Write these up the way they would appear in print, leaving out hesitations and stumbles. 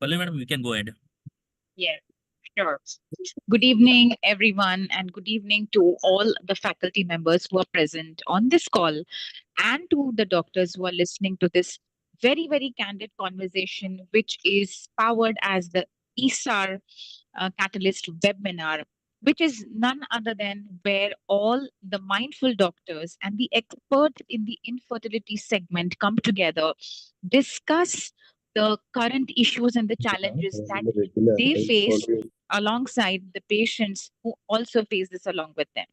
Pallavi madam, you can go ahead. Yeah, sure. Good evening, everyone, and good evening to all the faculty members who are present on this call and to the doctors who are listening to this very, very candid conversation, which is powered as the ISAR Catalyst webinar, which is none other than where all the mindful doctors and the experts in the infertility segment come together, discuss the current issues and the challenges that they face alongside the patients who also face this along with them.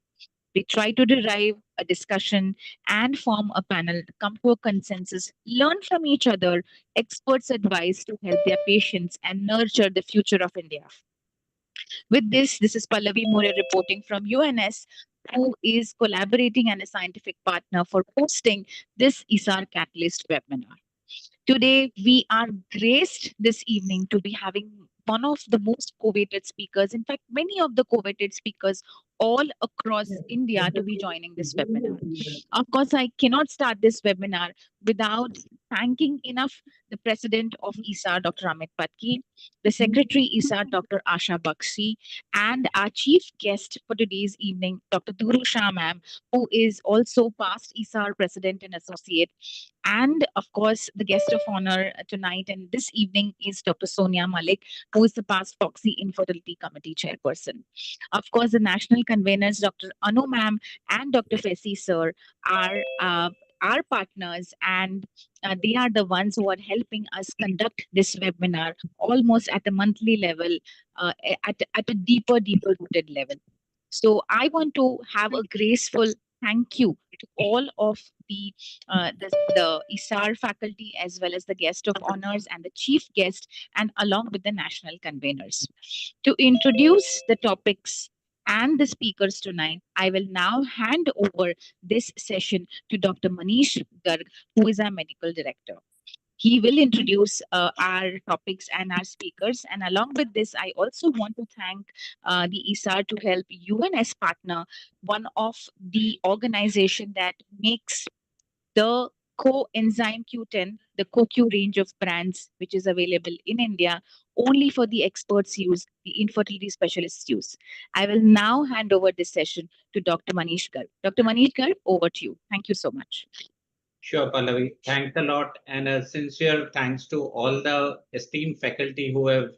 We try to derive a discussion and form a panel, come to a consensus, learn from each other, experts' advice to help their patients and nurture the future of India. With this is Pallavi More reporting from UNS, who is collaborating and a scientific partner for hosting this ISAR Catalyst webinar. Today, we are graced this evening to be having one of the most coveted speakers, in fact, many of the coveted speakers all across India to be joining this webinar. Of course, I cannot start this webinar without thanking enough the president of ISAR, Dr. Amit Patki, the secretary ISAR, Dr. Asha Bakshi, and our chief guest for today's evening, Dr. Duru Shah ma'am, who is also past ISAR president and associate. And of course, the guest of honor tonight and this evening is Dr. Sonia Malik, who is the past Foxy Infertility Committee chairperson. Of course, the national conveners, Dr. Anu ma'am and Dr. Fesi sir, are our partners, and they are the ones who are helping us conduct this webinar almost at a monthly level, at a deeper rooted level. So I want to have a graceful thank you to all of the ISAR faculty as well as the guest of honors and the chief guest, and along with the national conveners. To introduce the topics and the speakers tonight, I will now hand over this session to Dr. Manish Garg, who is our medical director. He will introduce our topics and our speakers. And along with this, I also want to thank the ISAR to help UNS partner, one of the organization that makes the coenzyme Q10, the CoQ range of brands, which is available in India only for the experts use, the infertility specialists use. I will now hand over this session to Dr. Manish Garg. Dr. Manish Garg, over to you. Thank you so much. Sure, Pallavi. Thanks a lot, and a sincere thanks to all the esteemed faculty who have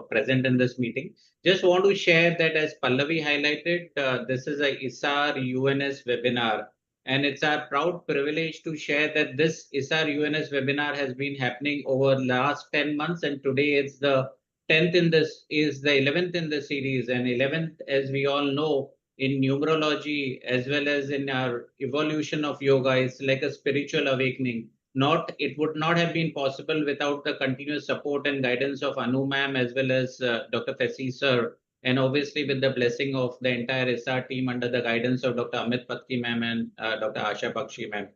present in this meeting. Just want to share that as Pallavi highlighted, this is a ISAR UNS webinar, and it's our proud privilege to share that this ISAR UNS webinar has been happening over last 10 months, and today it's the 10th in this is the 11th in the series, and 11th, as we all know, in numerology as well as in our evolution of yoga is like a spiritual awakening. Not it would not have been possible without the continuous support and guidance of Anu ma'am as well as Dr. Fesi sir, and obviously with the blessing of the entire SR team under the guidance of Dr. Amit Patki ma'am and Dr. Asha Bakshi ma'am.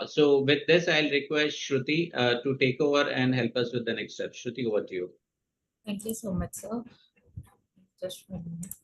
So with this, I'll request Shruti to take over and help us with the next step. Shruti, over to you. Thank you so much, sir. Just 1 minute.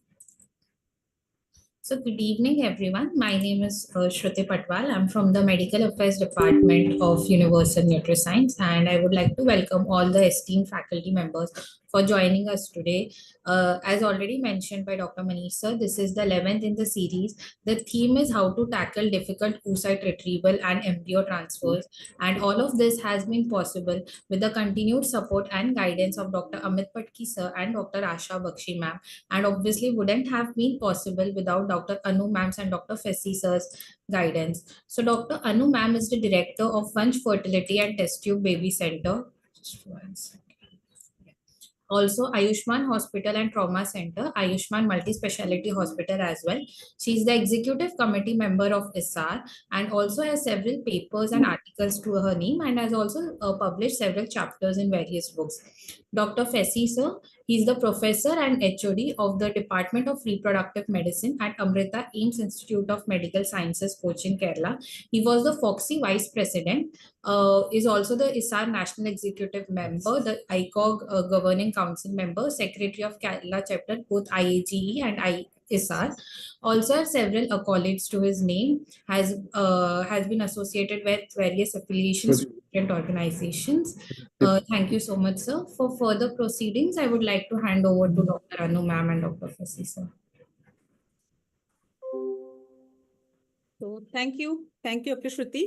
So good evening, everyone. My name is Shruti Patwal. I'm from the Medical Affairs Department of Universal Nutrascience, and I would like to welcome all the esteemed faculty members for joining us today. As already mentioned by Dr. Manish sir, this is the 11th in the series. The theme is how to tackle difficult oocyte retrieval and embryo transfers, and all of this has been possible with the continued support and guidance of Dr. Amit Patki sir and Dr. Asha Bakshi ma'am, and obviously wouldn't have been possible without Dr. Anu ma'am's and Dr. Fesi sir's guidance. So Dr. Anu ma'am is the director of Vanch Fertility and Test Tube Baby Center. Just 1 second. Also Ayushman Hospital and Trauma Center, Ayushman Multi-Speciality Hospital as well. She is the executive committee member of ISAR and also has several papers and articles to her name, and has also published several chapters in various books. Dr. Fesi sir, he is the professor and HOD of the Department of Reproductive Medicine at Amrita Ames Institute of Medical Sciences, Cochin, Kerala. He was the Foxy Vice President, is also the ISAR National Executive Member, the ICOG Governing Council Member, Secretary of Kerala Chapter, both IAGE and ISAR. Also have several accolades to his name, has been associated with various affiliations to different organizations. Thank you so much, sir. For further proceedings, I would like to hand over to Dr. Anu ma'am and Dr. Fassi, sir. So thank you, Dr. Shruti.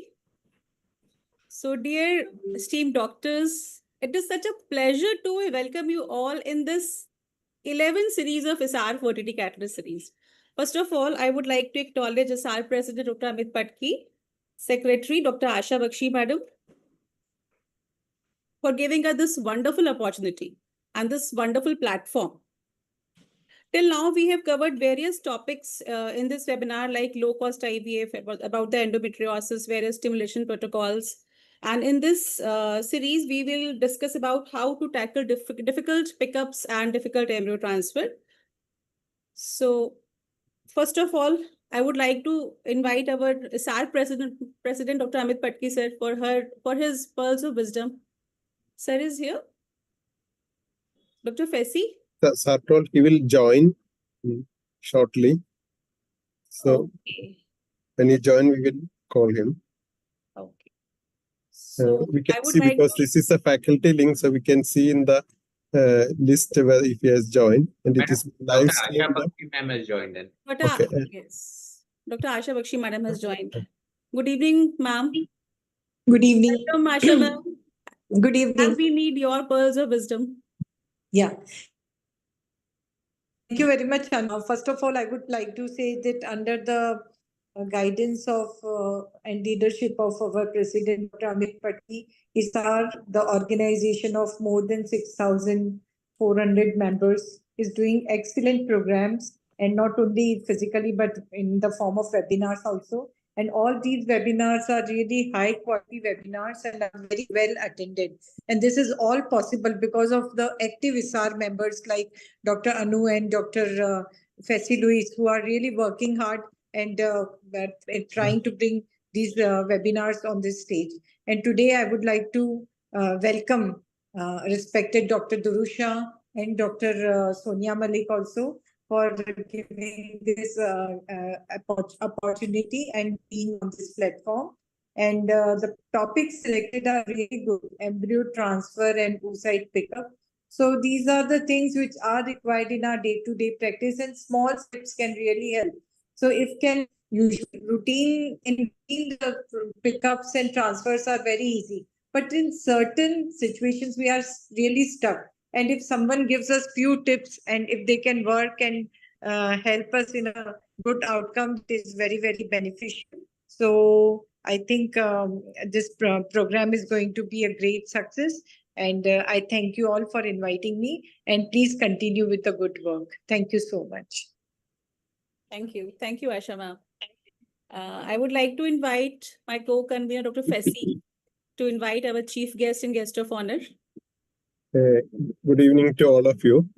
So dear esteemed doctors, it is such a pleasure to welcome you all in this 11th series of ISAR Fertility Catalyst series. First of all, I would like to acknowledge ISAR President Dr. Amit Patki, Secretary Dr. Asha Bakshi Madam, for giving us this wonderful opportunity and this wonderful platform. Till now, we have covered various topics in this webinar, like low-cost IVF, about the endometriosis, various stimulation protocols. And in this series, we will discuss about how to tackle difficult pickups and difficult embryo transfer. So, first of all, I would like to invite our ISAR President Dr. Amit Patki sir for his pearls of wisdom. Sir is here. Dr. Fassi? Sir told he will join shortly. So when he join, we will call him. Okay. So we can see, because this is a faculty link, so we can see in the list where if he has joined, and it is live streamed. Dr. Asha Bakshi ma'am has joined in. Okay. Yes. Dr. Asha Bakshi madam has joined. Good evening, ma'am. Good evening. Welcome, Asha ma'am. Good evening. And we need your pearls of wisdom. Yeah. Thank you very much, Anna. First of all, I would like to say that under the guidance of and leadership of our President, Dr. Amit Patki, ISAR, the organization of more than 6,400 members, is doing excellent programs, and not only physically, but in the form of webinars also. And all these webinars are really high quality webinars and are very well attended. And this is all possible because of the active ISAR members like Dr. Anu and Dr. Fassi Louis, who are really working hard and trying to bring these webinars on this stage. And today I would like to welcome respected Dr. Durusha and Dr. Sonia Malik also for giving this opportunity and being on this platform. And the topics selected are really good: embryo transfer and oocyte pickup. So these are the things which are required in our day-to-day practice, and small steps can really help. So if can usually routine the pickups and transfers are very easy, but in certain situations we are really stuck. And if someone gives us few tips, and if they can work and help us in a good outcome, it is very, very beneficial. So I think this program is going to be a great success. And I thank you all for inviting me. And please continue with the good work. Thank you so much. Thank you. Thank you, Asha ma'am. I would like to invite my co-convener, Dr. Fassi, to invite our chief guest and guest of honor. Good evening to all of you.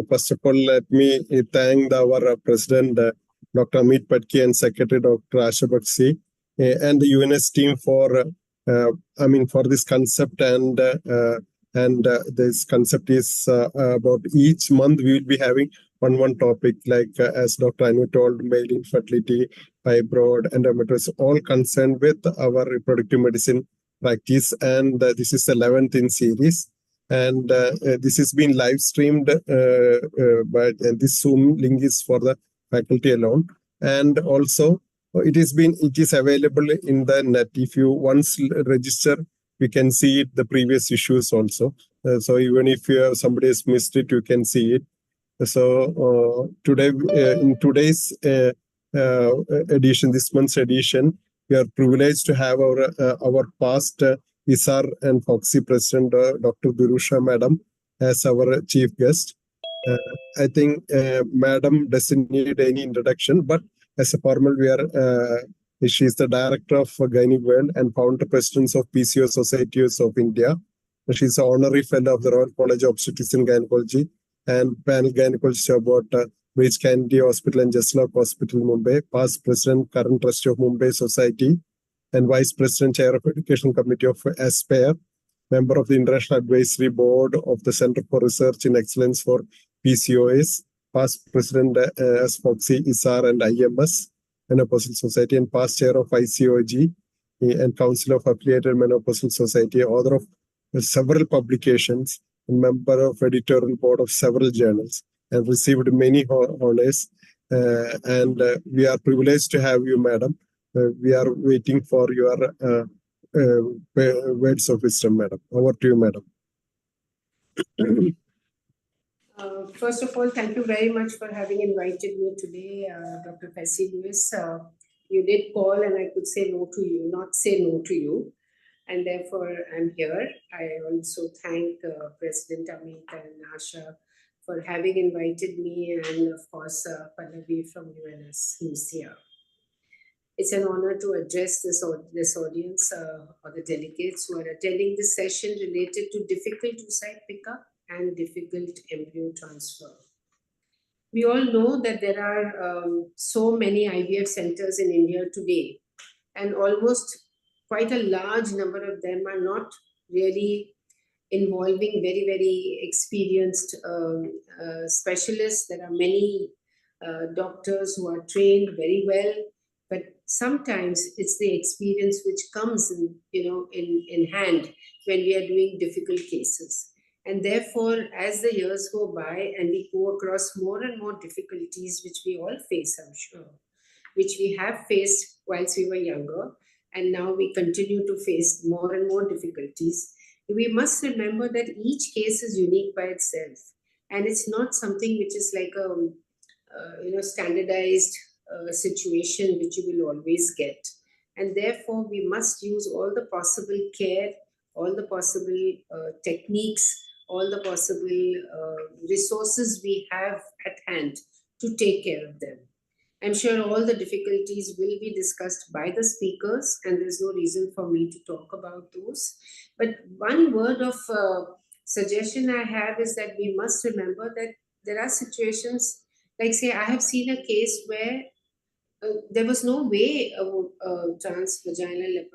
First of all, let me thank our President, Dr. Amit Patki, and Secretary, Dr. Asha Bakshi, and the UNS team for this concept. And this concept is about each month we will be having one topic, like as Dr. Anu told, male infertility, fibroid, endometriosis, all concerned with our reproductive medicine practice. And this is the 11th in series. And this has been live streamed, but this Zoom link is for the faculty alone. And also, it is available in the net. If you once register, you can see the previous issues also. So even if somebody has missed it, you can see it. So today, in today's edition, this month's edition, we are privileged to have our past ISAR and FOXY President, Dr. Durusha Madam, as our chief guest. I think Madam doesn't need any introduction, but as a formal, she is the Director of Gynec World and Founder President of PCO Societies of India. She is an Honorary Fellow of the Royal College of Obstetrics and Gynecology and Panel Gynecologist about Breach Kennedy Hospital and Jeslock Hospital, Mumbai, past President, current Trustee of Mumbai Society, and Vice President, Chair of Education Committee of ASPARE, member of the International Advisory Board of the Center for Research in Excellence for PCOS, past president as Foxy, ISAR, and IMS, Menopausal Society, and past chair of ICOG and Council of Affiliated Menopausal Society, author of several publications, and member of editorial board of several journals, and received many honors. We are privileged to have you, madam. We are waiting for your words of wisdom, madam. Over to you, madam. First of all, thank you very much for having invited me today, Dr. Percy Lewis. You did call and I could say no to you, not say no to you. And therefore, I'm here. I also thank President Amit and Asha for having invited me, and of course, Pallavi from UNS, who's here. It's an honor to address this audience or the delegates who are attending this session related to difficult oocyte pickup and difficult embryo transfer. We all know that there are so many IVF centers in India today, and almost quite a large number of them are not really involving very, very experienced specialists. There are many doctors who are trained very well, but sometimes it's the experience which comes in hand when we are doing difficult cases. And therefore, as the years go by and we go across more and more difficulties, which we all face, I'm sure, which we have faced whilst we were younger, and now we continue to face more and more difficulties, we must remember that each case is unique by itself. And it's not something which is like a standardized situation which you will always get. And therefore, we must use all the possible care, all the possible techniques, all the possible resources we have at hand to take care of them. I'm sure all the difficulties will be discussed by the speakers, and there's no reason for me to talk about those. But one word of suggestion I have is that we must remember that there are situations, like say, I have seen a case where there was no way a transvaginal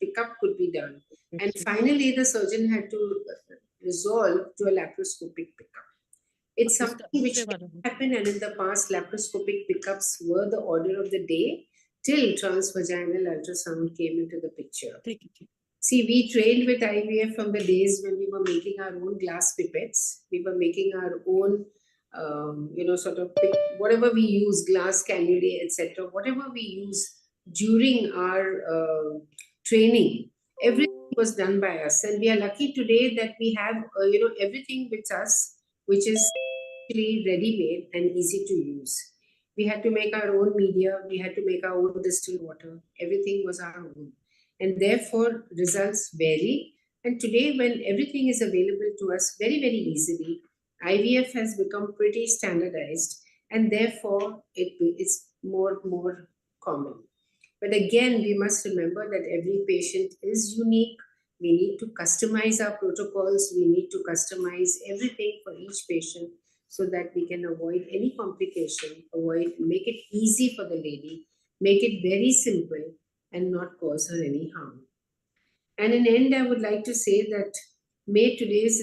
pickup could be done. And finally, the surgeon had to resolve to a laparoscopic pickup. It's something which can happen, and in the past, laparoscopic pickups were the order of the day till transvaginal ultrasound came into the picture. See, we trained with IVF from the days when we were making our own glass pipettes. We were making our own, whatever we use, glass cannulae, etc. Whatever we use during our training, everything was done by us. And we are lucky today that we have, everything with us, which is ready-made and easy to use. We had to make our own media. We had to make our own distilled water. Everything was our own. And therefore, results vary. And today, when everything is available to us very, very easily, IVF has become pretty standardized. And therefore, it's more common. But again, we must remember that every patient is unique. We need to customize our protocols. We need to customize everything for each patient so that we can avoid any complication, make it easy for the lady, make it very simple, and not cause her any harm. And in the end, I would like to say that may today's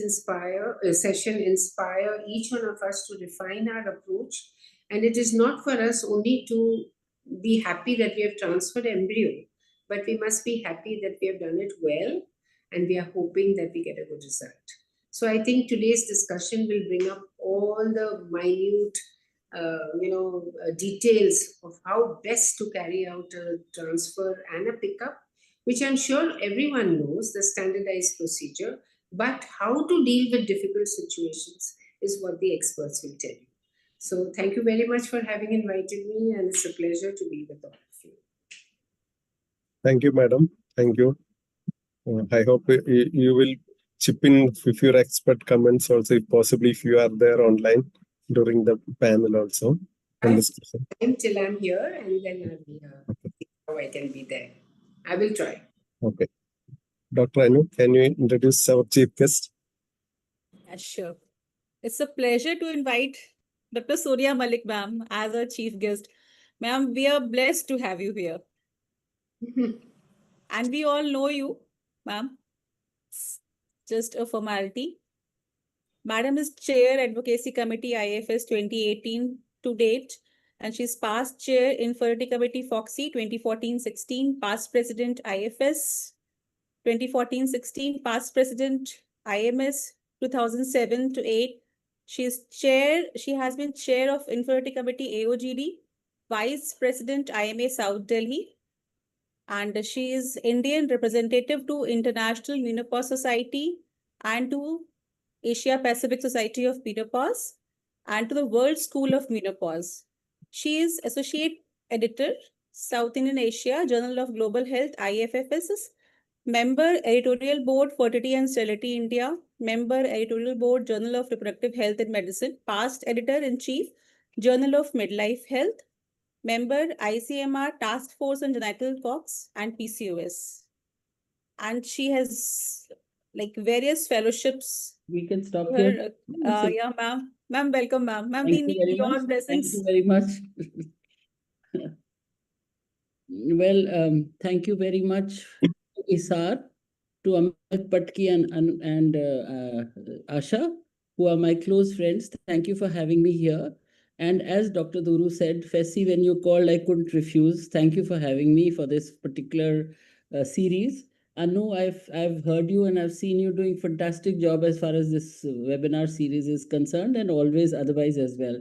session inspire each one of us to refine our approach. And it is not for us only to be happy that we have transferred embryo, but we must be happy that we have done it well, and we are hoping that we get a good result. So I think today's discussion will bring up all the minute, details of how best to carry out a transfer and a pickup, which I'm sure everyone knows, the standardized procedure, but how to deal with difficult situations is what the experts will tell you. So thank you very much for having invited me, and it's a pleasure to be with all of you. Thank you, madam. Thank you. I hope you will chip in with your expert comments also, if possibly, if you are there online during the panel also. Until I'm here, and then I'll be how I can be there. I will try. Okay. Dr. Anu, can you introduce our chief guest? Yeah, sure. It's a pleasure to invite Dr. Surya Malik ma'am as our chief guest. Ma'am, we are blessed to have you here. And we all know you, ma'am. Just a formality. Madam is Chair Advocacy Committee IFS 2018 to date, and she's past Chair Infertility Committee FOXY 2014-16, past President IFS 2014-16, past President IMS 2007 to 8. She has been Chair of Infertility Committee AOGD, Vice President IMA South Delhi, and she is Indian representative to International Menopause Society and to Asia Pacific Society of Menopause and to the World School of Menopause. She is Associate Editor, South Indian Asia, Journal of Global Health, IFFS, Member, Editorial Board, Fertility and Sterility India, Member, Editorial Board, Journal of Reproductive Health and Medicine, past Editor-in-Chief, Journal of Midlife Health, Member, ICMR, Task Force on Genital Cox and PCOS. And she has like various fellowships. We can stop to here. her. So Yeah, ma'am. Ma'am, welcome, ma'am. Ma'am, thank we you need very your much. Thank blessings. you very much. Well, thank you very much, ISAR, to Amit Patki and Asha, who are my close friends. Thank you for having me here. And as Dr. Duru said, Fessi, when you called, I couldn't refuse. Thank you for having me for this particular series. Anu, I've heard you and I've seen you doing fantastic job as far as this webinar series is concerned, and always otherwise as well.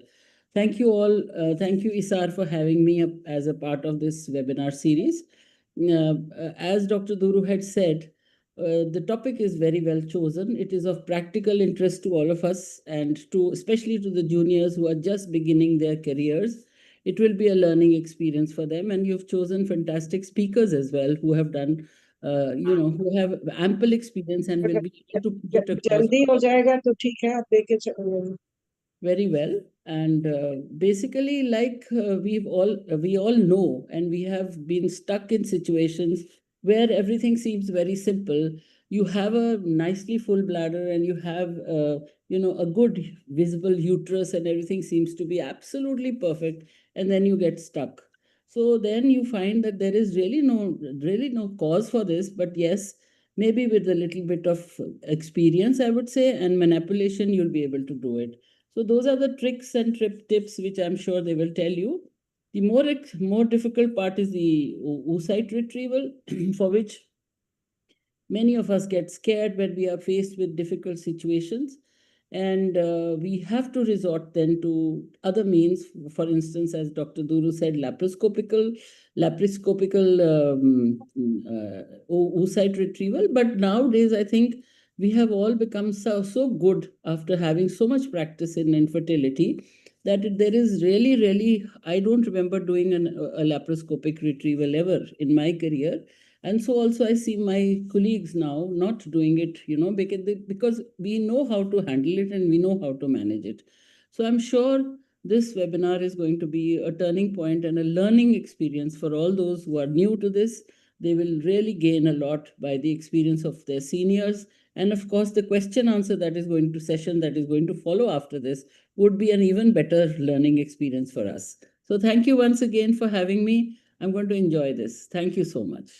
Thank you all. Thank you, ISAR, for having me up as a part of this webinar series. As Dr. Duru had said, the topic is very well chosen. It is of practical interest to all of us, and to especially to the juniors who are just beginning their careers. It will be a learning experience for them, and you've chosen fantastic speakers as well who have done, who have ample experience and will be able to put it across. जल्दी हो जाएगा तो ठीक है, आप देके चलो. Very well. And basically, like we all know, and we have been stuck in situations where everything seems very simple. You have a nicely full bladder, and you have a good visible uterus, and everything seems to be absolutely perfect, and then you get stuck. So then you find that there is really no cause for this. But yes, maybe with a little bit of experience, I would say, and manipulation, you'll be able to do it. So those are the tricks and tips which I'm sure they will tell you. The more difficult part is the oocyte retrieval, for which many of us get scared when we are faced with difficult situations. And we have to resort then to other means. For instance, as Dr. Duru said, laparoscopical oocyte retrieval. But nowadays, I think we have all become so good after having so much practice in infertility that there is really, I don't remember doing a laparoscopic retrieval ever in my career. And so also I see my colleagues now not doing it, because we know how to handle it and we know how to manage it. So I'm sure this webinar is going to be a turning point and a learning experience for all those who are new to this. They will really gain a lot by the experience of their seniors. And of course, the question answer that is going to follow after this would be an even better learning experience for us. So thank you once again for having me. I'm going to enjoy this. Thank you so much.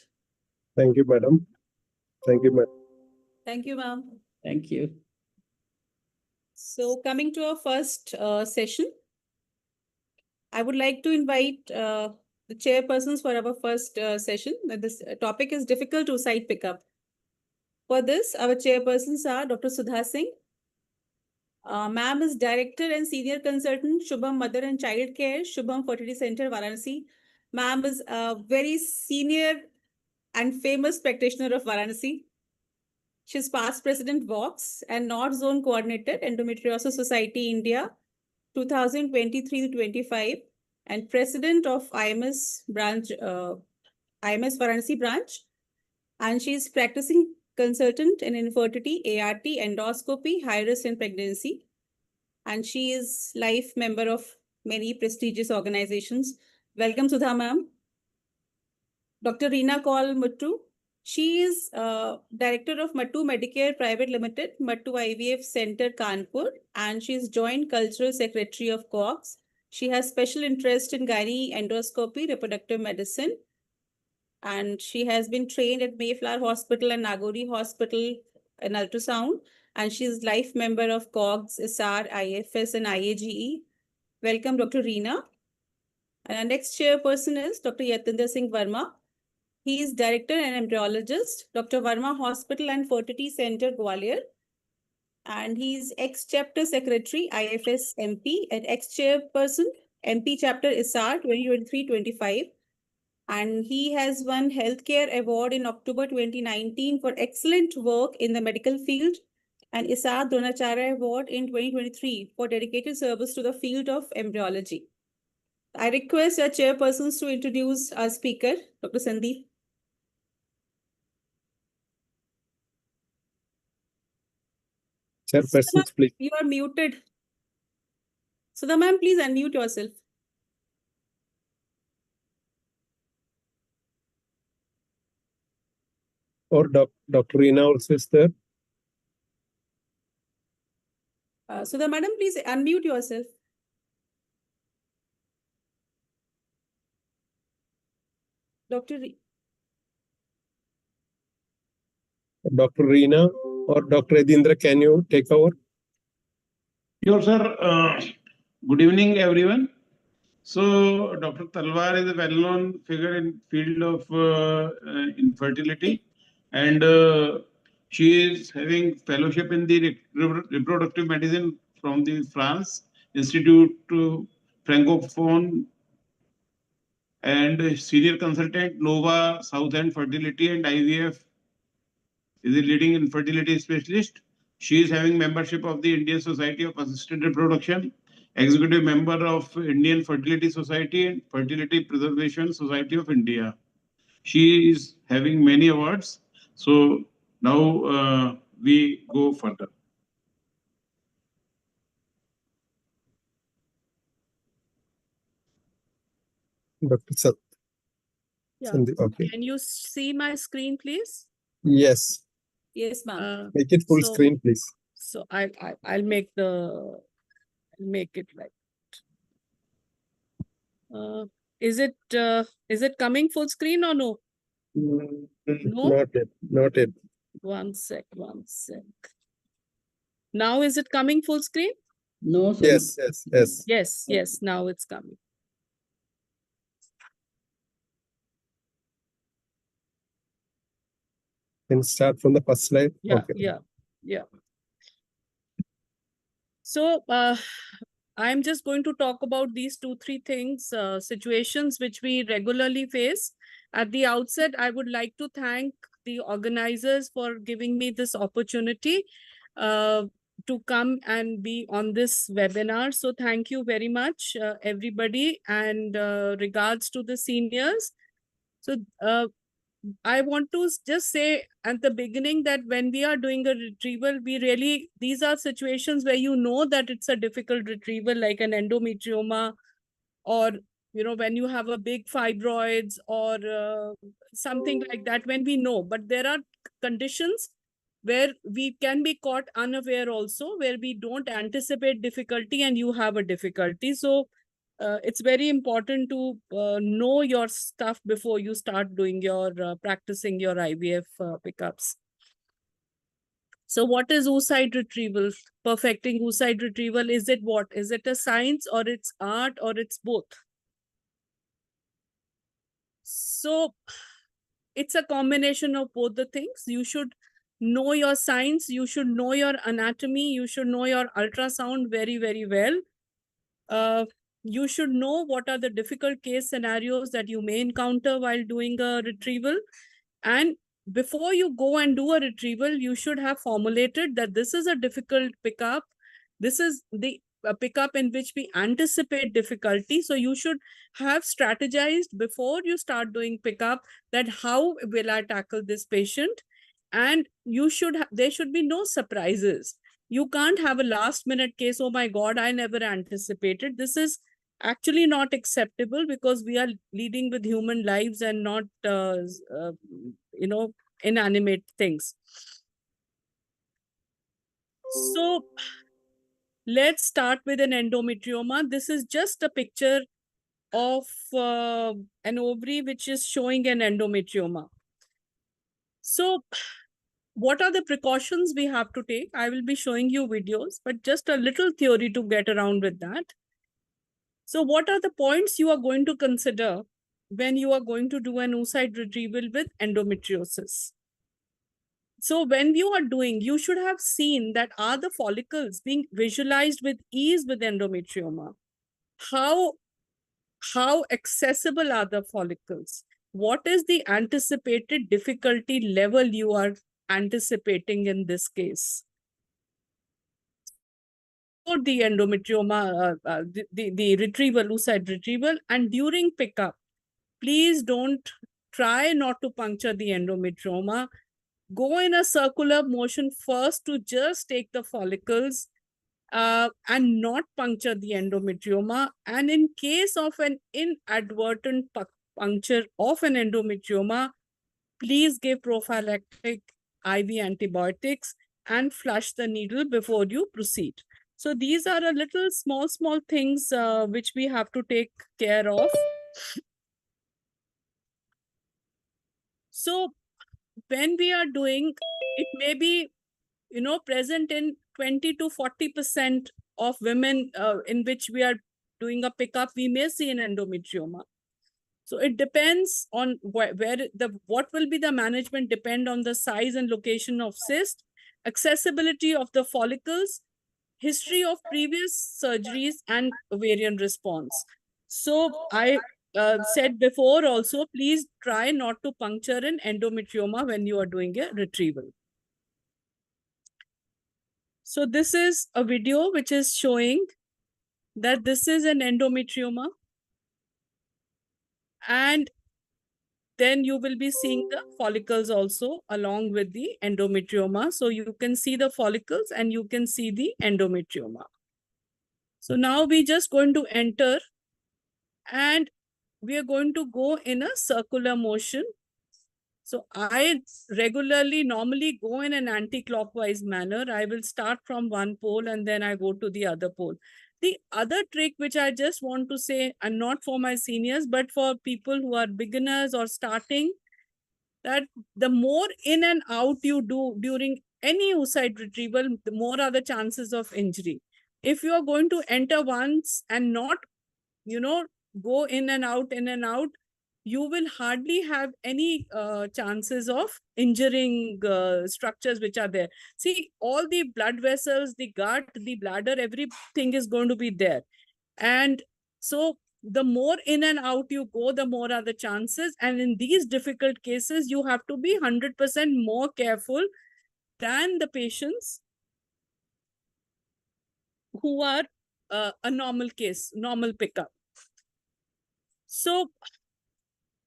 Thank you, madam. Thank you, madam. Thank you, ma'am. Thank you. So coming to our first session, I would like to invite the chairpersons for our first session. This topic is difficult oocyte pickup. For this, our chairpersons are Dr. Sudha Singh. Ma'am is Director and Senior Consultant, Shubham Mother and Child Care, Shubham Fertility Center, Varanasi. Ma'am is a very senior and famous practitioner of Varanasi. She's past President Vox and North Zone Coordinator, Endometriosis Society India, 2023-25, and President of IMS branch, IMS Varanasi branch. And she's practicing consultant in infertility, ART, endoscopy, high risk and pregnancy. And she is life member of many prestigious organizations. Welcome, Sudha ma'am. Dr. Reena Kaul Muttu. She is Director of Mattu Medicare Private Limited, Mattu IVF Center, Kanpur, and she is Joint Cultural Secretary of COX. She has special interest in gynae endoscopy, reproductive medicine, and she has been trained at Mayflower Hospital and Nagori Hospital in ultrasound. and she is life member of COGS, ISAR, IFS, and IAGE. Welcome, Dr. Reena. And our next chairperson is Dr. Yatinder Singh Verma. He is director and embryologist, Dr. Verma Hospital and Fertility Center, Gwalior. And he's ex-chapter secretary, IFS MP, and ex-chairperson, MP chapter ISAR 2023-25. And he has won Healthcare Award in October 2019 for excellent work in the medical field, and ISAR Dronacharya Award in 2023 for dedicated service to the field of embryology. I request our chairpersons to introduce our speaker, Dr. Sandeep. Chairpersons, please. You are muted. Sudha ma'am, please unmute yourself. Or Dr. Reena also is there. Sudha madam, please unmute yourself. Dr. Dr. Reena or Dr. Edindra, can you take over? Sure, sir. Good evening, everyone. So, Dr. Talwar is a well-known figure in field of infertility, and she is having fellowship in the reproductive medicine from the France Institute Francophone, and senior consultant Nova Southend Fertility and IVF, is a leading infertility specialist. She is having membership of the Indian Society of Assisted Reproduction, executive member of Indian Fertility Society and Fertility Preservation Society of India. She is having many awards. So now we go further. Dr. Sat. Yeah. Sandeep, okay. Can you see my screen, please? Yes. Yes, ma'am. Make it full screen, please. So I'll make it right. Is it coming full screen or no? No? Not yet. Not yet. One sec. Now is it coming full screen? No, sir. Yes. Now it's coming. Can start from the first slide. Yeah, okay. yeah. So I'm just going to talk about these 2-3 things, situations which we regularly face. At the outset, I would like to thank the organizers for giving me this opportunity to come and be on this webinar. So thank you very much, everybody, and regards to the seniors. So I want to just say at the beginning that when we are doing a retrieval, these are situations where you know that it's a difficult retrieval, like an endometrioma, or, when you have a big fibroids or something like that, when we know. But there are conditions where we can be caught unaware also, where we don't anticipate difficulty and you have a difficulty. So it's very important to know your stuff before you start doing your practicing your IVF pickups. So what is oocyte retrieval? Perfecting oocyte retrieval, is it what? Is it a science or it's art or it's both? So it's a combination of both the things. You should know your science, you should know your anatomy, you should know your ultrasound very, very well. You should know what are the difficult case scenarios that you may encounter while doing a retrieval. And before you go and do a retrieval, you should have formulated that this is a difficult pickup. This is the pickup in which we anticipate difficulty. So you should have strategized before you start doing pickup that how will I tackle this patient? And there should be no surprises. You can't have a last minute case. Oh my God, I never anticipated. This is actually not acceptable because we are leading with human lives and not, inanimate things. So let's start with an endometrioma. This is just a picture of an ovary which is showing an endometrioma. So what are the precautions we have to take? I will be showing you videos, but just a little theory to get around with that. So what are the points you are going to consider when you are going to do an oocyte retrieval with endometriosis? So when you are doing, you should have seen that are the follicles being visualized with ease with endometrioma? How accessible are the follicles? What is the anticipated difficulty level you are anticipating in this case? For the endometrioma, the retrieval, oocyte retrieval, and during pickup, please don't try not to puncture the endometrioma. Go in a circular motion first to just take the follicles and not puncture the endometrioma. And in case of an inadvertent puncture of an endometrioma, please give prophylactic IV antibiotics and flush the needle before you proceed. So these are a little small things which we have to take care of. So when we are doing, it may be, present in 20 to 40% of women in which we are doing a pickup, we may see an endometrioma. So it depends on what will be the management depend on the size and location of cyst, accessibility of the follicles, history of previous surgeries, and ovarian response. So I said before also, please try not to puncture an endometrioma when you are doing a retrieval. So this is a video which is showing that this is an endometrioma. And then you will be seeing the follicles also along with the endometrioma. So you can see the follicles and you can see the endometrioma. So now we're just going to enter and we are going to go in a circular motion. So I normally go in an anti-clockwise manner. I will start from one pole and then I go to the other pole. The other trick which I just want to say, and not for my seniors, but for people who are beginners or starting, that the more in and out you do during any oocyte retrieval, the more are the chances of injury. If you are going to enter once and not, go in and out, you will hardly have any chances of injuring structures which are there. See, all the blood vessels, the gut, the bladder, everything is going to be there. And so the more in and out you go, the more are the chances. And in these difficult cases, you have to be 100% more careful than the patients who are a normal case, normal pickup. So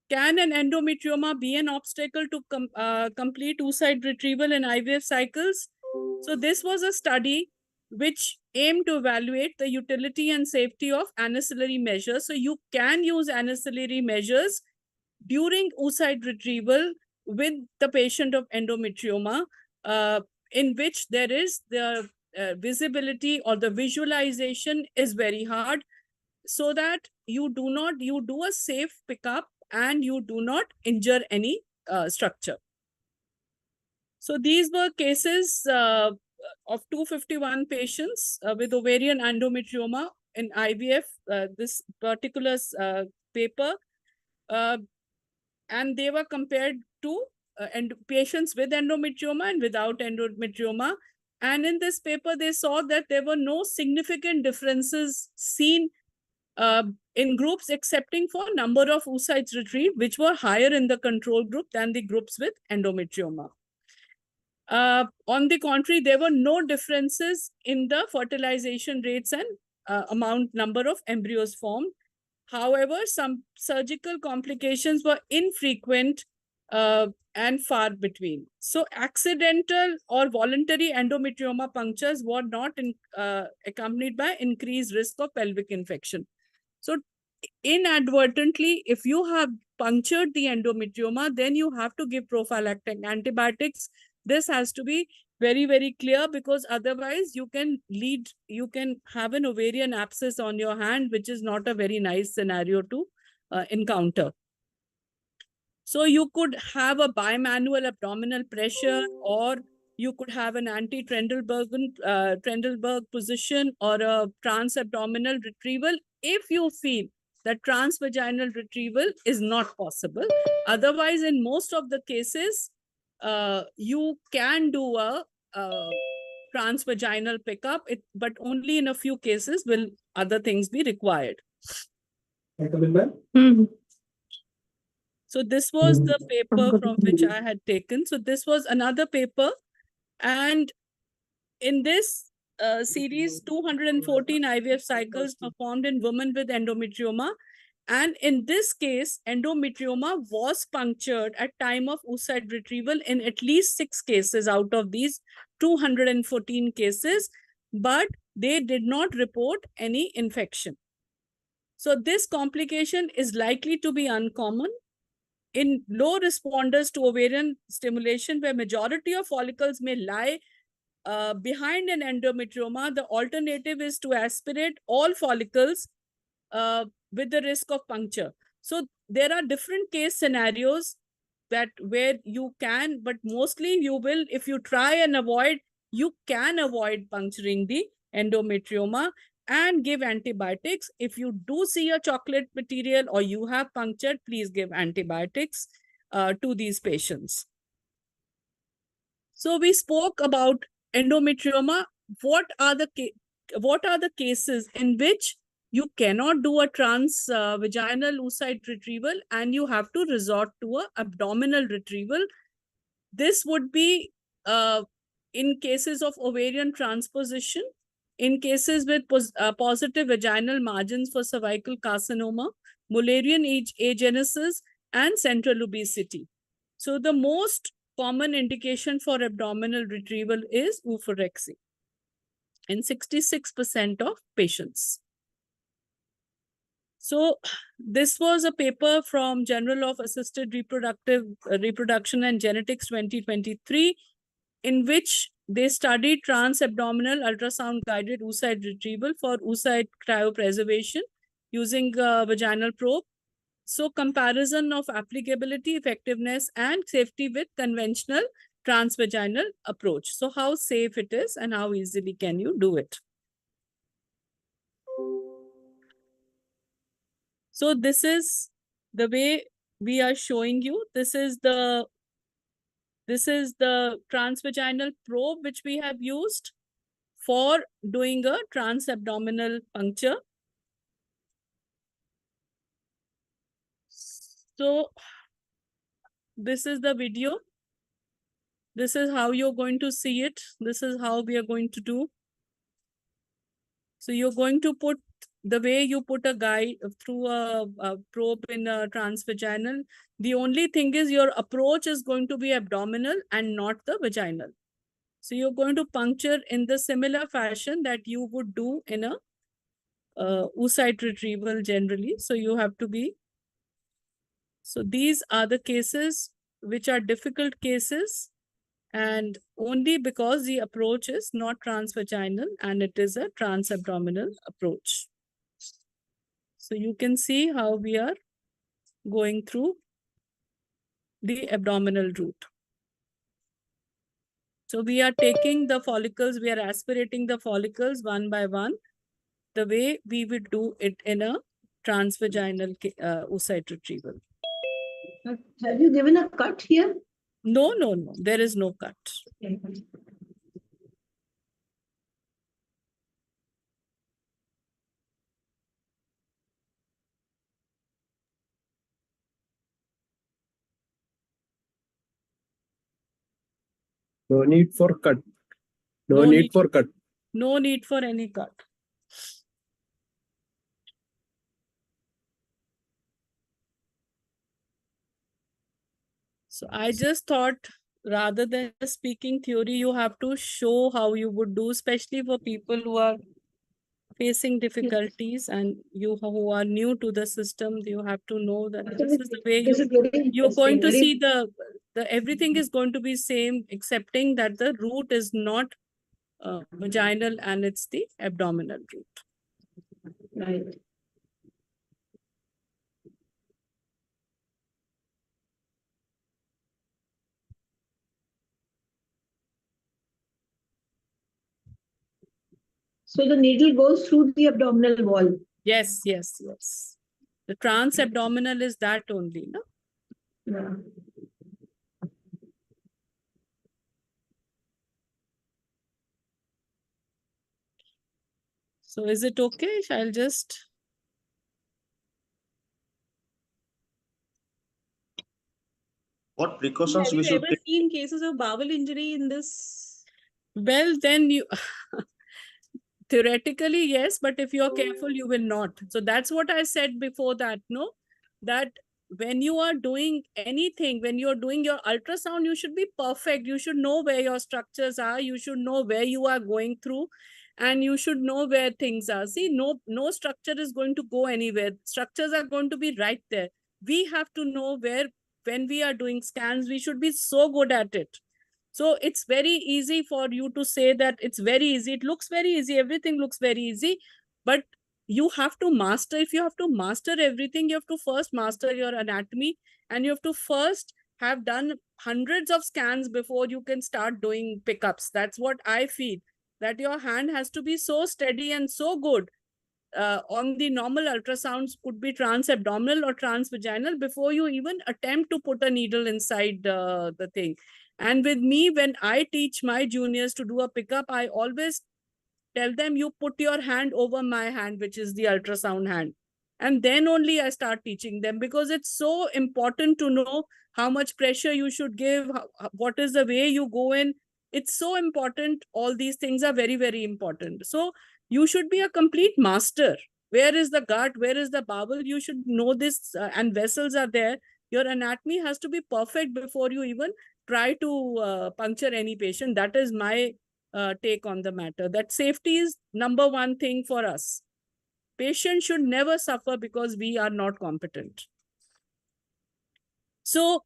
can an endometrioma be an obstacle to complete oocyte retrieval in IVF cycles? So this was a study which aimed to evaluate the utility and safety of ancillary measures. So you can use ancillary measures during oocyte retrieval with the patient of endometrioma, in which there is the visibility or the visualization is very hard, so that you do a safe pickup and you do not injure any structure. So these were cases of 251 patients with ovarian endometrioma in IVF, this particular paper, and they were compared to patients with endometrioma and without endometrioma. And in this paper, they saw that there were no significant differences seen in groups excepting for number of oocytes retrieved, which were higher in the control group than the groups with endometrioma. On the contrary, there were no differences in the fertilization rates and number of embryos formed. However, some surgical complications were infrequent and far between. So accidental or voluntary endometrioma punctures were not accompanied by increased risk of pelvic infection. So inadvertently, if you have punctured the endometrioma, then you have to give prophylactic antibiotics. This has to be very, very clear, because otherwise you can have an ovarian abscess on your hand, which is not a very nice scenario to encounter. So you could have a bimanual abdominal pressure, or you could have an Trendelberg position or a trans-abdominal retrieval if you feel that transvaginal retrieval is not possible. Otherwise, in most of the cases, you can do a transvaginal pickup, but only in a few cases will other things be required. So this was the paper from which I had taken. So this was another paper. And in this series, 214 IVF cycles performed in women with endometrioma. And in this case, endometrioma was punctured at time of oocyte retrieval in at least 6 cases out of these 214 cases, but they did not report any infection. So this complication is likely to be uncommon. In low responders to ovarian stimulation, where majority of follicles may lie behind an endometrioma, the alternative is to aspirate all follicles with the risk of puncture. So there are different case scenarios that where you can, but mostly you will, if you try and avoid, you can avoid puncturing the endometrioma and give antibiotics. If you do see a chocolate material or you have punctured, please give antibiotics to these patients. So we spoke about endometrioma. What are the cases in which you cannot do a transvaginal oocyte retrieval and you have to resort to an abdominal retrieval? This would be in cases of ovarian transposition, in cases with positive vaginal margins for cervical carcinoma, Mullerian agenesis, and central obesity. So the most common indication for abdominal retrieval is oophorectomy in 66% of patients. So this was a paper from Journal of Assisted Reproduction and Genetics 2023, in which they studied trans-abdominal ultrasound-guided oocyte retrieval for oocyte cryopreservation using a vaginal probe. So comparison of applicability, effectiveness, and safety with conventional transvaginal approach. So how safe it is and how easily can you do it? So this is the way we are showing you. This is the transvaginal probe which we have used for doing a transabdominal puncture. So this is the video. This is how you're going to see it. This is how we are going to do. So you're going to put the way you put a guide through a probe in a transvaginal. The only thing is your approach is going to be abdominal and not the vaginal. So you're going to puncture in the similar fashion that you would do in a oocyte retrieval generally. So you have to be. So these are the cases which are difficult cases, and only because the approach is not transvaginal and it is a transabdominal approach. So you can see how we are going through the abdominal route. So we are taking the follicles, we are aspirating the follicles one by one, the way we would do it in a transvaginal oocyte retrieval. Have you given a cut here? No, no, no, there is no cut. No need for cut. No need for cut. No need for any cut. So I just thought, rather than speaking theory, you have to show how you would do, especially for people who are facing difficulties and you who are new to the system. You have to know that this is the way you're going to see the everything is going to be same, excepting that the route is not vaginal and it's the abdominal route. Right. So the needle goes through the abdominal wall. Yes, yes, yes. The transabdominal is that only, no? Yeah. So is it okay? I'll just... What precautions Have we you should ever take? seen cases of bowel injury in this? Well, then you... Theoretically, yes, but if you're careful, you will not. So that's what I said before that, no? That when you are doing anything, when you're doing your ultrasound, you should be perfect. You should know where your structures are. You should know where you are going through, and you should know where things are. See, no structure is going to go anywhere. Structures are going to be right there. We have to know where, when we are doing scans, we should be so good at it. So it's very easy for you to say that it's very easy. It looks very easy. Everything looks very easy. But you have to master. If you have to master everything, you have to first master your anatomy. And you have to first have done hundreds of scans before you can start doing pickups. That's what I feel. That your hand has to be so steady and so good. On the normal ultrasounds could be transabdominal or transvaginal before you even attempt to put a needle inside the thing. And with me, when I teach my juniors to do a pickup, I always tell them, you put your hand over my hand, which is the ultrasound hand. And then only I start teaching them, because it's so important to know how much pressure you should give, what is the way you go in. It's so important. All these things are very, very important. So you should be a complete master. Where is the gut? Where is the bowel? You should know this, and vessels are there. Your anatomy has to be perfect before you even try to puncture any patient. That is my take on the matter. That safety is number one thing for us. Patients should never suffer because we are not competent. So,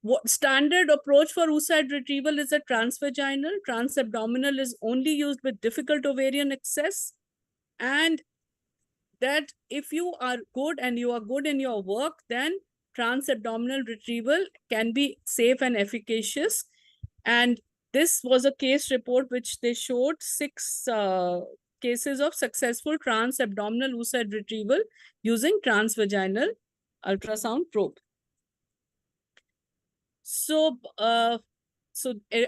what standard approach for oocyte retrieval is a transvaginal. Transabdominal is only used with difficult ovarian access. And that if you are good and you are good in your work, then transabdominal retrieval can be safe and efficacious. And this was a case report which they showed 6 cases of successful transabdominal oocyte retrieval using transvaginal ultrasound probe. So,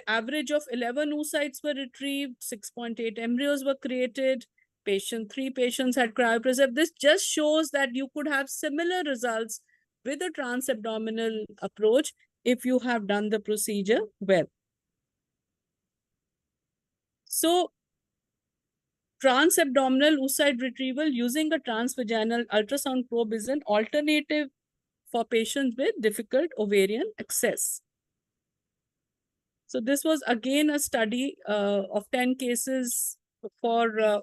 average of 11 oocytes were retrieved, 6.8 embryos were created. 3 patients had cryopreserved. This just shows that you could have similar results with a transabdominal approach if you have done the procedure well. So, transabdominal oocyte retrieval using a transvaginal ultrasound probe is an alternative for patients with difficult ovarian access. So this was again a study of 10 cases for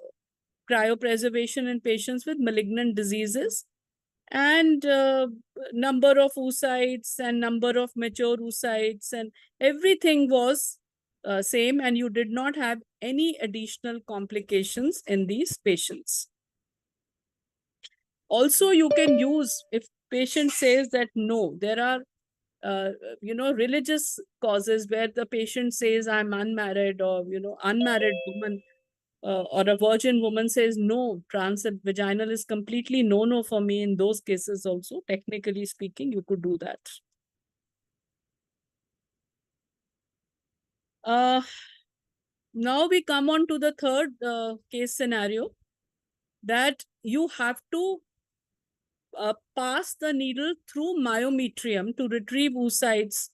cryopreservation in patients with malignant diseases, and number of oocytes and number of mature oocytes, and everything was same, and you did not have any additional complications in these patients. Also, you can use, if patient says that no, there are religious causes where the patient says I'm unmarried, or unmarried woman or a virgin woman says no, transvaginal is completely no for me. In those cases also, technically speaking, you could do that. Now we come on to the third case scenario, that you have to pass the needle through myometrium to retrieve oocytes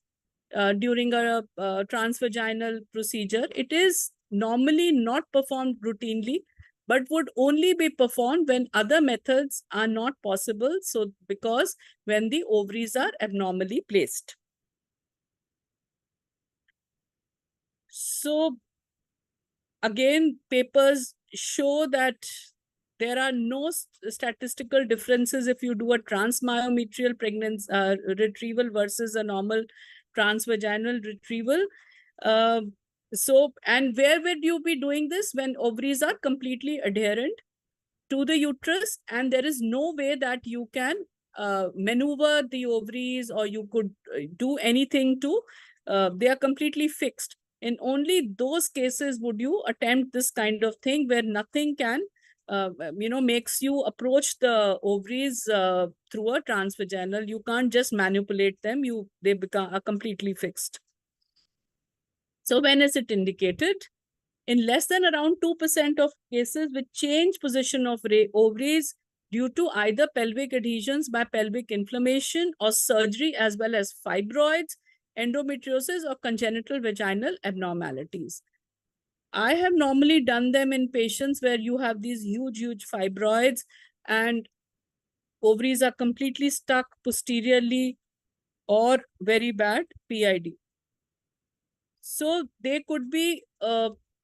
during a transvaginal procedure. It is normally not performed routinely, but would only be performed when other methods are not possible. So, because when the ovaries are abnormally placed. So, again, papers show that there are no statistical differences if you do a transmyometrial pregnancy retrieval versus a normal transvaginal retrieval. And where would you be doing this? When ovaries are completely adherent to the uterus, and there is no way that you can maneuver the ovaries, or you could do anything to, they are completely fixed. In only those cases would you attempt this kind of thing where nothing can, makes you approach the ovaries through a transvaginal. You can't just manipulate them. They become completely fixed. So when is it indicated? In less than around 2% of cases with change position of ovaries due to either pelvic adhesions by pelvic inflammation or surgery, as well as fibroids, endometriosis, or congenital vaginal abnormalities. I have normally done them in patients where you have these huge fibroids and ovaries are completely stuck posteriorly or very bad PID. So they could be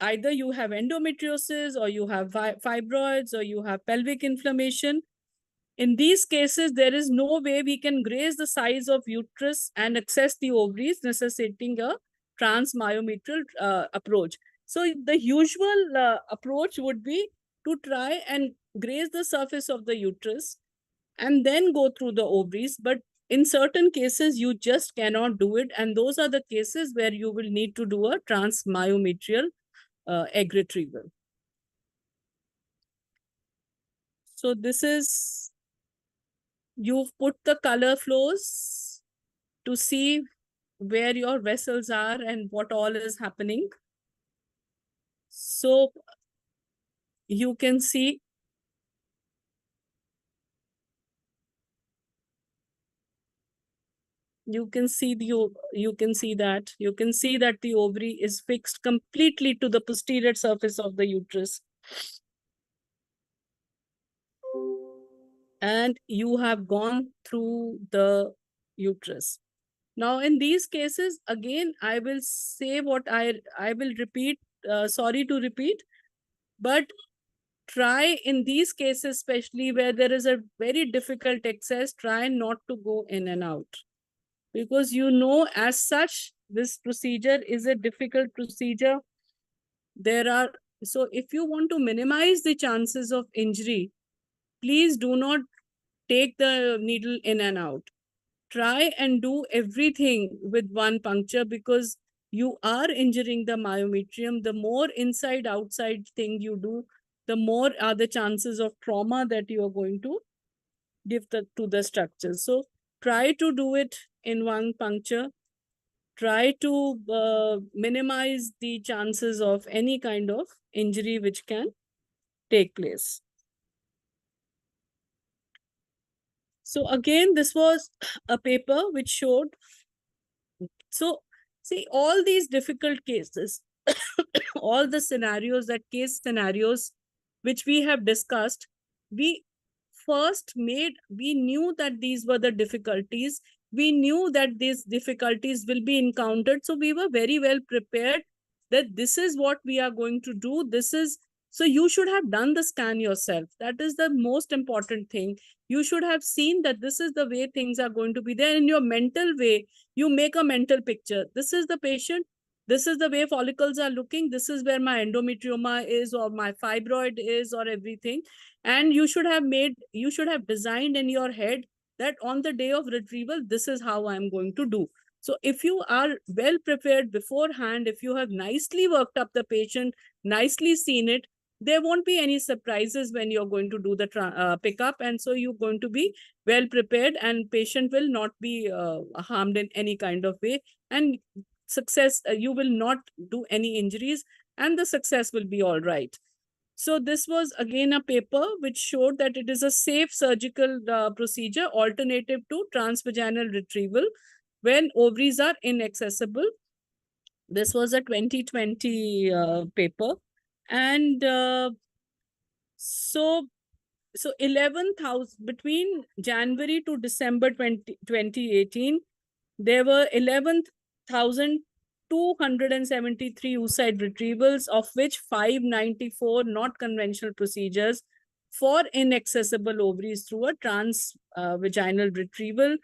either you have endometriosis or you have fibroids or you have pelvic inflammation. In these cases, there is no way we can graze the size of uterus and access the ovaries, necessitating a transmyometrial approach. So the usual approach would be to try and graze the surface of the uterus and then go through the ovaries. But in certain cases, you just cannot do it. And those are the cases where you will need to do a transmyometrial egg retrieval. So this is, you've put the color flows to see where your vessels are and what all is happening. So you can see you can see that the ovary is fixed completely to the posterior surface of the uterus. And you have gone through the uterus. Now, in these cases, again, I will say what I will repeat, sorry to repeat, but try in these cases, especially where there is a very difficult access, try not to go in and out. Because as such, this procedure is a difficult procedure. So if you want to minimize the chances of injury, please do not take the needle in and out. Try and do everything with one puncture, because you are injuring the myometrium. The more inside-outside thing you do, the more are the chances of trauma that you are going to give to the structure. So try to do it in one puncture. Try to minimize the chances of any kind of injury which can take place. So again, this was a paper which showed. So see, all these difficult cases, all the case scenarios which we have discussed, we knew that these were the difficulties. We knew that these difficulties will be encountered. So we were very well prepared that this is what we are going to do. So you should have done the scan yourself. That is the most important thing. You should have seen that this is the way things are going to be there. In your mental way, you make a mental picture. This is the patient. This is the way follicles are looking. This is where my endometrioma is, or my fibroid is, or everything. And you should have designed in your head that on the day of retrieval, this is how I'm going to do. So if you are well prepared beforehand, if you have nicely worked up the patient, nicely seen it, there won't be any surprises when you're going to do the pickup. And so you're going to be well prepared, and patient will not be harmed in any kind of way. And you will not do any injuries, and the success will be all right. So this was again a paper which showed that it is a safe surgical procedure alternative to transvaginal retrieval when ovaries are inaccessible. This was a 2020 paper. And so 11,000 between January to December 2018, there were 11,273 oocyte retrievals, of which 594 not conventional procedures for inaccessible ovaries through a transvaginal retrieval.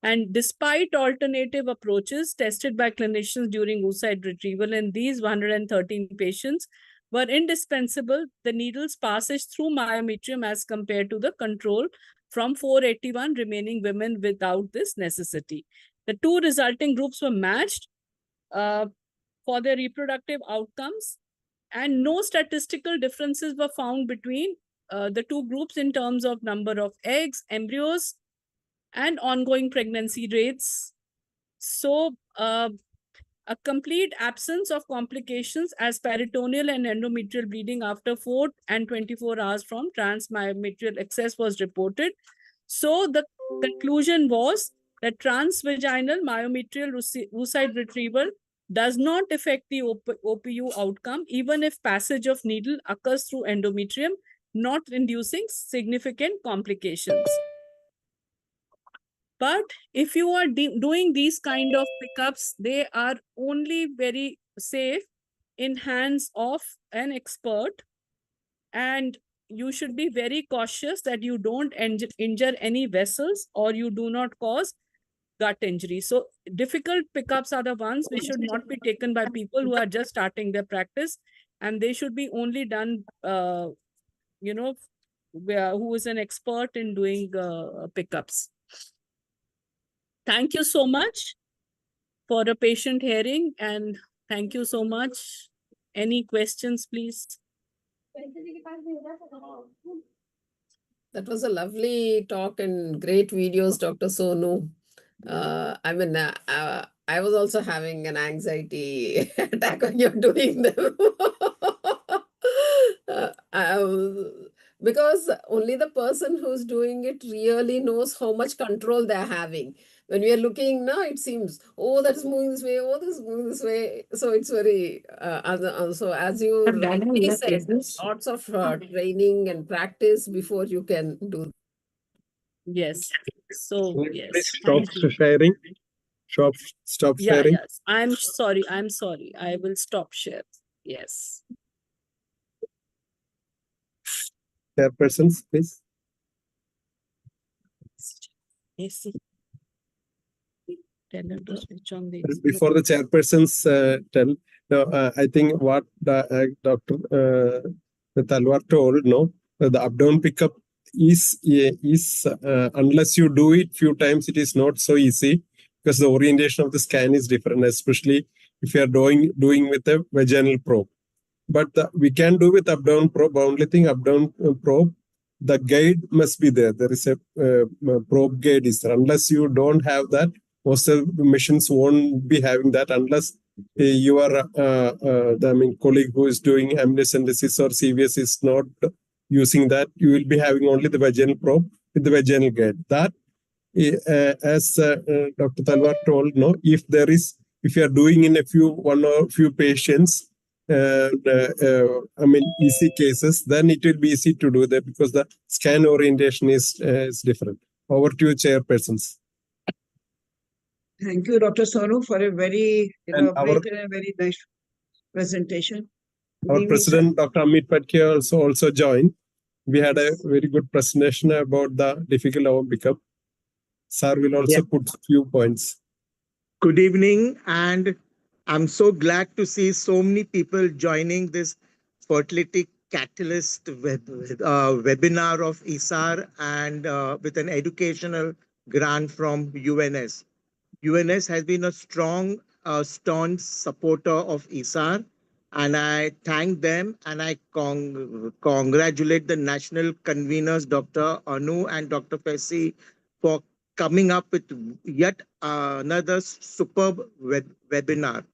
And despite alternative approaches tested by clinicians during oocyte retrieval in these 113 patients were indispensable, the needle's passage through myometrium as compared to the control from 481 remaining women without this necessity. The two resulting groups were matched. for their reproductive outcomes, and no statistical differences were found between the two groups in terms of number of eggs, embryos, and ongoing pregnancy rates. So a complete absence of complications as peritoneal and endometrial bleeding after 4 and 24 hours from transmyometrial excess was reported. So the conclusion was that transvaginal myometrial oocyte retrieval does not affect the OPU outcome, even if passage of needle occurs through endometrium, not inducing significant complications. But if you are doing these kind of pickups, they are only very safe in hands of an expert, and you should be very cautious that you don't injure any vessels or you do not cause gut injury. So difficult pickups are the ones which should not be taken by people who are just starting their practice, and they should be only done, who is an expert in doing pickups. Thank you so much for a patient hearing, and thank you so much. Any questions, please? That was a lovely talk and great videos, Dr. Sonu. I was also having an anxiety attack when you're doing them. Because only the person who's doing it really knows how much control they're having. When we are looking now, it seems, oh, that's moving this way, oh, this is moving this way. So it's very, so as you rightly said, lots of training and practice before you can do. Yes. So, yes. Stop sharing. Stop sharing. Yes. I'm sorry. I will stop share. Yes. Chairpersons, please. Yes. Before the chairpersons tell, I think what Dr. Talwar told, the up-down pickup is unless you do it few times, it is not so easy because the orientation of the scan is different, especially if you are doing with a vaginal probe. But we can do with up-down probe. Only thing, up-down probe, the guide must be there. There is a probe guide is there. Unless you don't have that, most of the machines won't be having that unless your colleague who is doing amniocentesis or CVS is not using that. You will be having only the vaginal probe with the vaginal guide. That, as Dr. Talwar told, if you are doing in one or few patients, easy cases, then it will be easy to do that because the scan orientation is different. Over to you, chairpersons. Thank you, Dr. Sonu, for a very elaborate and a very nice presentation. Our president, Dr. Amit Patke, also joined. We had a very good presentation about the difficult hour pickup. Sir will also put a few points. Good evening, and I'm so glad to see so many people joining this Fertility Catalyst webinar of ISAR and with an educational grant from UNS. UNS has been a strong, staunch supporter of ISAR, and I thank them and I congratulate the national conveners, Dr. Anu and Dr. Fesi, for coming up with yet another superb webinar.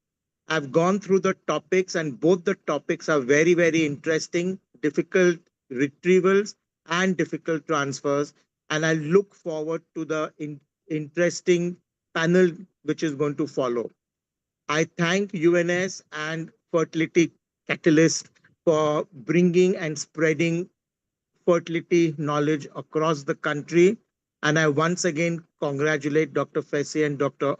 I've gone through the topics and both the topics are very, very interesting, difficult retrievals and difficult transfers. And I look forward to the interesting panel which is going to follow. I thank UNS and Fertility Catalyst for bringing and spreading fertility knowledge across the country. And I once again congratulate Dr. Fesi and Dr.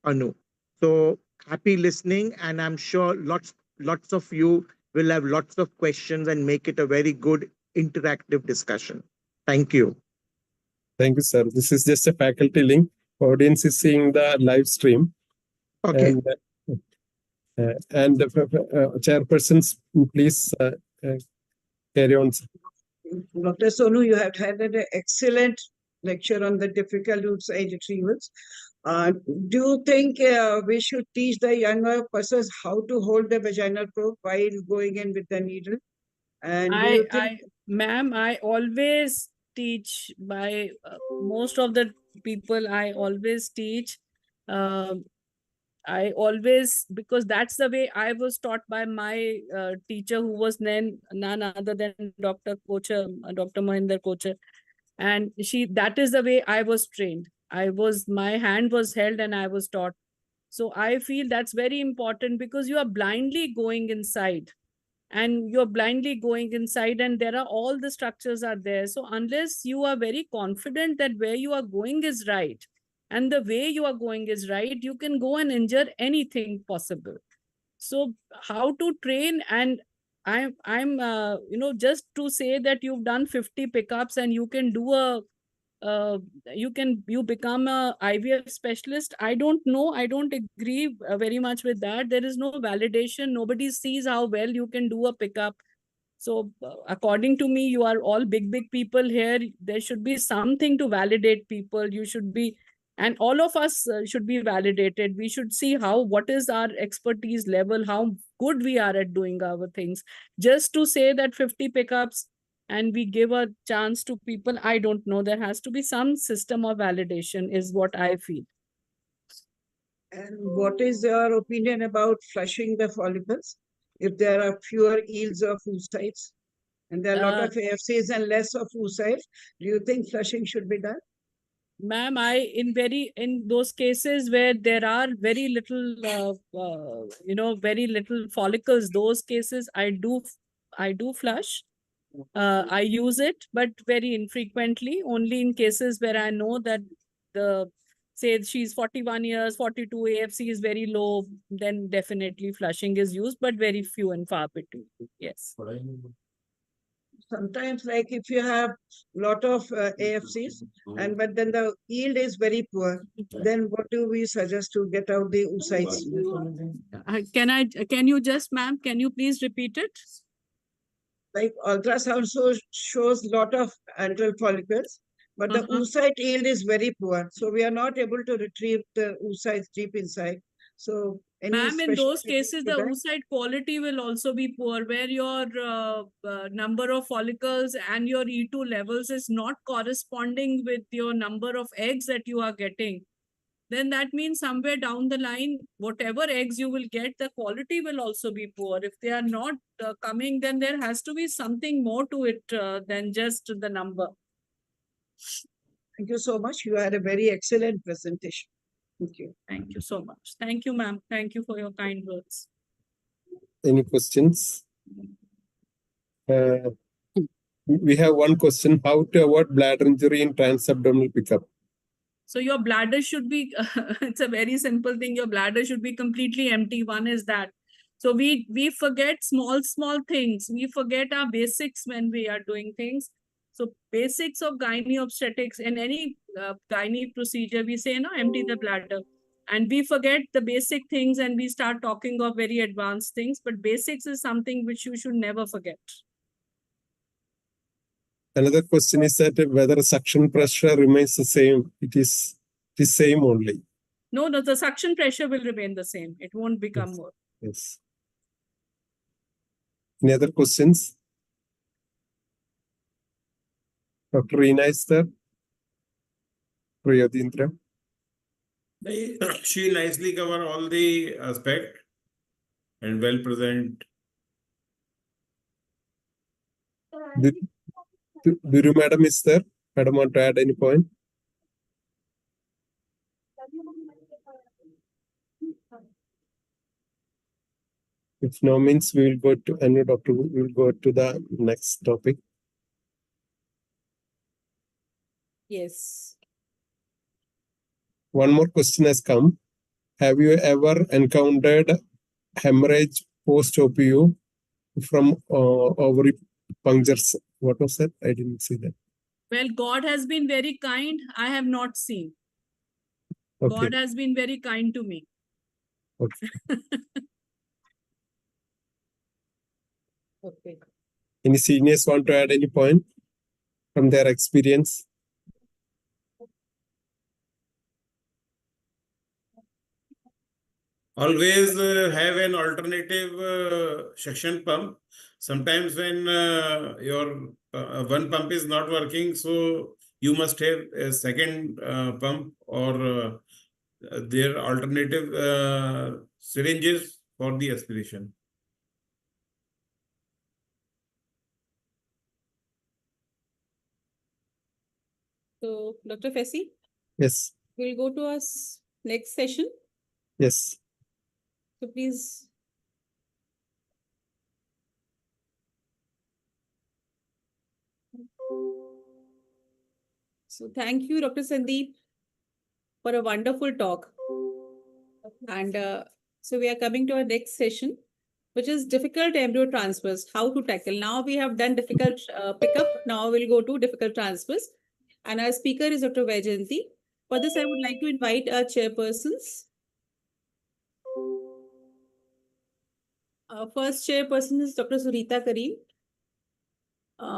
Anu. So happy listening, and I'm sure lots of you will have lots of questions and make it a very good interactive discussion. Thank you. Thank you, sir. This is just a faculty link. Audience is seeing the live stream. Okay. And chairpersons, please carry on. Dr. Sonu, you have had an excellent lecture on the difficult oocyte retrievals. Do you think we should teach the younger persons how to hold the vaginal probe while going in with the needle? And do you think, Ma'am, I always teach by most of the people. I always teach. I always, because that's the way I was taught by my teacher, who was then none other than Dr. Kocher, Dr. Mahinder Kocher. And that is the way I was trained. My hand was held and I was taught. So I feel that's very important, because you are blindly going inside, and you're blindly going inside, and there are all the structures are there. So unless you are very confident that where you are going is right and the way you are going is right, you can go and injure anything possible. So how to train? And I'm just to say that you've done 50 pickups and you can do you become a IVF specialist. I don't know. I don't agree very much with that. There is no validation. Nobody sees how well you can do a pickup. So according to me, you are all big people here. There should be something to validate people. You should be, and all of us should be validated. We should see what is our expertise level, how good we are at doing our things. Just to say that 50 pickups and we give a chance to people, I don't know. There has to be some system of validation, is what I feel. and what is your opinion about flushing the follicles if there are fewer yields of oocytes and there are a lot of AFCs and less of oocytes? Do you think flushing should be done? Ma'am, in those cases where there are very little, very little follicles, those cases I do flush. I use it, but very infrequently, only in cases where I know that say she's 41 years, 42, AFC is very low, then definitely flushing is used, but very few and far between. Yes. Sometimes, like if you have lot of AFCs but then the yield is very poor, then what do we suggest to get out the oocytes? Can you just, ma'am, can you please repeat it? Like ultrasound shows lot of antral follicles, but the oocyte yield is very poor. So we are not able to retrieve the oocytes deep inside. So ma'am, in those cases, the oocyte quality will also be poor, where your number of follicles and your E2 levels is not corresponding with your number of eggs that you are getting. Then that means somewhere down the line, whatever eggs you will get, the quality will also be poor. If they are not coming, then there has to be something more to it than just the number. Thank you so much. You had a very excellent presentation. Thank you. Thank you so much. Thank you, ma'am. Thank you for your kind words. Any questions? We have one question: how to avoid bladder injury in transabdominal pickup? So your bladder should be, it's a very simple thing. Your bladder should be completely empty. One is that. So we forget small things. We forget our basics when we are doing things. So basics of gynae obstetrics, in any gynae procedure, we say, empty the bladder. And we forget the basic things and we start talking of very advanced things. But basics is something which you should never forget. Another question is that whether suction pressure remains the same. It is same only. No, the suction pressure will remain the same. It won't become more. Yes. Any other questions? Dr. Reena is there? Priyadindra? She nicely covered all the aspect and well present. Biru madam is there? Madam, want to add any point? If no, means we will go to any doctor. We will go to the next topic. Yes. One more question has come. Have you ever encountered hemorrhage post-OPU from ovary punctures? What was that? I didn't see that. Well, God has been very kind. I have not seen. Okay. God has been very kind to me. Okay. Okay. Any seniors want to add any point from their experience? always have an alternative suction pump. Sometimes when your one pump is not working, so you must have a second pump or their alternative syringes for the aspiration. So, Dr. Fessy, Yes. we'll go to our next session. Yes. So, please. So, thank you, Dr. Sandeep, for a wonderful talk. And so we are coming to our next session, which is difficult embryo transfers, how to tackle. Now we have done difficult pickup. Now we'll go to difficult transfers. And our speaker is Dr. Vaijayanti. For this, I would like to invite our chairpersons. First chairperson is Dr. Surita Karim.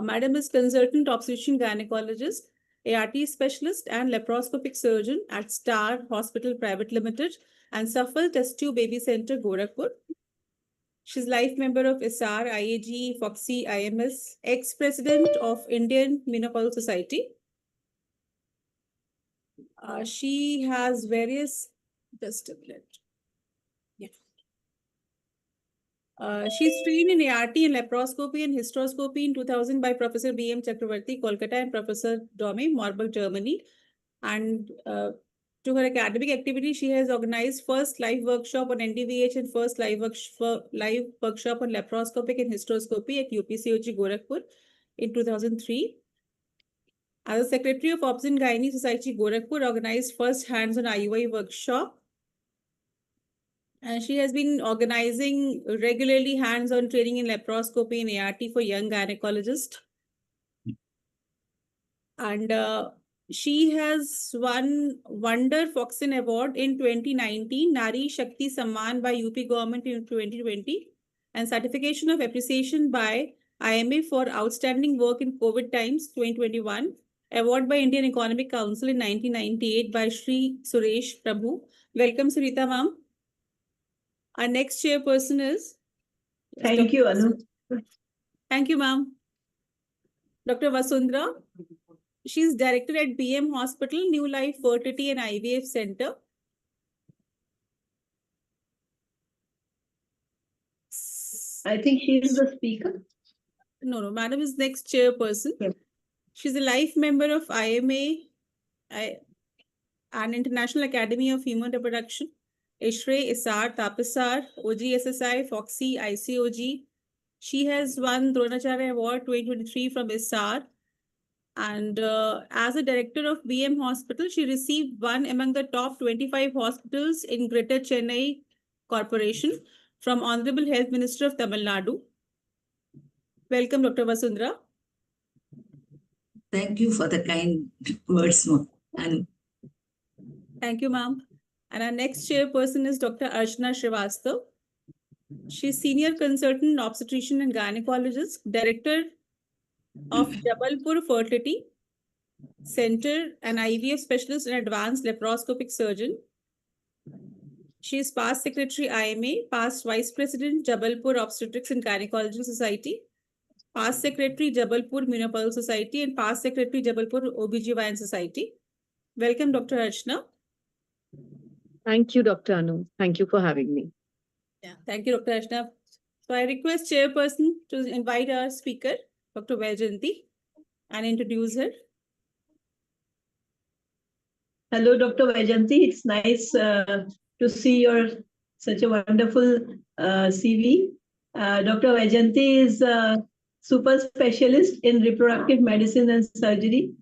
Madam is consultant obstetrician gynecologist, ART specialist and laparoscopic surgeon at Star Hospital Private Limited and Safal Test Tube Baby Center, Gorakhpur. She's life member of ISAR, IAG, FOXY, IMS, ex-president of Indian Menopause Society. She has various, just a minute. Yeah. She's trained in ART and laparoscopy and hysteroscopy in 2000 by Professor B.M. Chakravarti, Kolkata, and Professor Dome, Marburg, Germany. And to her academic activity, she has organized first live workshop on NDVH and first live workshop on laparoscopic and hysteroscopy at UPCOG Gorakhpur in 2003. As a secretary of Obs and Gynae Society Gorakhpur, organized first hands-on IUI workshop. And she has been organizing regularly hands-on training in laparoscopy and ART for young gynecologists. And she has won Wonder Foxen Award in 2019, Nari Shakti Samman by UP government in 2020, and certification of appreciation by IMA for outstanding work in COVID times 2021, award by Indian Economic Council in 1998 by Shri Suresh Prabhu. Welcome, Surita ma'am. Our next chairperson is... Thank you, Anu. Thank you, ma'am. Dr. Vasundhara. She's director at BM Hospital, New Life Fertility and IVF Center. I think she is the speaker. No, madam is next chairperson. Yes. She's a life member of IMA and International Academy of Human Reproduction, ISRE, ISAR, TAPISAR, OGSSI, FOXY, ICOG. She has won Dronacharya Award 2023 from ISAR. And as a director of BM Hospital, she received one among the top 25 hospitals in Greater Chennai Corporation from Honorable Health Minister of Tamil Nadu. Welcome, Dr. Vasundhara. Thank you for the kind words, ma'am. Thank you, ma'am. And our next chairperson is Dr. Archana Srivastav. She's senior consultant obstetrician and gynecologist, director of Jabalpur Fertility Center, and IVF specialist and advanced laparoscopic surgeon. She is past secretary IMA, past vice president Jabalpur Obstetrics and Gynecology Society, past secretary Jabalpur Menopause Society, and past secretary Jabalpur OBGYN Society. Welcome, Dr. Archana. Thank you, Dr. Anu. Thank you for having me. Yeah, thank you, Dr. Archana. So I request chairperson to invite our speaker, Dr. Vaijayanti, and introduce her. Hello, Dr. Vaijayanti. It's nice to see your such a wonderful CV. Dr. Vaijayanti is a super specialist in reproductive medicine and surgery.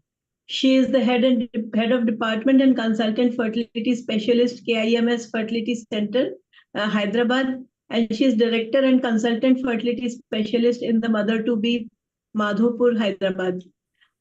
She is the head of department and consultant fertility specialist, KIMS Fertility Center, Hyderabad, and she is director and consultant fertility specialist in the Mother-to-Be, Madhopur, Hyderabad.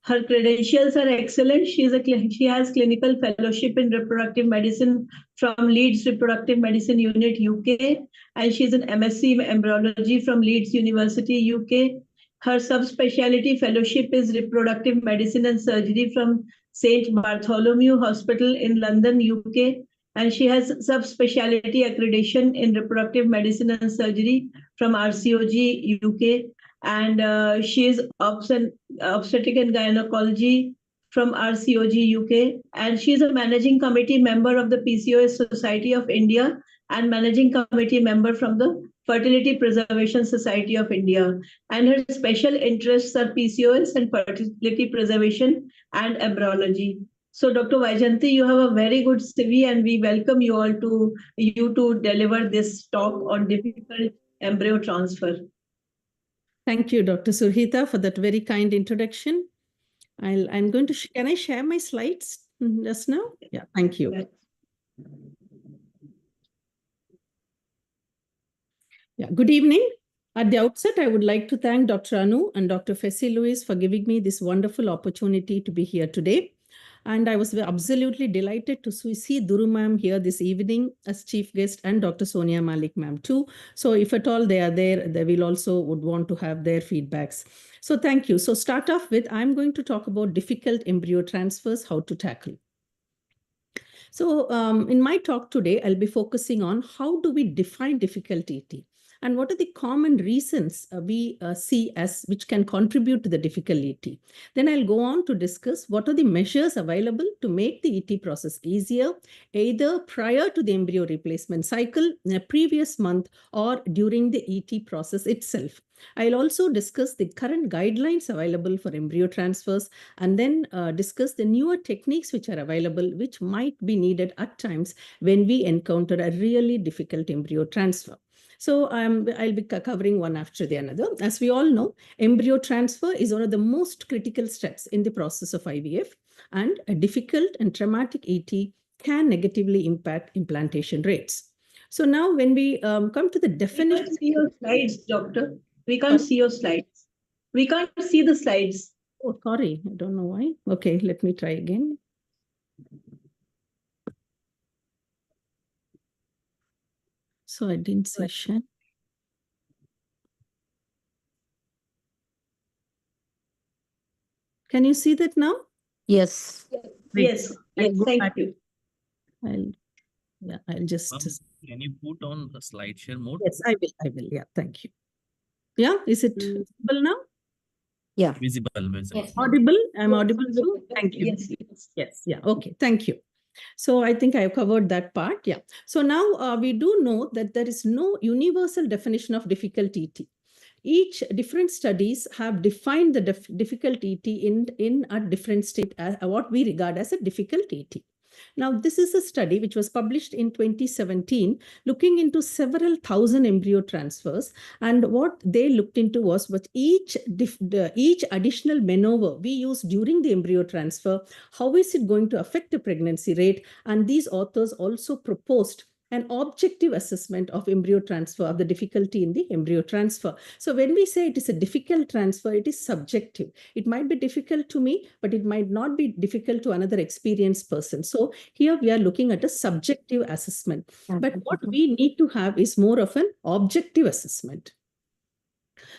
Her credentials are excellent. She has clinical fellowship in reproductive medicine from Leeds Reproductive Medicine Unit, UK, and she's an MSc in embryology from Leeds University, UK. Her subspecialty fellowship is reproductive medicine and surgery from St. Bartholomew Hospital in London, UK, and she has subspecialty accreditation in reproductive medicine and surgery from RCOG UK, and she is obstetric and gynecology from RCOG UK, and she is a managing committee member of the PCOS Society of India and managing committee member from the Fertility Preservation Society of India. And her special interests are PCOS and fertility preservation and embryology. So, Dr. Vaijayanti, you have a very good CV, and we welcome you all to deliver this talk on difficult embryo transfer. Thank you, Dr. Surhita, for that very kind introduction. I'm going to, can I share my slides just now? Yeah, thank you. Yeah, good evening. At the outset, I would like to thank Dr. Anu and Dr. Fessie Lewis for giving me this wonderful opportunity to be here today. And I was absolutely delighted to see Duru ma'am here this evening as chief guest, and Dr. Sonia Malik ma'am too. So if at all they are there, they will also would want to have their feedbacks. So thank you. So start off with, I'm going to talk about difficult embryo transfers, how to tackle. So in my talk today, I'll be focusing on how do we define difficulty and what are the common reasons we see as which can contribute to the difficulty. Then I'll go on to discuss what are the measures available to make the ET process easier, either prior to the embryo replacement cycle, in a previous month, or during the ET process itself. I'll also discuss the current guidelines available for embryo transfers, and then discuss the newer techniques which are available, which might be needed at times when we encounter a really difficult embryo transfer. So I'll be covering one after the another. As we all know, embryo transfer is one of the most critical steps in the process of IVF, and a difficult and traumatic ET can negatively impact implantation rates. So now when we come to the definition... We can't see your slides, doctor. We can't see your slides. We can't see the slides. Oh, sorry. I don't know why. Okay, let me try again. So I didn't see Shan. Can you see that now? Yes. Yes. Yes. Thank you. I'll just... Can you put on the slide share mode? Yes, I will. I will. Yeah, thank you. Yeah, is it visible now? Yeah. Visible. Yes. Audible? I'm audible too? Thank you. Yes. Yeah. Okay. Thank you. So I think I have covered that part. Yeah. So now we do know that there is no universal definition of difficult ET. Each different studies have defined the difficult ET in a different state as what we regard as a difficult ET. Now, this is a study which was published in 2017, looking into several thousand embryo transfers. And what they looked into was with each additional maneuver we use during the embryo transfer, how is it going to affect the pregnancy rate? And these authors also proposed an objective assessment of embryo transfer, of the difficulty in the embryo transfer. So when we say it is a difficult transfer, it is subjective. It might be difficult to me, but it might not be difficult to another experienced person. So here we are looking at a subjective assessment. But what we need to have is more of an objective assessment.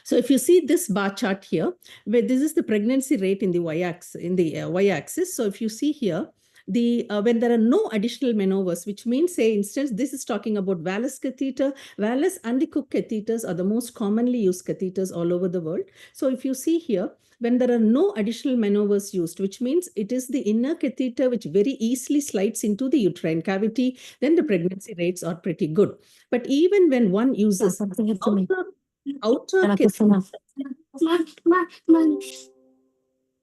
So if you see this bar chart here, where this is the pregnancy rate in the y-axis. So if you see here, when there are no additional maneuvers, which means, say, instance, this is talking about Wallace catheter. Wallace and the Cook catheters are the most commonly used catheters all over the world. So if you see here, when there are no additional maneuvers used, which means it is the inner catheter which very easily slides into the uterine cavity, then the pregnancy rates are pretty good. But even when one uses outer catheter,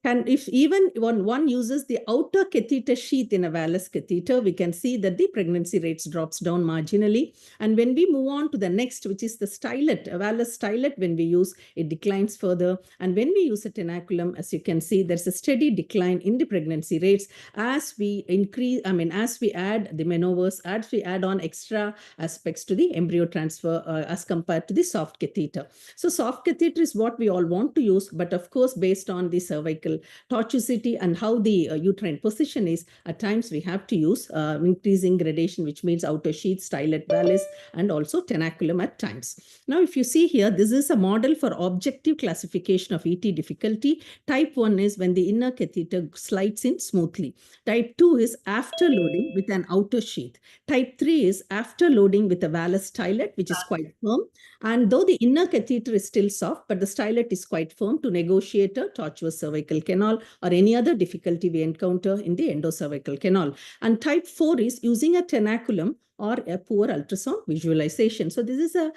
and if even one uses the outer catheter sheath in a Wallace catheter, we can see that the pregnancy rates drops down marginally. And when we move on to the next, which is the stylet, a Wallace stylet, when we use, it declines further. And when we use a tenaculum, as you can see, there's a steady decline in the pregnancy rates as we increase, as we add the maneuvers, as we add on extra aspects to the embryo transfer as compared to the soft catheter. So soft catheter is what we all want to use, but of course, based on the cervical cervical tortuosity and how the uterine position is, at times we have to use increasing gradation, which means outer sheath, stylet, vallis, and also tenaculum at times. Now, if you see here, this is a model for objective classification of ET difficulty. Type 1 is when the inner catheter slides in smoothly. Type 2 is after loading with an outer sheath. Type 3 is after loading with a vallus stylet, which is quite firm. And though the inner catheter is still soft, but the stylet is quite firm to negotiate a tortuous cervical canal or any other difficulty we encounter in the endocervical canal. And type 4 is using a tenaculum or a poor ultrasound visualization. So this is a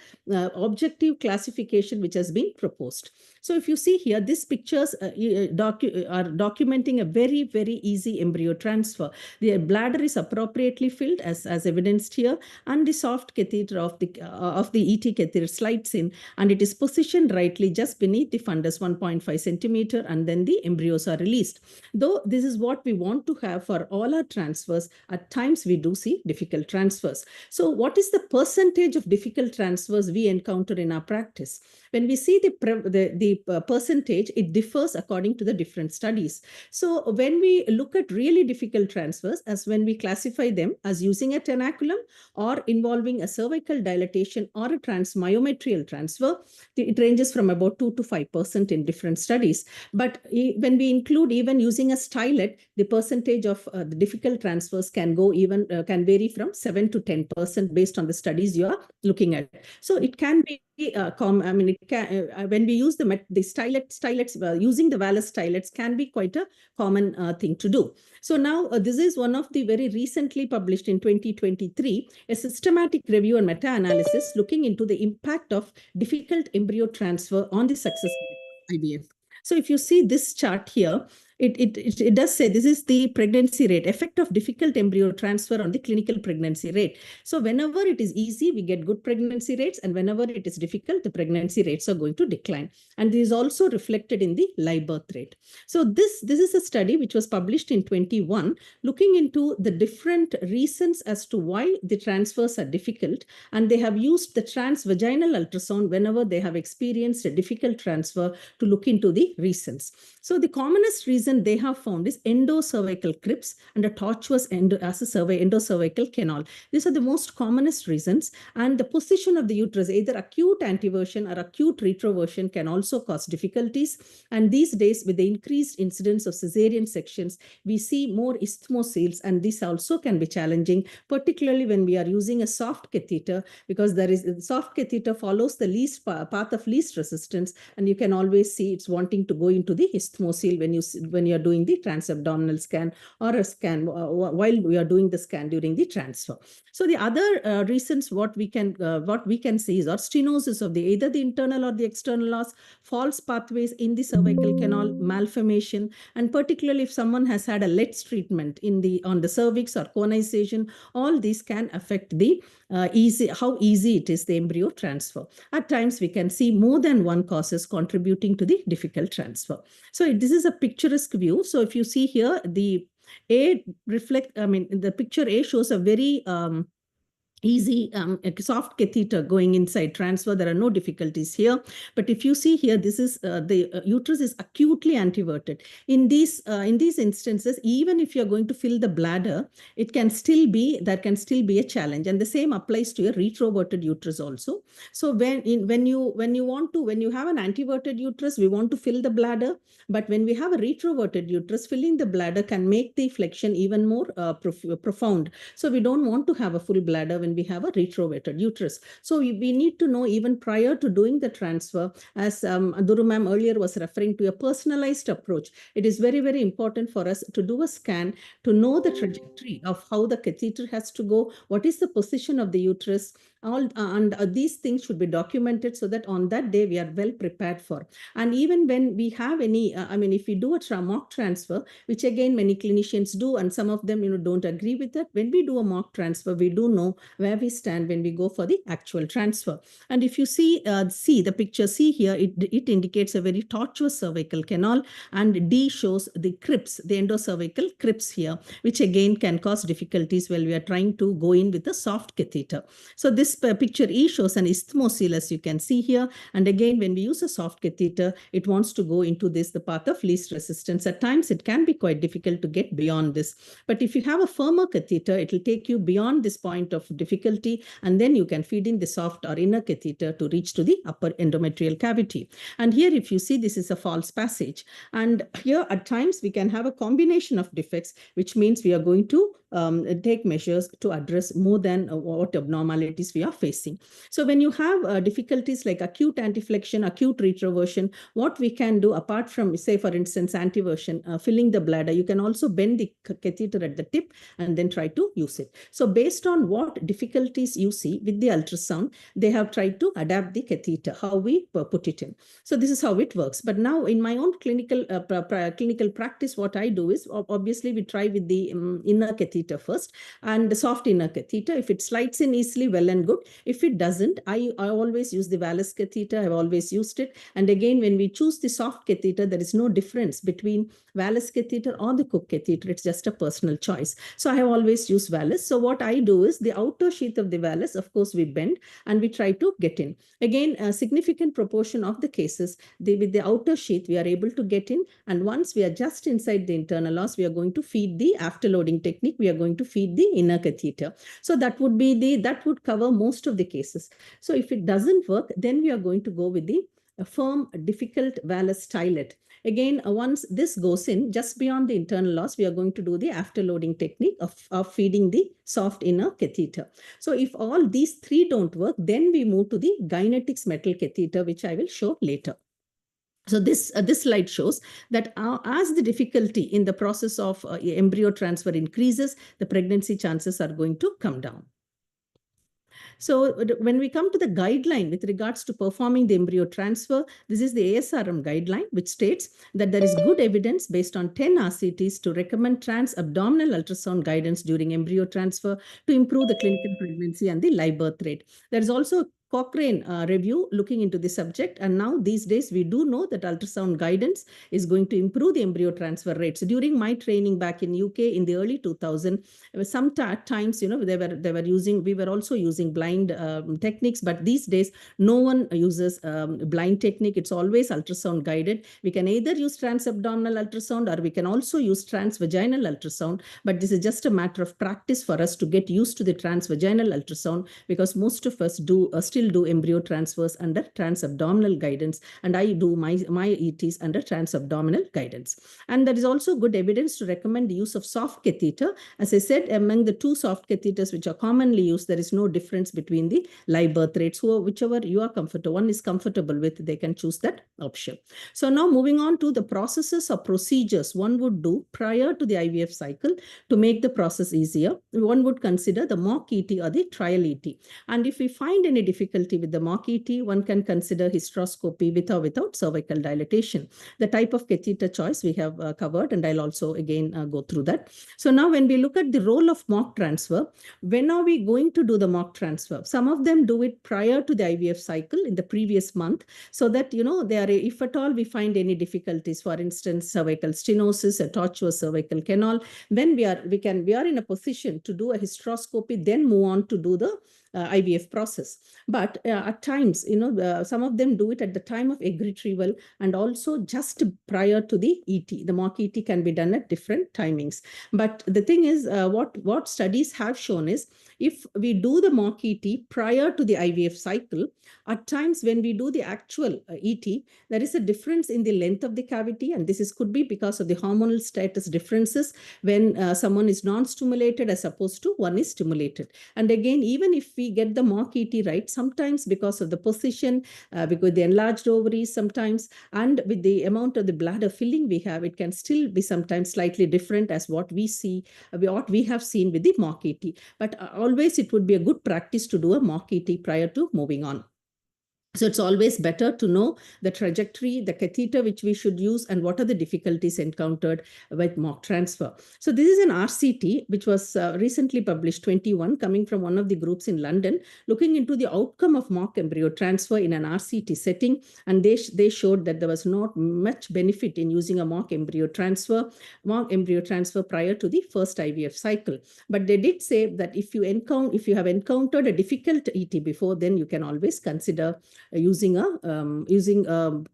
objective classification which has been proposed. So if you see here, these pictures are documenting a very, very easy embryo transfer. The bladder is appropriately filled as evidenced here, and the soft catheter of the ET catheter slides in, and it is positioned rightly just beneath the fundus 1.5 centimeter, and then the embryos are released. Though this is what we want to have for all our transfers, at times we do see difficult transfers. So what is the percentage of difficult transfers we encounter in our practice? When we see the percentage, it differs according to the different studies. So when we look at really difficult transfers, as when we classify them as using a tenaculum or involving a cervical dilatation or a transmyometrial transfer, it ranges from about 2 to 5% in different studies. But when we include even using a stylet, the percentage of the difficult transfers can go even can vary from 7 to 10% based on the studies you are looking at. So it can be when we use the stylets, using the vallus stylets can be quite a common thing to do. So now this is one of the very recently published in 2023, a systematic review and meta-analysis looking into the impact of difficult embryo transfer on the success rate of IVF. So if you see this chart here, it does say this is the pregnancy rate, effect of difficult embryo transfer on the clinical pregnancy rate. So whenever it is easy, we get good pregnancy rates, and whenever it is difficult, the pregnancy rates are going to decline. And this is also reflected in the live birth rate. So this is a study which was published in 21, looking into the different reasons as to why the transfers are difficult, and they have used the transvaginal ultrasound whenever they have experienced a difficult transfer to look into the reasons. So the commonest reason they have found is endocervical crypts and a tortuous endocervical canal. These are the most commonest reasons, and the position of the uterus, either acute anteversion or acute retroversion, can also cause difficulties. And these days, with the increased incidence of cesarean sections, we see more isthmoseals, and this also can be challenging, particularly when we are using a soft catheter, because the soft catheter follows the least path of least resistance, and you can always see it's wanting to go into the isthmoseal when you are doing the transabdominal scan or a scan while we are doing the scan during the transfer. So the other reasons what we can see is or stenosis of either the internal or the external os, false pathways in the cervical canal, malformation, and particularly if someone has had a LETS treatment on the cervix or conization, all these can affect the how easy it is the embryo transfer. At times we can see more than one causes contributing to the difficult transfer. So this is a picturesque view. So if you see here, the picture A shows a very easy soft catheter going inside transfer. There are no difficulties here. But if you see here, this is the uterus is acutely anteverted. In these instances, even if you're going to fill the bladder, there can still be a challenge. And the same applies to a retroverted uterus also. So when you have an anteverted uterus, we want to fill the bladder. But when we have a retroverted uterus, filling the bladder can make the flexion even more profound. So we don't want to have a full bladder when we have a retroverted uterus. So we need to know even prior to doing the transfer, as Duru ma'am earlier was referring to, a personalized approach. It is very, very important for us to do a scan to know the trajectory of how the catheter has to go, what is the position of the uterus, and these things should be documented so that on that day we are well prepared for. And even when we have any, if we do a mock transfer, which again many clinicians do, and some of them don't agree with that, when we do a mock transfer, we do know where we stand when we go for the actual transfer. And if you see the picture C here, it indicates a very tortuous cervical canal, and D shows the crypts, the endocervical crypts here, which again can cause difficulties while we are trying to go in with a soft catheter. So this picture E shows an isthmocoel, as you can see here. And again, when we use a soft catheter, it wants to go into this, the path of least resistance. At times, it can be quite difficult to get beyond this. But if you have a firmer catheter, it will take you beyond this point of difficulty, and then you can feed in the soft or inner catheter to reach to the upper endometrial cavity. And here, if you see, this is a false passage. And here, at times, we can have a combination of defects, which means we are going to take measures to address more than what abnormalities we are facing. So when you have difficulties like acute antiflexion, acute retroversion, what we can do apart from, say, for instance, antiversion, filling the bladder, you can also bend the catheter at the tip and then try to use it. So based on what difficulties you see with the ultrasound, they have tried to adapt the catheter, how we put it in. So this is how it works. But now in my own clinical practice, what I do is, obviously we try with the inner catheter first, and the soft inner catheter. If it slides in easily, well and good. If it doesn't, I always use the Wallace catheter. I've always used it. And again, when we choose the soft catheter, there is no difference between Wallace catheter or the Cook catheter. It's just a personal choice. So I have always used Wallace. So what I do is, the outer sheath of the Wallace, of course, we bend and we try to get in. Again, a significant proportion of the cases, with the outer sheath, we are able to get in. And once we are just inside the internal os, we are going to feed the afterloading technique. We are going to feed the inner catheter. So that would cover most of the cases. So if it doesn't work, then we are going to go with the firm, difficult Wallace stylet. Again, once this goes in, just beyond the internal os, we are going to do the afterloading technique of feeding the soft inner catheter. So if all these three don't work, then we move to the Gynetics metal catheter, which I will show later. So this slide shows that as the difficulty in the process of embryo transfer increases, the pregnancy chances are going to come down. So when we come to the guideline with regards to performing the embryo transfer, this is the ASRM guideline, which states that there is good evidence based on 10 RCTs to recommend trans-abdominal ultrasound guidance during embryo transfer to improve the clinical pregnancy and the live birth rate. There is also Cochrane review looking into the subject, and now these days we do know that ultrasound guidance is going to improve the embryo transfer rates. During my training back in UK in the early 2000s, sometimes, we were also using blind techniques, but these days no one uses blind technique. It's always ultrasound guided. We can either use trans-abdominal ultrasound, or we can also use trans-vaginal ultrasound, but this is just a matter of practice for us to get used to the trans-vaginal ultrasound, because most of us still do embryo transfers under trans-abdominal guidance, and I do my ETs under trans-abdominal guidance. And there is also good evidence to recommend the use of soft catheter. As I said, among the two soft catheters which are commonly used, there is no difference between the live birth rates. So whichever you are comfortable, one is comfortable with, they can choose that option. So now moving on to the processes or procedures one would do prior to the IVF cycle to make the process easier. One would consider the mock ET or the trial ET. And if we find any difficulty with the mock ET, one can consider hysteroscopy with or without cervical dilatation. The type of catheter choice we have covered, and I'll also again go through that. So now when we look at the role of mock transfer, when are we going to do the mock transfer? Some of them do it prior to the IVF cycle in the previous month, so that, if at all we find any difficulties, for instance, cervical stenosis, a tortuous cervical canal, then we are in a position to do a hysteroscopy, then move on to do the IVF process. But at times, some of them do it at the time of egg retrieval and also just prior to the ET. The mock ET can be done at different timings. But the thing is, what studies have shown is, if we do the mock ET prior to the IVF cycle, at times when we do the actual ET, there is a difference in the length of the cavity, and this could be because of the hormonal status differences when someone is non-stimulated as opposed to one is stimulated. And again, even if we get the mock ET right, sometimes because of the position, because the enlarged ovaries sometimes, and with the amount of the bladder filling we have, it can still be sometimes slightly different as what we have seen with the mock ET. But always it would be a good practice to do a mock ET prior to moving on. So it's always better to know the trajectory, the catheter which we should use, and what are the difficulties encountered with mock transfer. So this is an RCT which was recently published, 21, coming from one of the groups in London, looking into the outcome of mock embryo transfer in an RCT setting. And they showed that there was not much benefit in using a mock embryo transfer prior to the first IVF cycle. But they did say that if you have encountered a difficult ET before, then you can always consider using a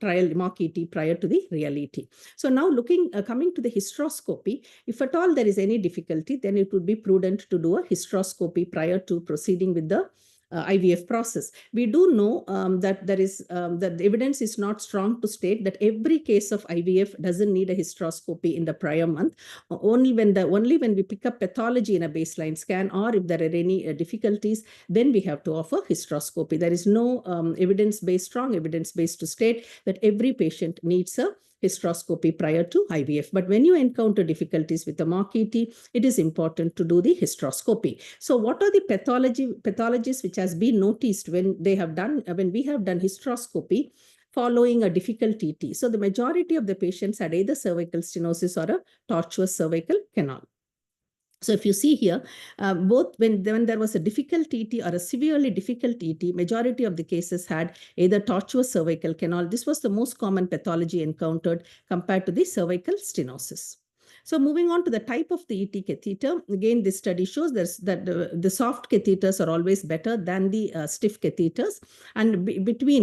trial mock ET prior to the real ET. So now coming to the hysteroscopy, if at all there is any difficulty, then it would be prudent to do a hysteroscopy prior to proceeding with the IVF process. We do know that that the evidence is not strong to state that every case of IVF doesn't need a hysteroscopy in the prior month. Only when we pick up pathology in a baseline scan, or if there are any difficulties, then we have to offer hysteroscopy. There is no strong evidence-based to state that every patient needs a hysteroscopy prior to IVF. But when you encounter difficulties with the mock ET, it is important to do the hysteroscopy. So what are the pathologies which has been noticed when we have done hysteroscopy following a difficult ET? So the majority of the patients had either cervical stenosis or a tortuous cervical canal. So if you see here, both when there was a difficult ET or a severely difficult ET, majority of the cases had either tortuous cervical canal. This was the most common pathology encountered compared to the cervical stenosis. So moving on to the type of the ET catheter, again, this study shows that the soft catheters are always better than the stiff catheters. And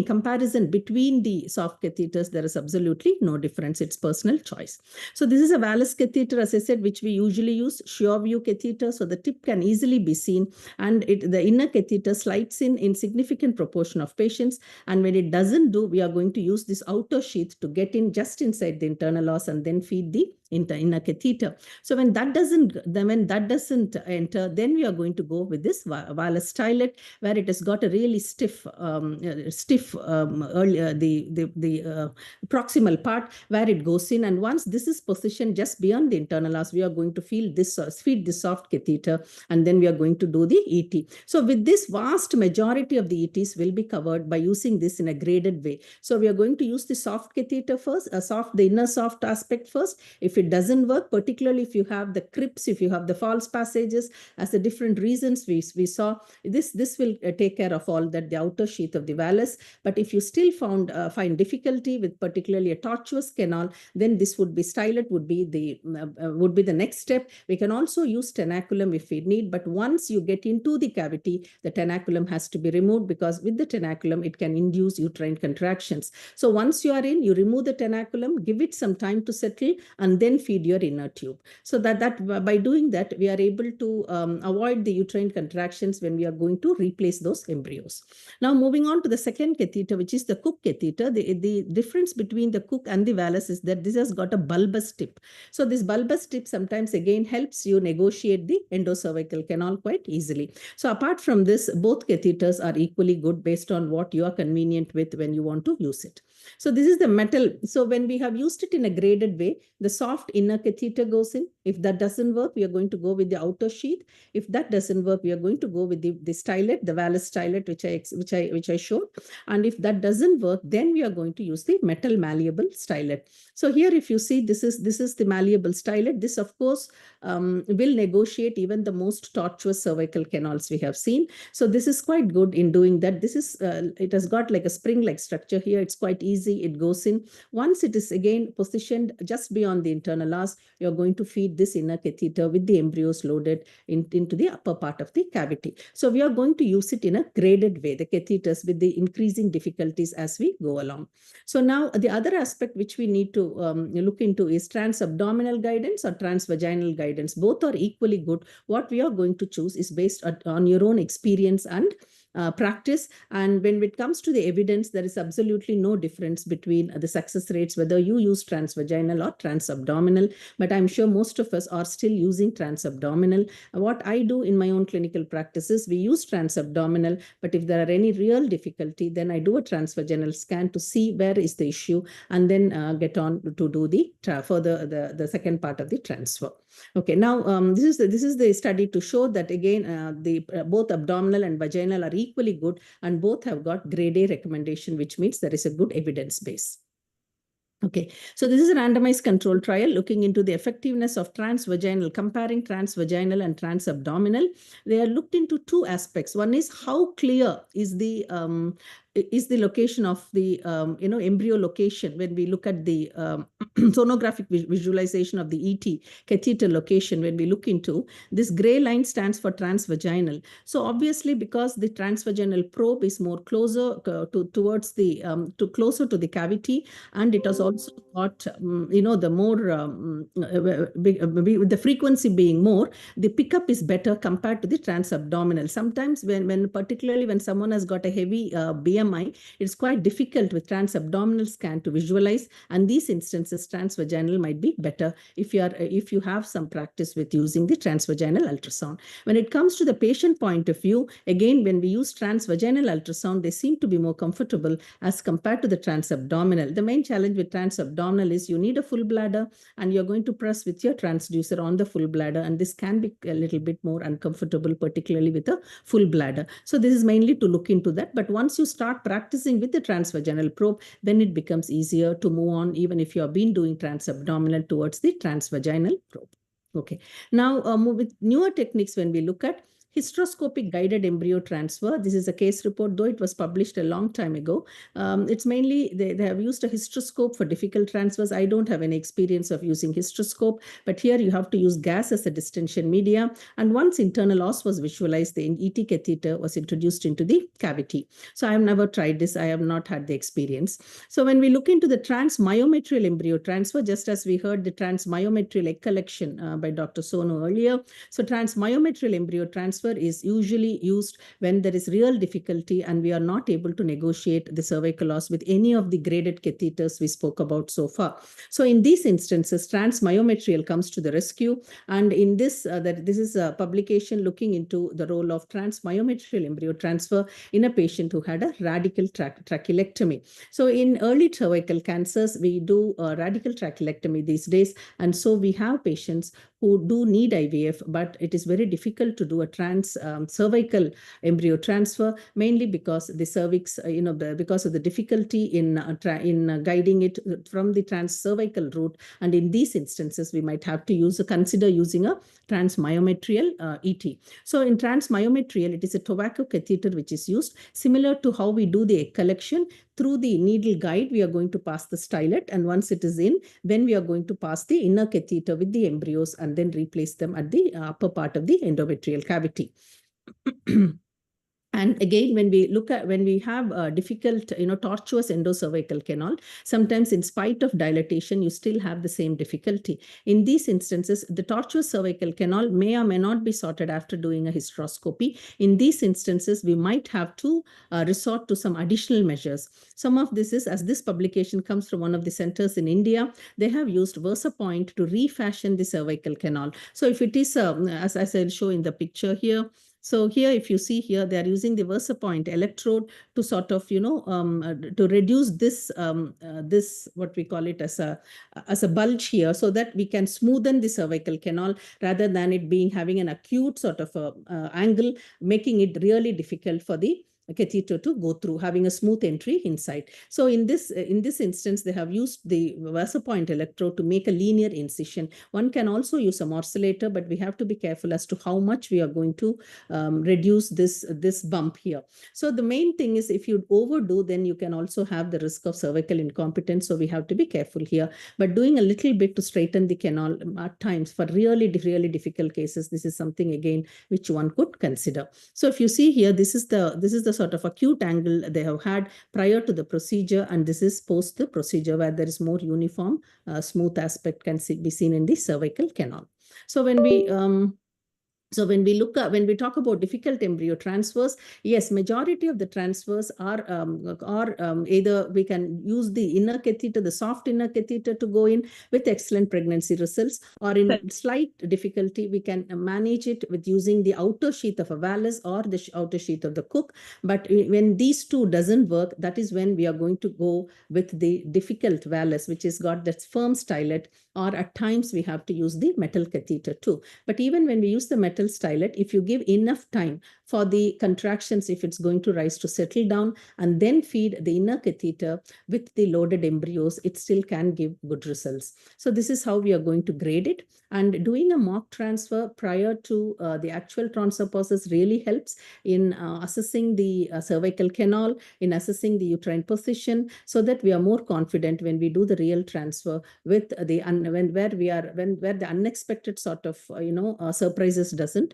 comparison between the soft catheters, there is absolutely no difference. It's personal choice. So this is a Wallace catheter, as I said, which we usually use, sure view catheter. So the tip can easily be seen, and the inner catheter slides in significant proportion of patients. And when it doesn't do, we are going to use this outer sheath to get in just inside the internal os and then feed the inner catheter. So when that doesn't enter, then we are going to go with this Wallace stylet, where it has got a really stiff proximal part where it goes in. And once this is positioned just beyond the internal os, we are going to feed this soft catheter, and then we are going to do the ET. So with this, vast majority of the ETs will be covered by using this in a graded way. So we are going to use the soft catheter first, the inner soft aspect first. If it doesn't work, particularly if you have the crypts, if you have the false passages, as the different reasons we saw, this will take care of all that, the outer sheath of the Wallace. But if you still find difficulty with particularly a tortuous canal, then this stylet would be the next step. We can also use tenaculum if we need, but once you get into the cavity, the tenaculum has to be removed, because with the tenaculum, it can induce uterine contractions. So once you are in, you remove the tenaculum, give it some time to settle, and then feed your inner tube. So that by doing that, we are able to avoid the uterine contractions when we are going to replace those embryos. Now moving on to the second catheter, which is the Cook catheter. The difference between the Cook and the Wallace is that this has got a bulbous tip. So this bulbous tip sometimes again helps you negotiate the endocervical canal quite easily. So apart from this, both catheters are equally good based on what you are convenient with when you want to use it. So this is the metal. So when we have used it in a graded way, the soft inner catheter goes in. If that doesn't work, we are going to go with the outer sheath. If that doesn't work, we are going to go with the stylet, the Wallace stylet, which I showed. And if that doesn't work, then we are going to use the metal malleable stylet. So here, if you see, this is the malleable stylet. This, of course, will negotiate even the most tortuous cervical canals we have seen. So this is quite good in doing that. This is it has got like a spring-like structure here. It's quite easy. It goes in. Once it is again positioned just beyond the internal os, you're going to feed this inner catheter with the embryos loaded into the upper part of the cavity. So we are going to use it in a graded way, the catheters, with the increasing difficulties as we go along. So now the other aspect which we need to look into is transabdominal guidance or transvaginal guidance. Both are equally good. What we are going to choose is based on your own experience and practice. And when it comes to the evidence, there is absolutely no difference between the success rates, whether you use transvaginal or transabdominal. But I'm sure most of us are still using transabdominal. What I do in my own clinical practices, we use transabdominal, but if there are any real difficulty, then I do a transvaginal scan to see where is the issue, and then get on to do the second part of the transfer. Okay, now this is the study to show that again both abdominal and vaginal are equally good, and both have got grade A recommendation, which means there is a good evidence base. Okay, so this is a randomized control trial looking into the effectiveness of transvaginal, comparing transvaginal and transabdominal. They are looked into two aspects. One is how clear is the location of the embryo location when we look at the sonographic visualization of the ET catheter location. When we look into this gray line stands for transvaginal. So obviously, because the transvaginal probe is more closer towards the closer to the cavity, and it has also got the more the frequency being more, the pickup is better compared to the transabdominal. Sometimes when particularly when someone has got a heavy BMI, it's quite difficult with transabdominal scan to visualize, and these instances transvaginal might be better if you have some practice with using the transvaginal ultrasound. When it comes to the patient point of view, again, when we use transvaginal ultrasound, they seem to be more comfortable as compared to the transabdominal. The main challenge with transabdominal is you need a full bladder, and you're going to press with your transducer on the full bladder, and this can be a little bit more uncomfortable, particularly with a full bladder. So this is mainly to look into that. But once you start practicing with the transvaginal probe, then it becomes easier to move on, even if you have been doing transabdominal, towards the transvaginal probe. Okay, now with newer techniques, when we look at hysteroscopic guided embryo transfer. This is a case report, though it was published a long time ago. It's mainly, they have used a hysteroscope for difficult transfers. I don't have any experience of using hysteroscope, but here you have to use gas as a distension media. And once internal os was visualized, the ET catheter was introduced into the cavity. So I have never tried this. I have not had the experience. So when we look into the transmyometrial embryo transfer, just as we heard the transmyometrial egg collection by Dr. Sonu earlier. So transmyometrial embryo transfer is usually used when there is real difficulty and we are not able to negotiate the cervical os with any of the graded catheters we spoke about so far. So in these instances, transmyometrial comes to the rescue. And in this, this is a publication looking into the role of transmyometrial embryo transfer in a patient who had a radical trachelectomy. So in early cervical cancers, we do radical trachelectomy these days. And so we have patients who do need IVF, but it is very difficult to do a cervical embryo transfer, mainly because the cervix, because of the difficulty in guiding it from the cervical route. And in these instances, we might have to consider using a transmyometrial ET. So in transmyometrial, it is a tobacco catheter which is used, similar to how we do the egg collection. Through the needle guide, we are going to pass the stylet, and once it is in, then we are going to pass the inner catheter with the embryos and then replace them at the upper part of the endometrial cavity. And again, when we have a difficult, tortuous endocervical canal, sometimes in spite of dilatation, you still have the same difficulty. In these instances, the tortuous cervical canal may or may not be sorted after doing a hysteroscopy. In these instances, we might have to resort to some additional measures. Some of this is, as this publication comes from one of the centers in India, they have used VersaPoint to refashion the cervical canal. So if it is, as I'll show in the picture here, so here, if you see here, they are using the VersaPoint electrode to sort of, to reduce this, what we call it as a bulge here, so that we can smoothen the cervical canal rather than it having an acute sort of angle, making it really difficult for the catheter to go through, having a smooth entry inside. So in this instance, they have used the VersaPoint electrode to make a linear incision. One can also use a morcellator, but we have to be careful as to how much we are going to reduce this bump here. So the main thing is, if you overdo, then you can also have the risk of cervical incompetence. So we have to be careful here. But doing a little bit to straighten the canal at times for really, really difficult cases, this is something again which one could consider. So if you see here, this is the sort of acute angle they have had prior to the procedure, and this is post the procedure, where there is more uniform, smooth aspect can be seen in the cervical canal. So when we So when we talk about difficult embryo transfers, yes, majority of the transfers are either we can use the inner catheter, the soft inner catheter to go in with excellent pregnancy results, or in slight difficulty, we can manage it with using the outer sheath of a vallus or the outer sheath of the Cook. But when these two doesn't work, that is when we are going to go with the difficult vallus, which has got that firm stylet, or at times we have to use the metal catheter too. But even when we use the metal stylet, if you give enough time for the contractions, if it's going to rise, to settle down, and then feed the inner catheter with the loaded embryos, it still can give good results. So this is how we are going to grade it. And doing a mock transfer prior to the actual transfer process really helps in assessing the cervical canal, in assessing the uterine position, so that we are more confident when we do the real transfer with the where the unexpected sort of surprises doesn't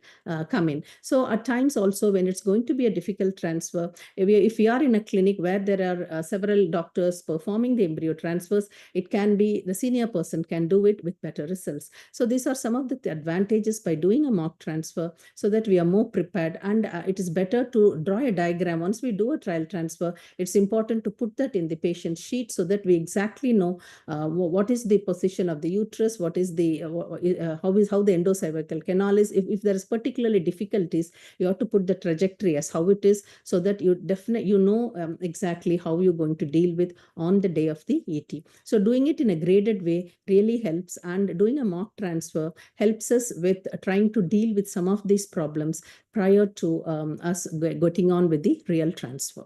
come in. So at times also, when it's going to be a difficult transfer, if we are in a clinic where there are several doctors performing the embryo transfers, it can be the senior person can do it with better results. So these are some of the advantages by doing a mock transfer, so that we are more prepared. And it is better to draw a diagram. Once we do a trial transfer, it's important to put that in the patient sheet, so that we exactly know what is the position of the uterus, what is the how the endocervical canal is. If there is particularly difficulties, you have to put the trajectory as how it is, so that you definitely know exactly how you're going to deal with on the day of the ET. So doing it in a graded way really helps, and doing a mock transfer helps us with trying to deal with some of these problems prior to us getting on with the real transfer.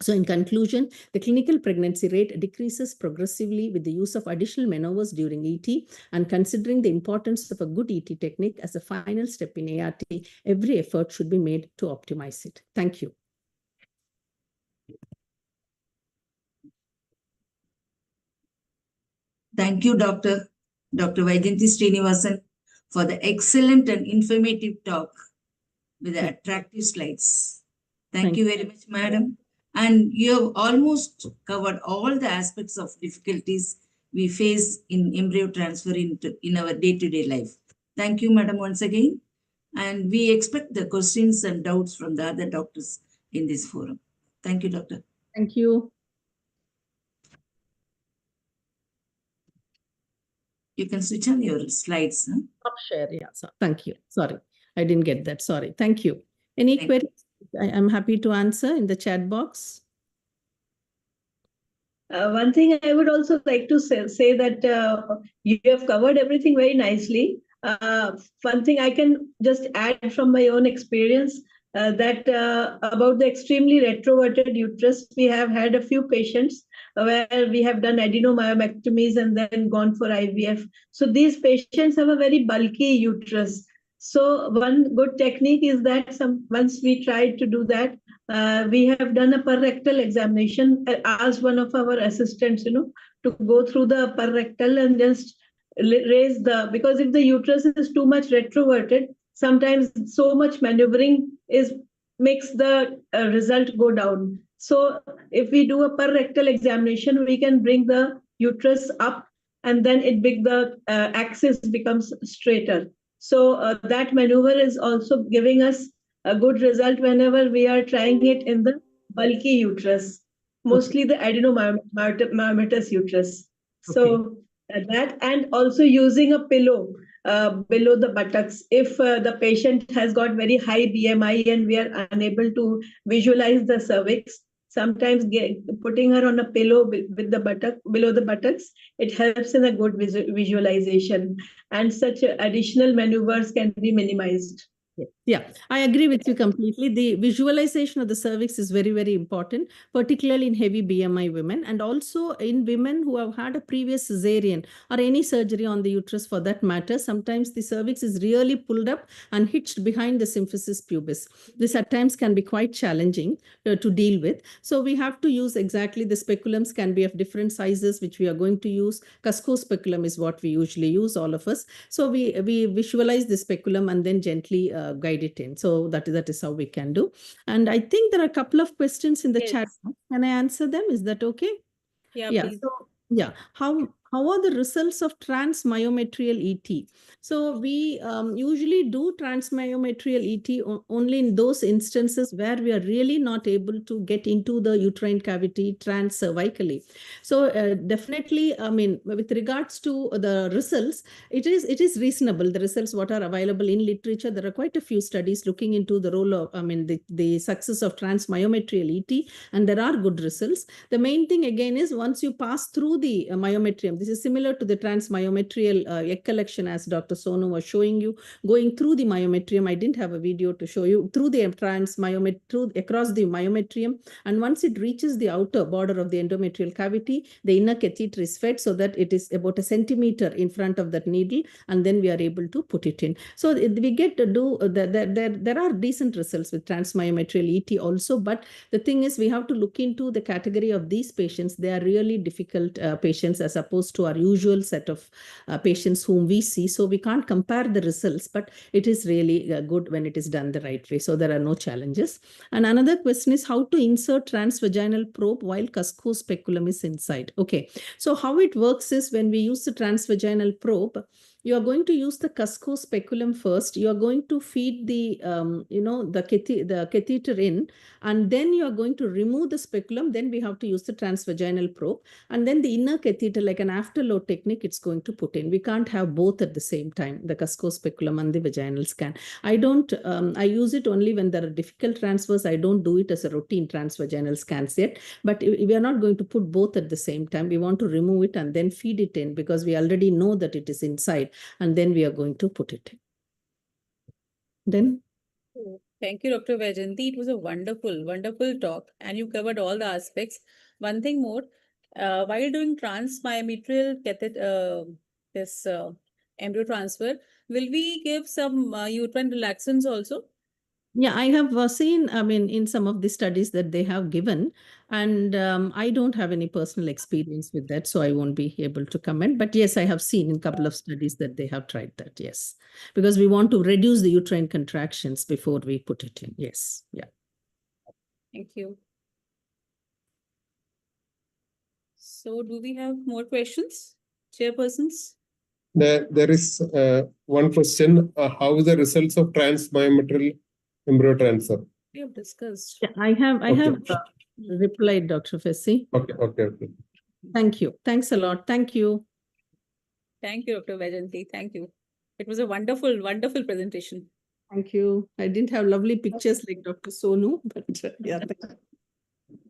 So in conclusion, the clinical pregnancy rate decreases progressively with the use of additional maneuvers during ET, and considering the importance of a good ET technique as a final step in ART, every effort should be made to optimize it. Thank you. Thank you, Dr. Vaijayanti Srinivasan, for the excellent and informative talk with the attractive slides. Thank you very much, madam. And you have almost covered all the aspects of difficulties we face in embryo transfer in our day-to-day life. Thank you, madam, once again. And we expect the questions and doubts from the other doctors in this forum. Thank you, doctor. Thank you. You can switch on your slides. Huh? Stop share. Yeah. So, thank you. Sorry, I didn't get that. Sorry. Thank you. Any queries? I'm happy to answer in the chat box. One thing I would also like to say that you have covered everything very nicely. One thing I can just add from my own experience, that about the extremely retroverted uterus, we have had a few patients where we have done adenomyomectomies and then gone for IVF. So these patients have a very bulky uterus. So one good technique is that once we tried to do that, we have done a per-rectal examination, asked one of our assistants, to go through the per-rectal and just raise because if the uterus is too much retroverted, sometimes so much maneuvering makes the result go down. So if we do a per-rectal examination, we can bring the uterus up, and then the axis becomes straighter. So that maneuver is also giving us a good result whenever we are trying it in the bulky uterus, mostly the adenomyomatous uterus. So that, and also using a pillow below the buttocks. If the patient has got very high BMI and we are unable to visualize the cervix, sometimes putting her on a pillow with the below the buttocks, it helps in a good visualization, and such additional maneuvers can be minimized. Yeah, I agree with you completely. The visualization of the cervix is very, very important, particularly in heavy BMI women, and also in women who have had a previous cesarean or any surgery on the uterus for that matter. Sometimes the cervix is really pulled up and hitched behind the symphysis pubis. This at times can be quite challenging to deal with. So we have to use exactly, the speculums can be of different sizes, which we are going to use. Cusco speculum is what we usually use, all of us. So we visualize the speculum and then gently guide it in. So that is how we can do. And I think there are a couple of questions in the chat. Can I answer them? Is that okay? Yeah, please. So, yeah. how are the results of transmyometrial ET? So we usually do transmyometrial ET only in those instances where we are really not able to get into the uterine cavity transcervically. So definitely, I mean, with regards to the results, it is reasonable. The results what are available in literature, there are quite a few studies looking into the role of, I mean, the success of transmyometrial ET, and there are good results. The main thing again is once you pass through the myometrium, this is similar to the transmyometrial egg collection as Dr. Sonu was showing you, going through the myometrium. I didn't have a video to show you through the transmyometrium, across the myometrium, and once it reaches the outer border of the endometrial cavity, the inner catheter is fed so that it is about a centimeter in front of that needle, and then we are able to put it in. So we get to do, there are decent results with transmyometrial ET also, but the thing is we have to look into the category of these patients. They are really difficult patients as opposed to our usual set of patients whom we see. So we can't compare the results, but it is really good when it is done the right way. So there are no challenges. And another question is how to insert transvaginal probe while cusco speculum is inside. Okay, so how it works is when we use the transvaginal probe, you are going to use the cusco speculum first. You are going to feed the, the catheter in, and then you are going to remove the speculum. Then we have to use the transvaginal probe. And then the inner catheter, like an afterload technique, it's going to put in. We can't have both at the same time, the cusco speculum and the vaginal scan. I don't, I use it only when there are difficult transfers. I don't do it as a routine transvaginal scans yet, but we are not going to put both at the same time. We want to remove it and then feed it in because we already know that it is inside, and then we are going to put it in. Then. Thank you, Dr. Vajanti. It was a wonderful, wonderful talk, and you covered all the aspects. One thing more, while doing transmyometrial embryo transfer, will we give some uterine relaxants also? Yeah, I have seen, I mean, in some of the studies that they have given, and I don't have any personal experience with that, so I won't be able to comment. But yes, I have seen in a couple of studies that they have tried that, yes. Because we want to reduce the uterine contractions before we put it in, yes, yeah. Thank you. So do we have more questions, chairpersons? There is one question, how the results of transmyometrial embryo transfer? We have discussed. Yeah, I have replied, Dr. Fessi. Okay. Thank you. Thanks a lot. Thank you. Thank you, Dr. Vajanti. Thank you. It was a wonderful, wonderful presentation. Thank you. I didn't have lovely pictures like Dr. Sonu, but yeah.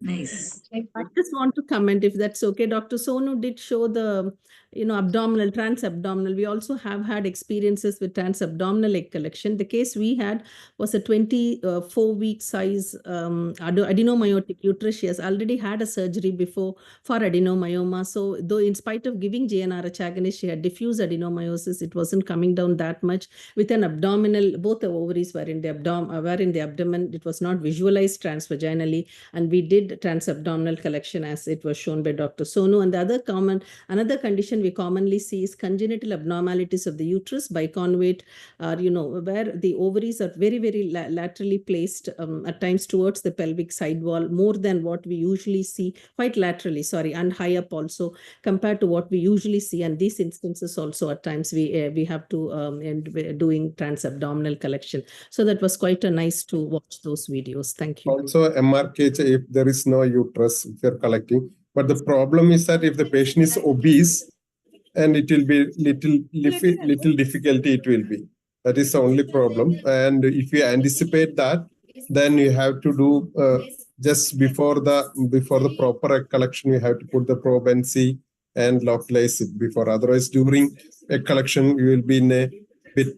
Nice. I just want to comment, if that's okay. Dr. Sonu did show the, abdominal, transabdominal. We also have had experiences with transabdominal egg collection. The case we had was a 24-week size adenomyotic uterus. She has already had a surgery before for adenomyoma. So though in spite of giving GnRH agonist, she had diffuse adenomyosis. It wasn't coming down that much. With an abdominal, both the ovaries were in the abdomen. It was not visualized transvaginally, and we did transabdominal collection as it was shown by Dr. Sonu. And the another condition we commonly see is congenital abnormalities of the uterus, biconvate, where the ovaries are very, very laterally placed at times towards the pelvic side wall, more than what we usually see, quite laterally, and high up also compared to what we usually see. And these instances also at times we have to end doing transabdominal collection. So that was quite nice to watch those videos. Thank you. Also MRKH if there is no uterus if you're collecting. But the problem is that if the patient is obese, and it will be little difficulty it will be. That is the only problem. And if you anticipate that, then you have to do just before the proper collection, you have to put the probe and see and localize it before. Otherwise, during a collection, you will be in a bit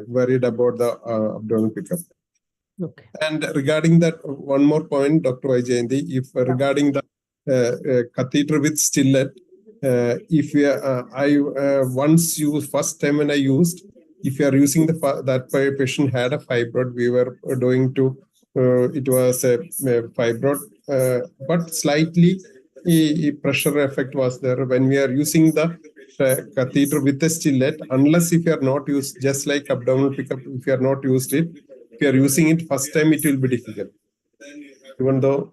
worried about the abdominal pickup. Okay. And regarding that, one more point, Dr. Vajanti, if regarding the catheter with stillet, if once you first time when I used, if you are using that patient had a fibroid, we were doing to it was a fibroid, but slightly pressure effect was there when we are using the catheter with the stillet. Unless if you are not used, just like abdominal pickup, if you are not used it, if you are using it first time, it will be difficult. Even though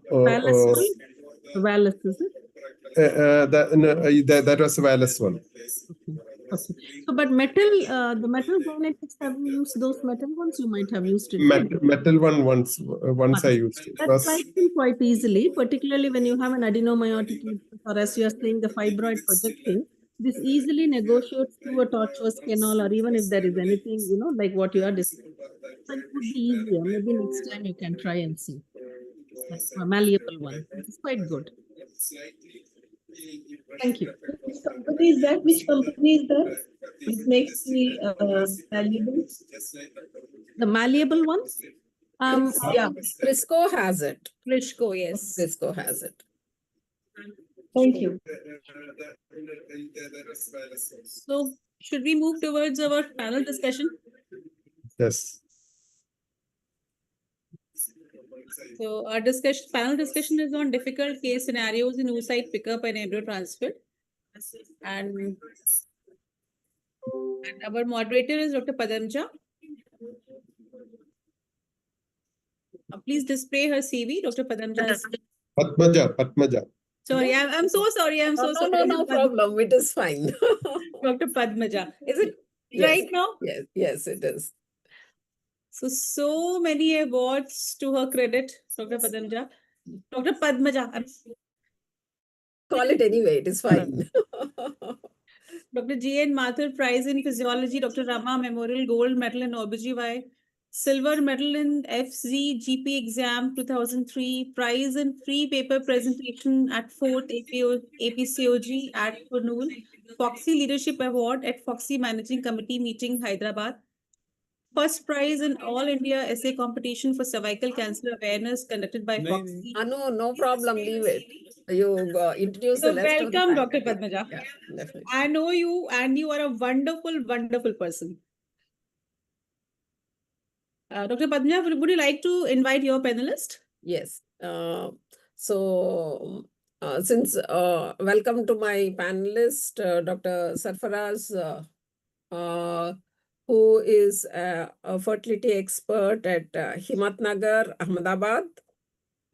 Valus, is it? That was a wireless one. Okay. So, but metal, the metal genetics, have you used those metal ones? You might have used it. Metal one once I used it. That slides in quite easily, particularly when you have an adenomyotic uterus, or as you are saying, the fibroid projecting. This easily negotiates through a tortuous canal, or even if there is anything, you know, like what you are describing. So it would be easier. Maybe next time you can try and see. That's a malleable one. It's quite good. Thank you. Which company is that? Which company is that? Which makes the valuable? The malleable ones? Yeah, Frisco has it. Frisco, yes. Frisco has it. Thank you. So, should we move towards our panel discussion? Yes. So, our panel discussion is on difficult case scenarios in oocyte pickup and embryo transfer. And our moderator is Dr. Padamja. Please display her CV, Dr. Padamja's. Padmaja. Sorry, I'm so sorry. I'm so sorry. No problem. It is fine. Dr. Padmaja. Is it Yes. right now? Yes, it is. So many awards to her credit, Dr. Padamja. Dr. Padmaja. Call it anyway. It is fine. Dr. G.N. Mathur Prize in Physiology, Dr. Rama Memorial Gold Medal in OBGY, Silver Medal in FZGP exam 2003, prize in free paper presentation at 4th APCOG at Kurnool, Foxy Leadership Award at Foxy Managing Committee meeting, Hyderabad. First prize in All India Essay Competition for Cervical Cancer Awareness conducted by Foxy. No problem. Leave it. You introduce the rest of the welcome, faculty. Dr. Padmaja. Yeah, definitely. I know you and you are a wonderful, wonderful person. Dr. Padmaja, would you like to invite your panelist? Yes. Since welcome to my panelist, Dr. Sarfaraz, who is a fertility expert at Himatnagar, Ahmedabad.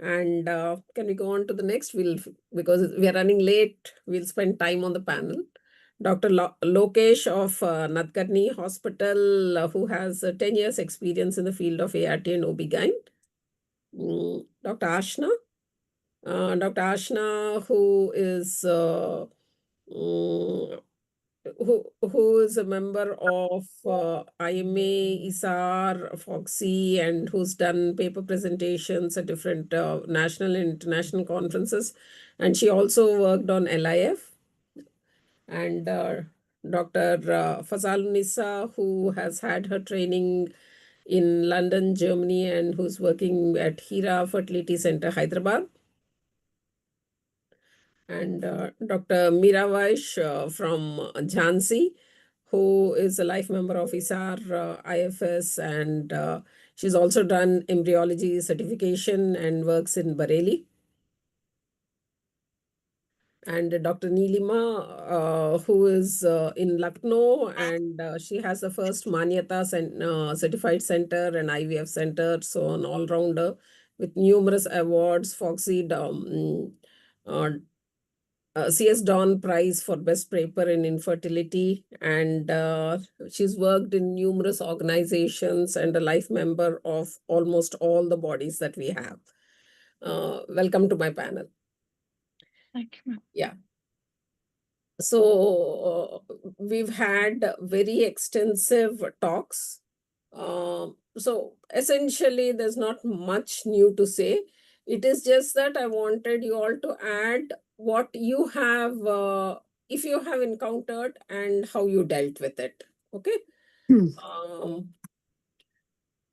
And can we go on to the next? Because we are running late, we'll spend time on the panel. Dr. Lokesh of Nadkarni Hospital, who has 10 years experience in the field of ART and OB-GYN. Dr. Ashna. Dr. Ashna, who is who is a member of IMA, ISAR, Foxy, and who's done paper presentations at different national and international conferences. And she also worked on LIF. And Dr. Fazalunisa, who has had her training in London, Germany, and who's working at Hira Fertility Center, Hyderabad. And Dr. Meera from Jhansi, who is a life member of ISAR, IFS, and she's also done embryology certification and works in Bareilly. And Dr. Neelima, who is in Lucknow, and she has the first Manyata certified center and IVF center, so an all-rounder with numerous awards, Foxy, CS Dawn Prize for Best Paper in Infertility, and she's worked in numerous organizations and a life member of almost all the bodies that we have. Welcome to my panel. Thank you, ma'am. Yeah. So we've had very extensive talks. So essentially, there's not much new to say. It is just that I wanted you all to add what you have, if you have encountered and how you dealt with it. Okay.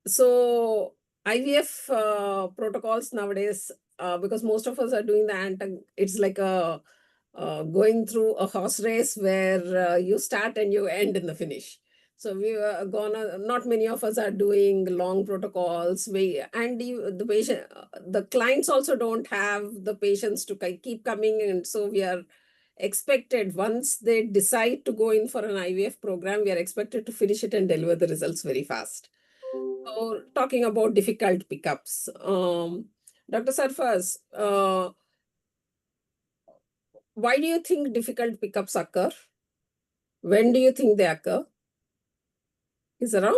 So IVF protocols nowadays, because most of us are doing it's like going through a horse race where you start and you end in the finish. So we are not many of us are doing long protocols. The clients also don't have the patience to keep coming, and so we are expected, once they decide to go in for an IVF program, we are expected to finish it and deliver the results very fast. So talking about difficult pickups, Dr. Sarfaz, why do you think difficult pickups occur? When do you think they occur? Is around?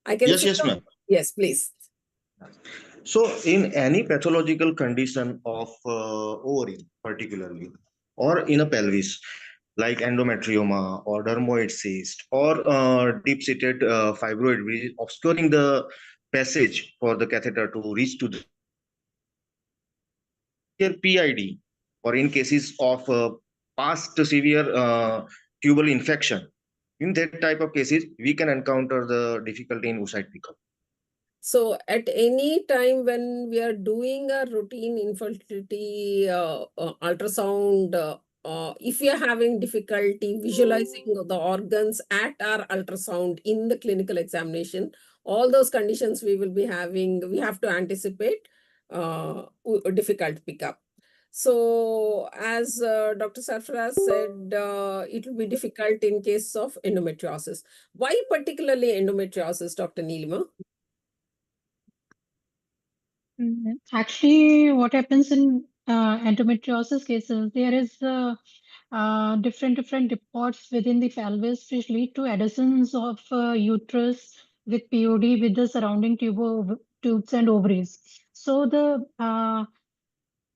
I can see. Yes, ma'am. Yes, please. So, in any pathological condition of ovary, particularly, or in a pelvis, like endometrioma or dermoid cyst or deep-seated fibroid, which is obscuring the passage for the catheter to reach to the PID, or in cases of past severe tubal infection. In that type of cases, we can encounter the difficulty in oocyte pickup. So at any time when we are doing a routine infertility ultrasound, if we are having difficulty visualizing the organs at our ultrasound in the clinical examination, all those conditions we will be having, we have to anticipate difficult pickup. So as Dr. Sarfaraz said, it will be difficult in case of endometriosis. Why particularly endometriosis, Dr. Neelima? Actually, what happens in endometriosis cases, there is different depots within the pelvis which lead to adhesions of uterus with POD with the surrounding tubes and ovaries. So the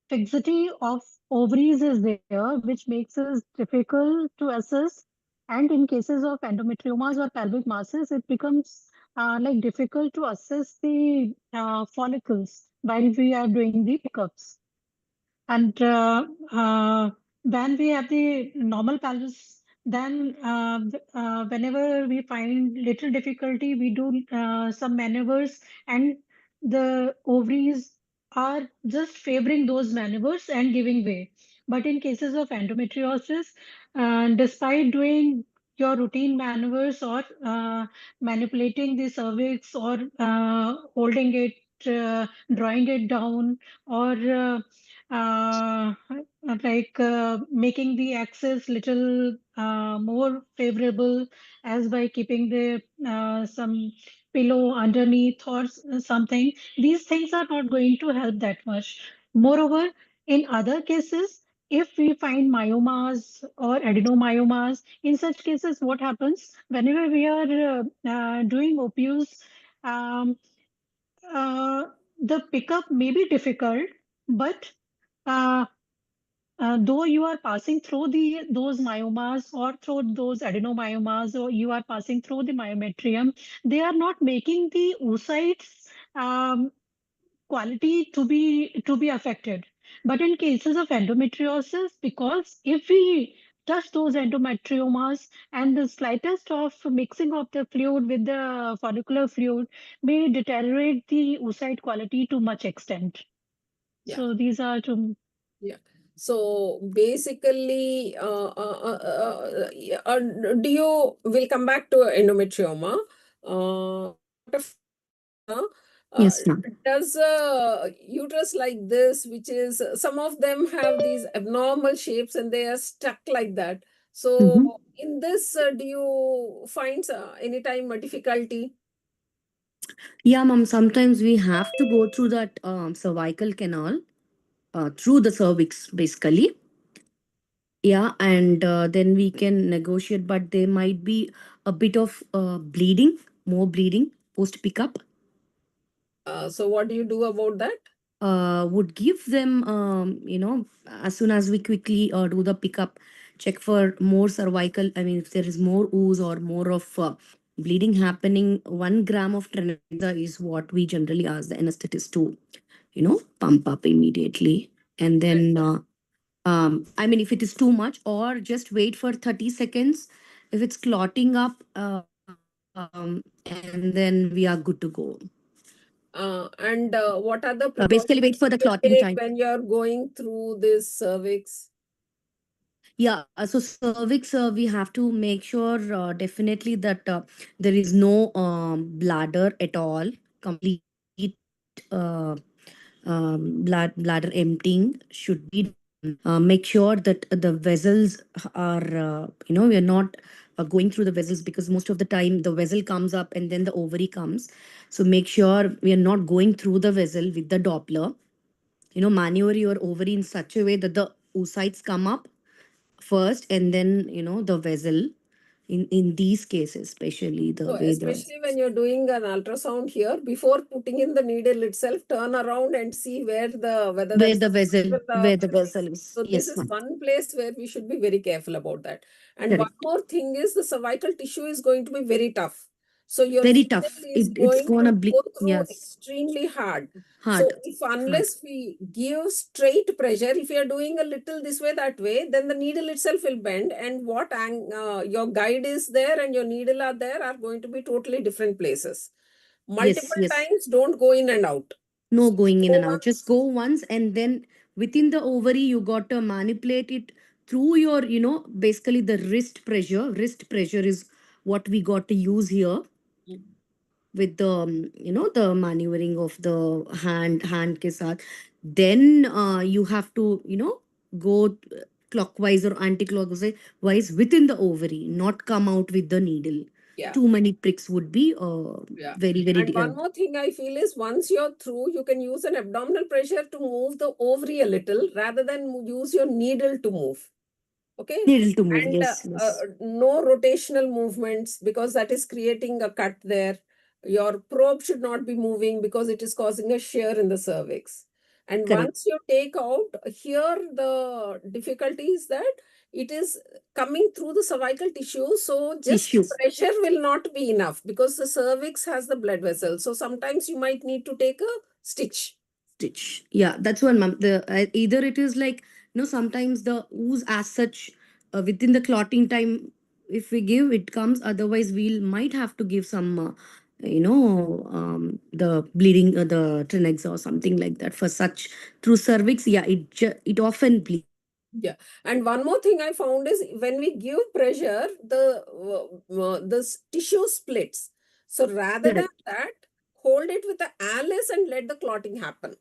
fixity of ovaries is there, which makes it difficult to assess. And in cases of endometriomas or pelvic masses, it becomes like difficult to assess the follicles while we are doing the pickups. And when we have the normal pelvis, then whenever we find little difficulty, we do some maneuvers, and the ovaries are just favoring those maneuvers and giving way. But in cases of endometriosis, despite doing your routine maneuvers or manipulating the cervix or holding it, drawing it down, or making the access little more favorable, as by keeping the some pillow underneath or something. These things are not going to help that much. Moreover, in other cases, if we find myomas or adenomyomas, in such cases, what happens whenever we are doing OPUs, um, the pickup may be difficult, but uh, though you are passing through those myomas or through those adenomyomas, or you are passing through the myometrium, they are not making the oocytes quality to be affected. But in cases of endometriosis, because if we touch those endometriomas, and the slightest of mixing of the fluid with the follicular fluid may deteriorate the oocyte quality to much extent. Yeah. So these are two. Yeah. So basically, do you will come back to endometrioma? Yes, ma'am. Does uterus like this, which is some of them have these abnormal shapes and they are stuck like that. So in this, do you find anytime a difficulty? Yeah, ma'am. Sometimes we have to go through that cervical canal through the cervix, basically. Yeah, and then we can negotiate, but there might be a bit of bleeding, more bleeding post pickup. So what do you do about that? Would give them, as soon as we quickly do the pickup, check for more cervical. I mean, if there is more ooze or more of bleeding happening, 1 gram of tranquilizer is what we generally ask the anesthetist to, pump up immediately. And then, I mean, if it is too much, or just wait for 30 seconds. If it's clotting up, and then we are good to go. And what are the Basically, wait for the precautions you clotting take time. when you're going through this cervix? Yeah, so cervix, we have to make sure definitely that there is no bladder at all, complete uh, bladder emptying should be done. Make sure that the vessels are, we are not going through the vessels, because most of the time the vessel comes up and then the ovary comes. So make sure we are not going through the vessel with the Doppler. Maneuver your ovary in such a way that the oocytes come up first, and then the vessel. In these cases, especially the So way the especially when you're doing an ultrasound here, before putting in the needle itself, turn around and see whether where that's the vessel with where the the vessel is. so this Yes, is ma'am. one place where we should be very careful about that. And one Correct. more thing is the cervical tissue is going to be very tough. So your Very needle tough. is It's going gonna to be, go through yes, extremely hard. hard. So if Hard. unless we give straight pressure, if you are doing a little this way, that way, then the needle itself will bend, and your guide is there and your needle are there are going to be totally different places. Yes, Multiple yes. times, don't go in and out. No going in Go and out. Just go once, and then within the ovary, you got to manipulate it through your, basically the wrist pressure. Wrist pressure is what we got to use here with the, the maneuvering of the hand ke saath. Then you have to, go clockwise or anti-clockwise within the ovary, not come out with the needle. Yeah. Too many pricks would be Yeah. very, very. And one more thing I feel is once you're through, you can use an abdominal pressure to move the ovary a little rather than use your needle to move. Okay. Needle to move. And Yes, yes. no rotational movements because that is creating a cut there. Your probe should not be moving because it is causing a shear in the cervix. And Correct. once you take out, here the difficulty is that it is coming through the cervical tissue. So just Tissue. pressure will not be enough because the cervix has the blood vessel. So sometimes you might need to take a stitch. Stitch. Yeah, that's one, ma'am. Either it is like, sometimes the ooze as such within the clotting time, if we give, it comes. Otherwise, we might have to give some, the bleeding, the Trinex or something like that for such through cervix. Yeah, it often bleeds. Yeah, and one more thing I found is when we give pressure, the tissue splits. So rather than that, hold it with the Alice and let the clotting happen.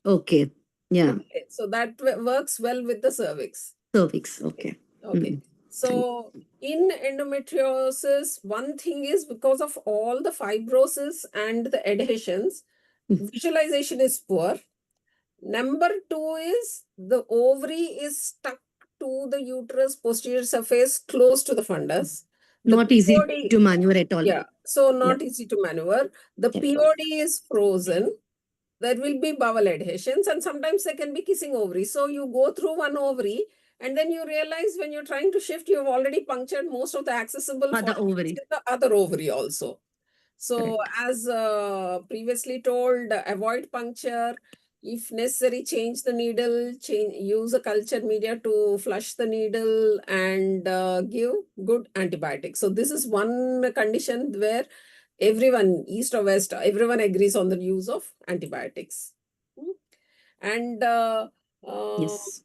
Okay. Yeah. Okay, so that works well with the cervix. Cervix. Okay. Okay. So in endometriosis, one thing is because of all the fibrosis and the adhesions, visualization is poor. Number two is the ovary is stuck to the uterus posterior surface close to the fundus. Not easy to maneuver at all. Yeah, so not Yeah. easy to maneuver. The Yeah. POD is frozen. There will be bowel adhesions and sometimes there can be kissing ovary. So you go through one ovary and then you realize when you're trying to shift, you've already punctured most of the accessible Other follicles ovary. in the other ovary also. So as previously told, avoid puncture. If necessary, change the needle, use a culture media to flush the needle and give good antibiotics. So this is one condition where everyone, east or west, everyone agrees on the use of antibiotics. And Yes.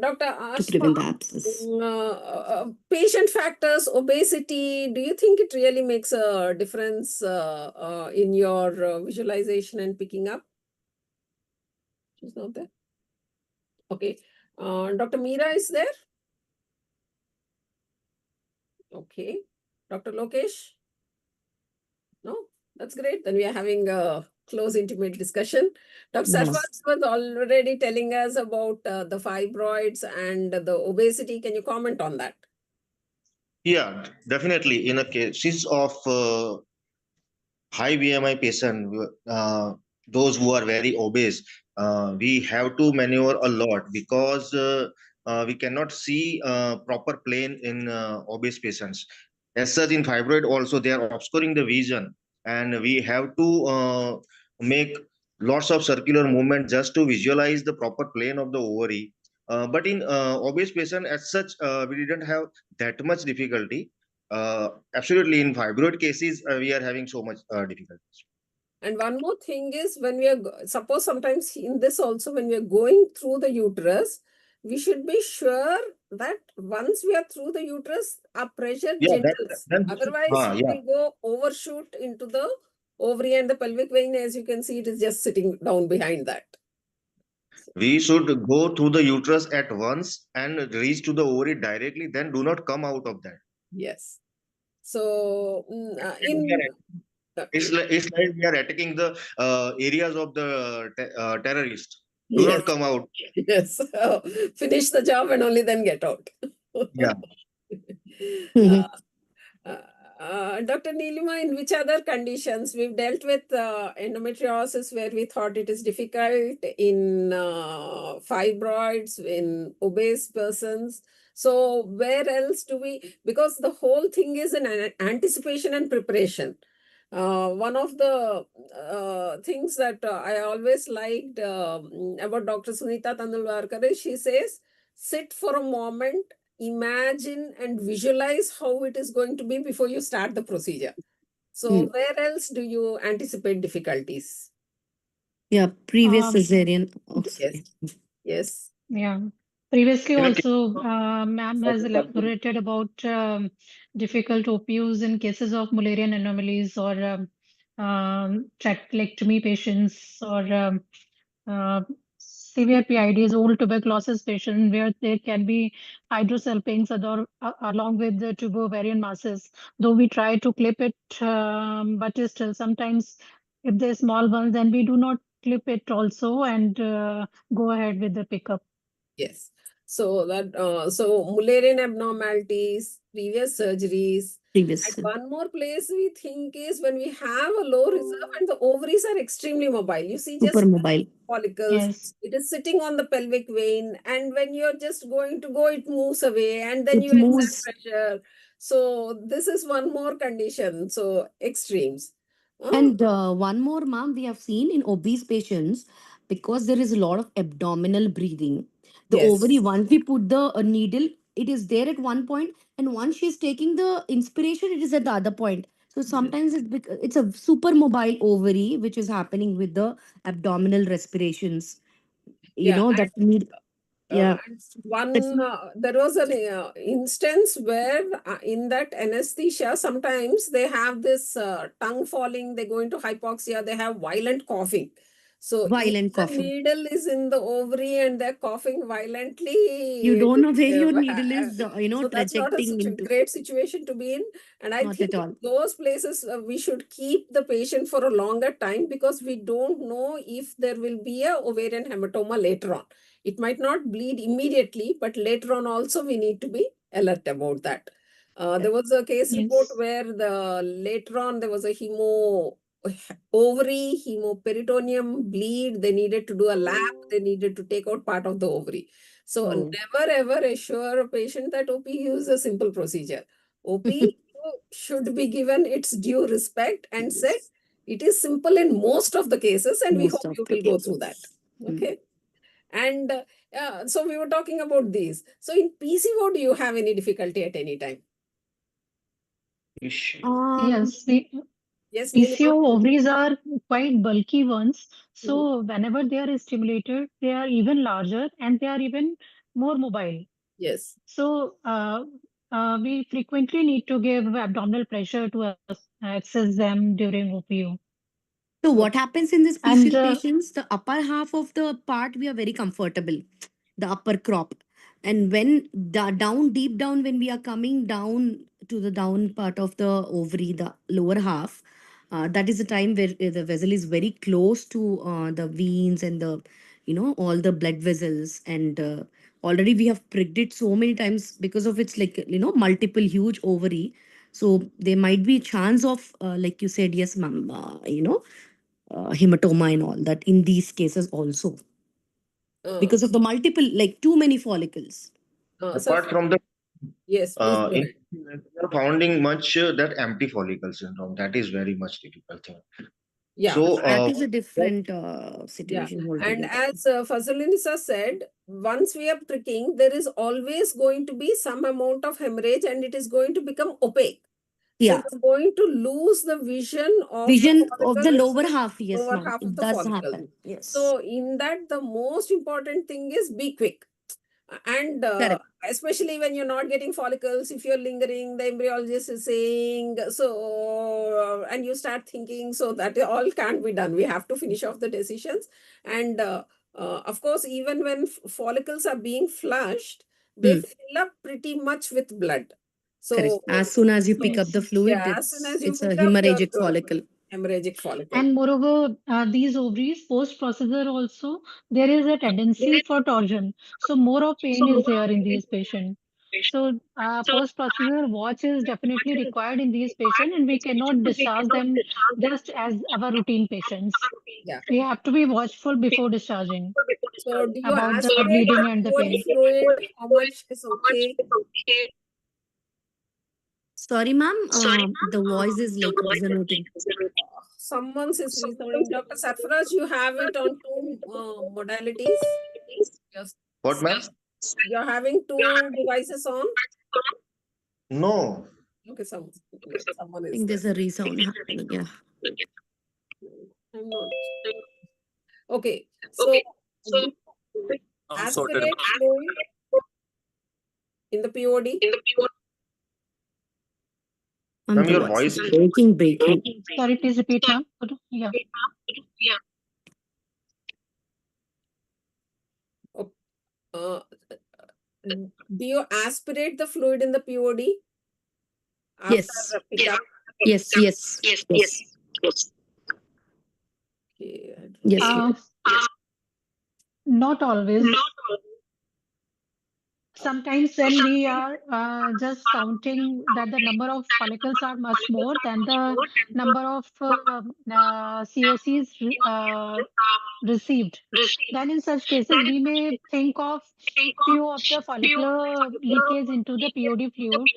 Dr. To Ashma, prevent the abscess. patient factors, obesity, do you think it really makes a difference in your visualization and picking up? She's not there. Okay. Dr. Meera is there? Okay. Dr. Lokesh? No? That's great. Then we are having a close, intimate discussion. Dr. Yes. Sarfaz was already telling us about the fibroids and the obesity. Can you comment on that? Yeah, definitely. In a cases of high BMI patient, those who are very obese, we have to maneuver a lot because we cannot see proper plane in obese patients. As such, in fibroid also, they are obscuring the vision, and we have to make lots of circular movement just to visualize the proper plane of the ovary. But in obese patient, as such, we didn't have that much difficulty. Absolutely, in fibroid cases, we are having so much difficulties. And one more thing is when we are, suppose sometimes in this also, when we are going through the uterus, we should be sure that once we are through the uterus, our pressure gentles. Otherwise, we will go overshoot into the ovary and the pelvic vein. As you can see, it is just sitting down behind that. We should go through the uterus at once and reach to the ovary directly, then do not come out of that. Yes. So, it's like we are attacking the areas of the terrorist. Do Yes. not come out. Yes. Finish the job and only then get out. Yeah. Dr. Neelima, in which other conditions we've dealt with endometriosis where we thought it is difficult, in fibroids, in obese persons? So where else do we, because the whole thing is an anticipation and preparation. One of the things that I always liked about Dr. Sunita Tandulwarkar is she says, sit for a moment, imagine and visualize how it is going to be before you start the procedure. So where else do you anticipate difficulties? Yeah, previous Um, cesarean. Yes. Yes. Yeah. Previously In a also, ma'am has elaborated about difficult OPUs in cases of Mullerian anomalies or trachelectomy patients or severe PIDs, old tuberculosis patients, where there can be hydrosalpinx along with the tubo-ovarian masses. Though we try to clip it, but still sometimes if they're small ones, then we do not clip it also and go ahead with the pickup. Yes. So that so Mullerian abnormalities, previous surgeries. Previous. And one more place we think is when we have a low reserve and the ovaries are extremely mobile. You see just Super mobile. follicles. Yes. It is sitting on the pelvic vein, and when you're just going to go, it moves away, and then It you exert moves. pressure. So this is one more condition. So extremes. And one more, ma'am, we have seen in obese patients, because there is a lot of abdominal breathing. The ovary, Yes. once we put the needle, it is there at one point, and once she's taking the inspiration, it is at the other point. So sometimes it's a super mobile ovary, which is happening with the abdominal respirations. You Yeah. know, that need, yeah. And one there was an instance where in that anesthesia sometimes they have this tongue falling, they go into hypoxia, they have violent coughing. So if Violent the coughing. needle is in the ovary and they're coughing violently, You don't know where your uh, needle is, so that's not a trajecting into. great situation to be in. And I Not think at all. those places we should keep the patient for a longer time, because we don't know if there will be a ovarian hematoma later on. It might not bleed immediately, but later on also we need to be alert about that. There was a case report where later on there was a ovary hemoperitoneum bleed. They needed to do a lab. They needed to take out part of the ovary. So never ever assure a patient that OPU is a simple procedure. OPU should be given its due respect and said it is simple in most of the cases, and we Most hope of you the will go through that. cases. Okay. And so we were talking about these. So in PCO, do you have any difficulty at any time? Yes, Yes, PCO ovaries are quite bulky ones. So whenever they are stimulated, they are even larger and they are even more mobile. Yes. So we frequently need to give abdominal pressure to access them during OPU. So what happens in these And PCO patients? The upper half of the part we are very comfortable, the upper crop, and when down deep down, when we are coming down to the down part of the ovary, the lower half, that is the time where the vessel is very close to the veins and the all the blood vessels, and already we have pricked it so many times because of its multiple huge ovary. So there might be chance of like you said, yes, ma'am, hematoma and all that in these cases also, because of the multiple, like too many follicles. Apart from the yes, please go ahead. we are finding much that empty follicle syndrome. That is very much difficult thing. Yeah, So That is a different yeah. situation And altogether. as Fazlinisa said, once we are pricking, there is always going to be some amount of hemorrhage and it is going to become opaque. So Yeah. you're going to lose the vision of Vision the of the follicles, lower half, yes, lower ma'am. half of It the does follicles. happen. Yes. So in that, the most important thing is be quick. And Correct. especially when you're not getting follicles, if you're lingering, the embryologist is saying, so, and you start thinking, so that all can't be done. We have to finish off the decisions. And of course, even when follicles are being flushed, they fill up pretty much with blood. Correct. So As soon as you pick up the fluid, yeah, as soon as you it's a pick up, hemorrhagic follicle. hemorrhagic follicle. And moreover, these ovaries post-procedure also, there is a tendency for torsion. So more of pain is there in these patients. So post-procedure watch is definitely required in these patients, and we cannot discharge them just as our routine patients. Yeah. We have to be watchful before discharging So do you about the aspirate bleeding the and the POD pain. fluid? How much is okay? Sorry, ma'am. The voice is like resonating. Someone's is resounding. Dr. Sarfaraz, you have it on two modalities. Yes. What, ma'am? You're having two devices on? No. Okay, someone I is think there's there. a resound happening. Yeah. I'm not. Okay, so aspirate fluid in the POD. Ma'am, the your voice is voice is breaking. Sorry, please repeat, ma'am. Yeah. Do you aspirate the fluid in the POD? Yes. After pickup? Yes. Okay. Yes. Not always. Sometimes when we are just counting that the number of follicles are much more than the number of COCs received, then in such cases we may think of few of the follicular leakage into the POD fluid.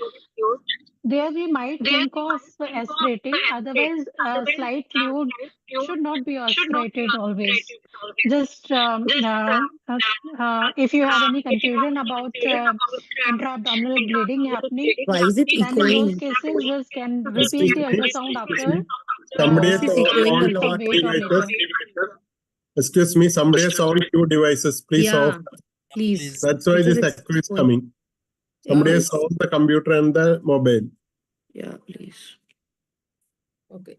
There we might think of aspirating, otherwise slight fluid should not be aspirated always. Just if you have any confusion about intra-abdominal bleeding happening, Why is it then in those echoing? cases just can Excuse repeat the me. ultrasound after Somebody This is is echoing a on for lot. wait or devices. later. Excuse me, somebody is on two devices. Please off. Yeah, please. That's why Because this it's echo is going. coming. Yeah, Somebody is it's, on the computer and the mobile. yeah, please. Okay.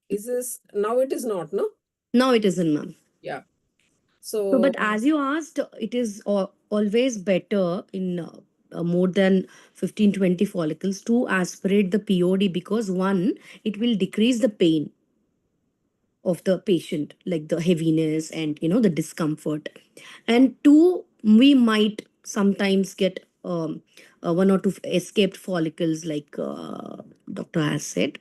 Is this now? It is not, no? No, it isn't, ma'am. Yeah. So, but as you asked, it is always better in more than 15-20 follicles to aspirate the POD, because one, it will decrease the pain of the patient, like the heaviness and the discomfort. And two, we might sometimes get one or two escaped follicles, like doctor has said.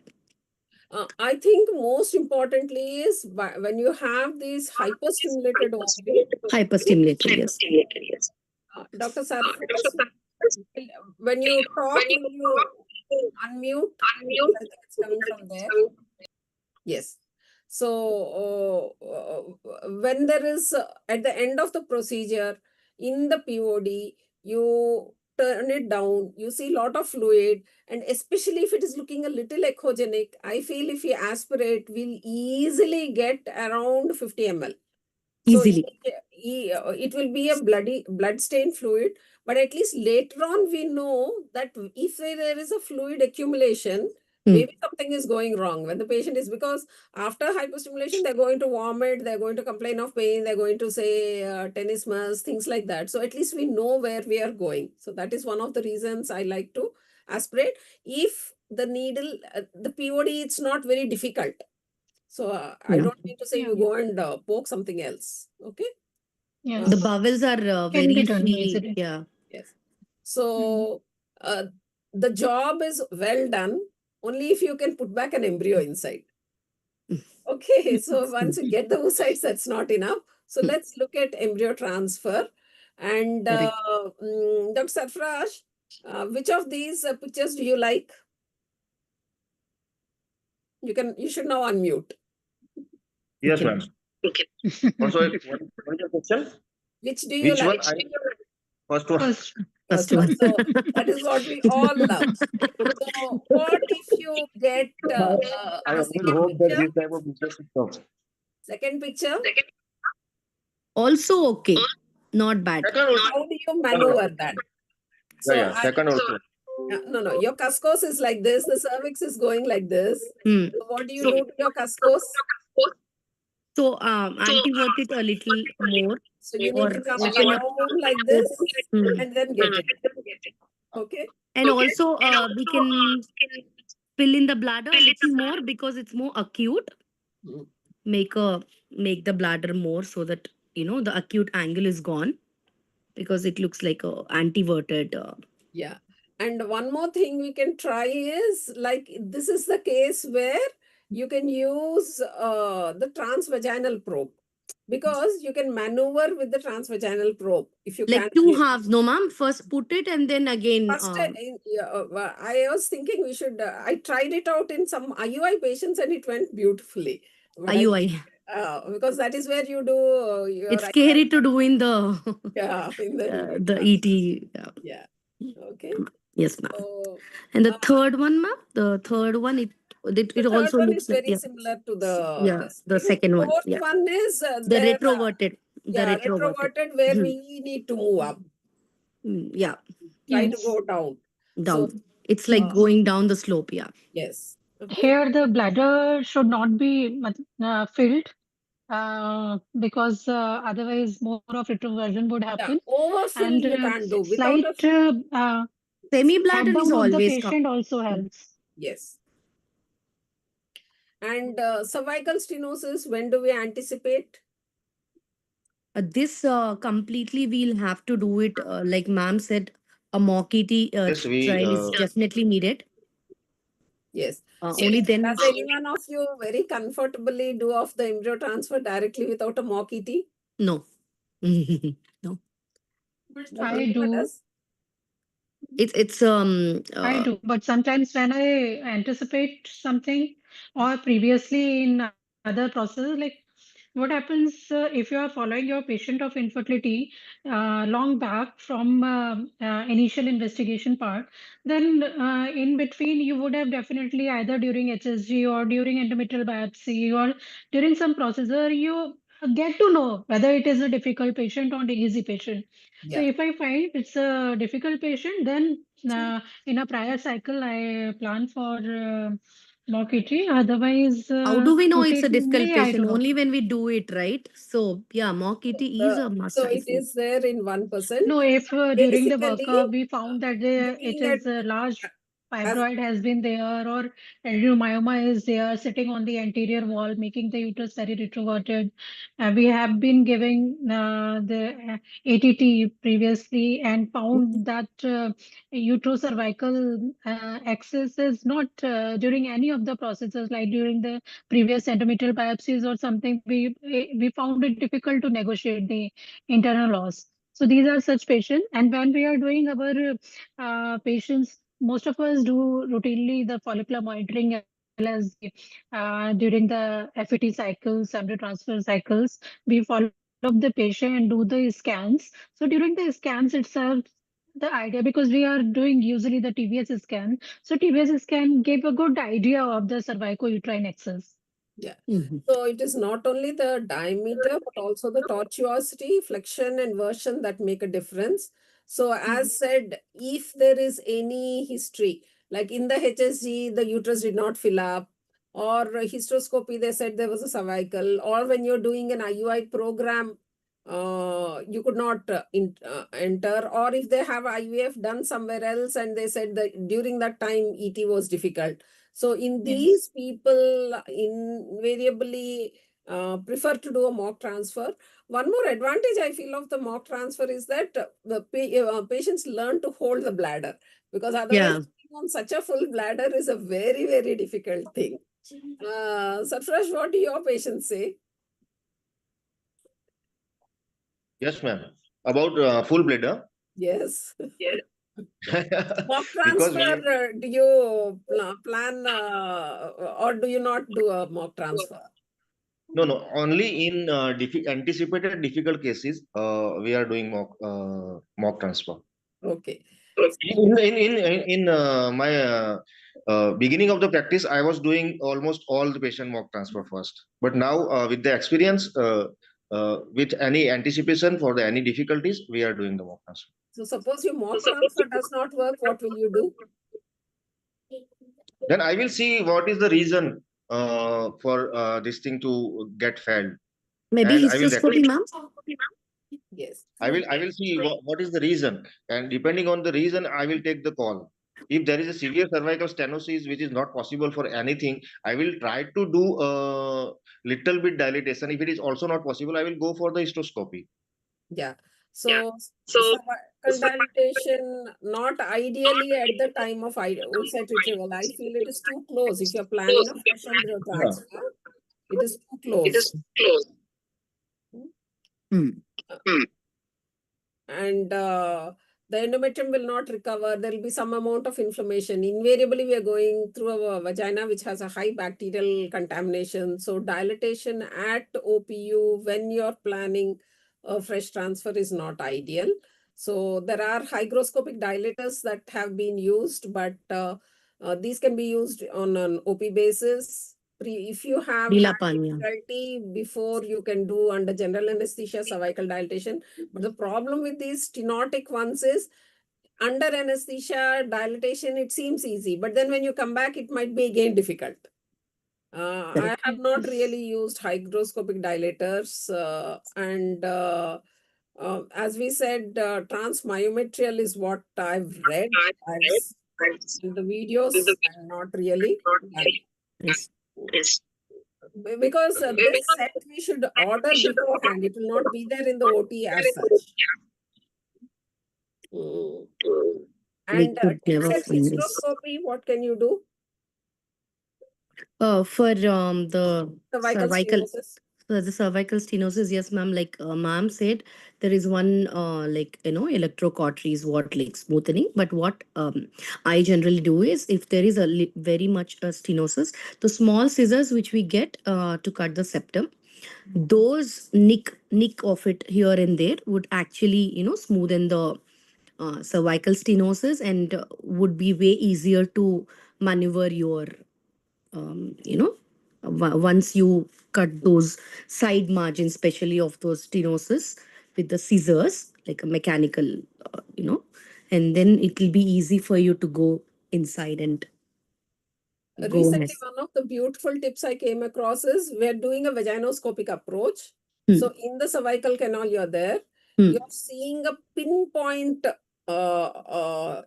I think most importantly is when you have these hyperstimulated ovary. Hyperstimulated, yes. Dr. Sarfaraz, when you talk, will you unmute? Because I think it's coming from there. Yes. So when there is at the end of the procedure in the POD, you turn it down, you see a lot of fluid, and especially if it is looking a little echogenic, I feel if you aspirate, we'll easily get around 50 ml. Easily. So it will be a blood stained fluid, but at least later on we know that if there is a fluid accumulation, maybe something is going wrong when the patient is, because after hyperstimulation, they're going to vomit, they're going to complain of pain, they're going to say tenesmus, things like that. So at least we know where we are going. So that is one of the reasons I like to aspirate. If the needle, the POD, it's not very difficult. So I don't need to say you go and poke something else. Okay. Yes. The bowels are Can very be done free. easily. Yeah. Yes. So the job is well done only if you can put back an embryo inside. Okay. So once you get the oocytes, that's not enough. So let's look at embryo transfer. And Dr. Sarfaraz, which of these pictures do you like? You should now unmute. Yes, ma'am. Okay. Also, what is your question? Which do you Which like? one? First one. First one. So that is what we all love. So what if you get I the will second hope that picture? this type of business is come. Second picture. Also okay. Not bad. How do you maneuver that? So Yeah, second also. no. Your cascos is like this. The cervix is going like this. So what do you do to your cascos? So antivert it a little more. So you need to come down like this and then get it. Okay. And also we can fill in the bladder a little more because it's more acute. Mm. Make the bladder more so that the acute angle is gone because it looks like a antiverted. Yeah. And one more thing we can try is like this is the case where you can use the transvaginal probe because you can maneuver with the transvaginal probe if you Like can't. two halves, no, ma'am. First put it and then again. First, I was thinking we should. I tried it out in some IUI patients and it went beautifully. But IUI. because that is where you do your. It's scary to do in the Yeah, in the the ET. Yeah. Okay. Yes, ma'am. So, And the third one, ma'am. The third one, it the also third one looks is like very similar to this the thing. second one. Fourth Yeah. one is The there. retroverted. Retroverted where we need to move up. Yeah. Try to go down. Down. So, It's like going down the slope. Yeah. yes. Okay. Here, the bladder should not be filled because otherwise more of retroversion would happen. Overfill And you can't do without slight semi-bladder pat is down of the always patient also helps. Yes. And cervical stenosis, when do we anticipate? This completely we'll have to do it like ma'am said, a mock ET Yes, we trial is definitely needed. Yes. Only then. Does any one of you very comfortably do off the embryo transfer directly without a mock ET? No. No. I do. It's I do, but sometimes when I anticipate something or previously in other processes, like what happens if you are following your patient of infertility long back from initial investigation part, then in between you would have definitely either during HSG or during endometrial biopsy or during some procedure, you get to know whether it is a difficult patient or an easy patient. So if I find it's a difficult patient, then in a prior cycle, I plan for mock ET. Otherwise, how do we know it's a difficult routinely, I patient? do not. Only when we do it, right? So yeah, mock ET is a must. So I it feel. is there in 1%. No, if during the Basically, workup we found that it is a large fibroid has been there or adenomyoma is there sitting on the anterior wall, making the uterus very retroverted. We have been giving the ATT previously and found that uterocervical axis is not during any of the processes, like during the previous endometrial biopsies or something, we found it difficult to negotiate the internal loss. So these are such patients. And when we are doing our patients, most of us do routinely the follicular monitoring as well as during the FET cycles, embryo transfer cycles, we follow up the patient and do the scans. So during the scans itself, the idea, because we are doing usually the TVS scan, so TVS scan gave a good idea of the cervicouterine axis. Yeah. So it is not only the diameter, but also the tortuosity, flexion, and version that make a difference. So as said, if there is any history, like in the HSG, the uterus did not fill up, or hysteroscopy, they said there was a cervical, or when you're doing an IUI program, you could not enter, or if they have IVF done somewhere else and they said that during that time ET was difficult. So in these people invariably prefer to do a mock transfer. One more advantage I feel of the mock transfer is that the patients learn to hold the bladder, because otherwise being on such a full bladder is a very, very difficult thing. Sarfraz, what do your patients say? Yes, ma'am. About full bladder. Yes. Mock Because transfer, do you plan or do you not do a mock transfer? no, only in anticipated difficult cases, we are doing mock transfer. Okay. In my beginning of the practice, I was doing almost all the patient mock transfer first. But now, with the experience, with any anticipation for any difficulties, we are doing the mock transfer. So suppose your mock transfer does not work, what will you do? Then I will see what is the reason for this thing to get failed. Maybe And I will hysteroscopy, ma'am. Yes. I will see what is the reason, and depending on the reason, I will take the call. If there is a severe cervical stenosis which is not possible for anything, I will try to do a little bit dilatation. If it is also not possible, I will go for the histoscopy. Yeah. So cervical dilatation, not ideally at the time of oocyte retrieval. I feel it is too close. If you're planning a fresh embryo transfer, it is too close. And the endometrium will not recover. There will be some amount of inflammation. Invariably, we are going through a vagina which has a high bacterial contamination. So dilatation at OPU when you're planning a fresh transfer is not ideal. So there are hygroscopic dilators that have been used, but these can be used on an OP basis. If you have had difficulty before, you can do under general anesthesia cervical dilatation. But the problem with these stenotic ones is under anesthesia dilatation, it seems easy. But then when you come back, it might be again difficult. I have not really used hygroscopic dilators. As we said, transmyometrial is what I've read. In the videos, and not really. Because this set we should order beforehand. It will not be there in the OT as such. And except hysteroscopy, what can you do? For the Cervical cervical stenosis. for the cervical stenosis, yes, ma'am. Like ma'am said, there is one like electrocautery is what like smoothing. But what I generally do is if there is a very much stenosis, the small scissors which we get to cut the septum, those nick of it here and there would actually smoothen the cervical stenosis and would be way easier to maneuver your once you cut those side margins, especially of those stenosis with the scissors, like a mechanical, and then it will be easy for you to go inside and go ahead. Recently, one of the beautiful tips I came across is we're doing a vaginoscopic approach. So in the cervical canal, you're there. You're seeing a pinpoint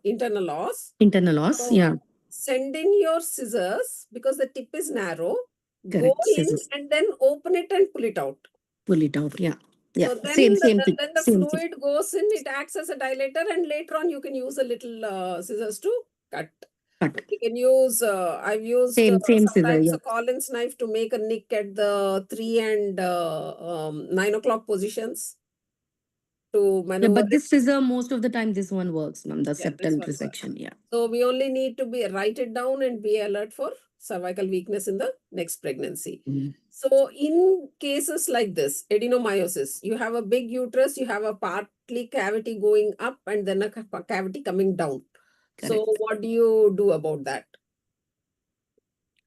internal os. Internal os, So yeah. send in your scissors because the tip is narrow. Go Correct. in Scissors. and then open it and pull it out. Pull it out, yeah. Yeah, So then same then thing. the Same thing. fluid goes in, it acts as a dilator, and later on you can use a little scissors to cut. You can use, I've used Same scissor, sometimes yeah. a Collins knife to make a nick at the 3 and 9 o'clock positions to Yeah, maneuver but it. this scissor, most of the time, this one works, ma'am. The Yeah, this septal one works. resection, yeah. So we only need to write it down and be alert for cervical weakness in the next pregnancy. So in cases like this, adenomyosis, you have a big uterus, you have a partly cavity going up and then a cavity coming down. So what do you do about that?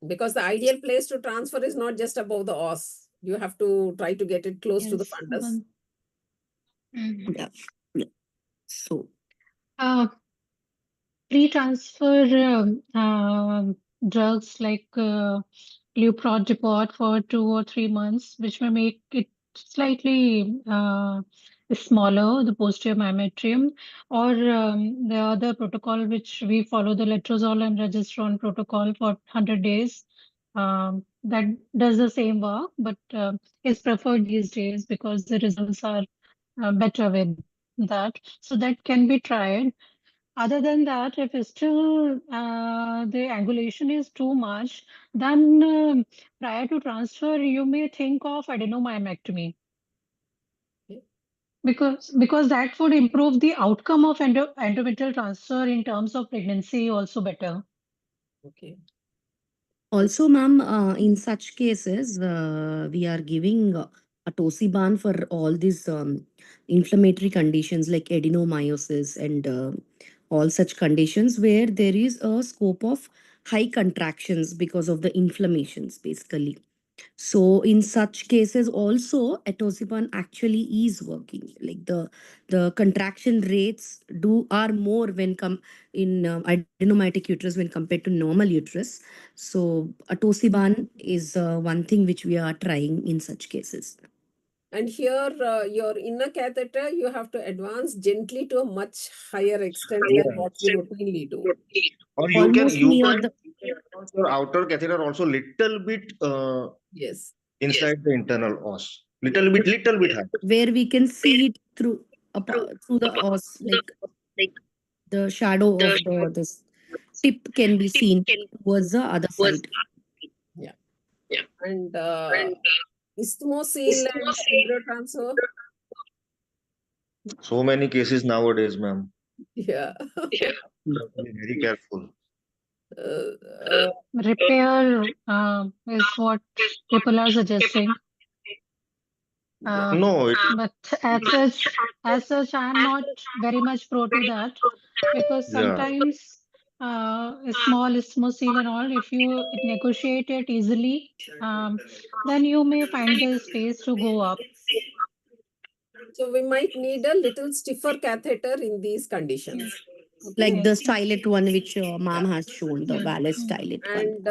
Because the ideal place to transfer is not just above the os. You have to try to get it close to the fundus. Yeah. Yeah. So Pre-transfer drugs like Leuprod depot for 2 or 3 months, which may make it slightly smaller, the posterior myometrium, or the other protocol which we follow, the letrozole and regesterone protocol for 100 days. That does the same work, but is preferred these days because the results are better with that. So that can be tried. Other than that, if it's still the angulation is too much, then prior to transfer, you may think of adenomyomectomy. Because that would improve the outcome of endometrial transfer in terms of pregnancy also better. Okay. also, ma'am, in such cases, we are giving a tosiban for all these inflammatory conditions like adenomyosis and all such conditions where there is a scope of high contractions because of the inflammations, basically. So in such cases also atosiban actually is working. Like the contraction rates are more when come in adenomyotic uterus when compared to normal uterus. So atosiban is one thing which we are trying in such cases. And here, your inner catheter, you have to advance gently to a much higher extent than what we routinely do. Or Almost you near can the advance your outer catheter also little bit yes inside the internal os. Little bit high. where we can see it through through the os, like the shadow of the this tip can be seen towards the other side. Yeah. And isthmocele and embryo transfer. So many cases nowadays, ma'am. Yeah. Be very careful. Repair is what people are suggesting. No, But as such, I am not very much pro to that because yeah. sometimes a small isthmocele and all, if you negotiate it easily, then you may find the space to go up. So we might need a little stiffer catheter in these conditions. Like the stylet one which ma'am has shown, the Wallace stylet one.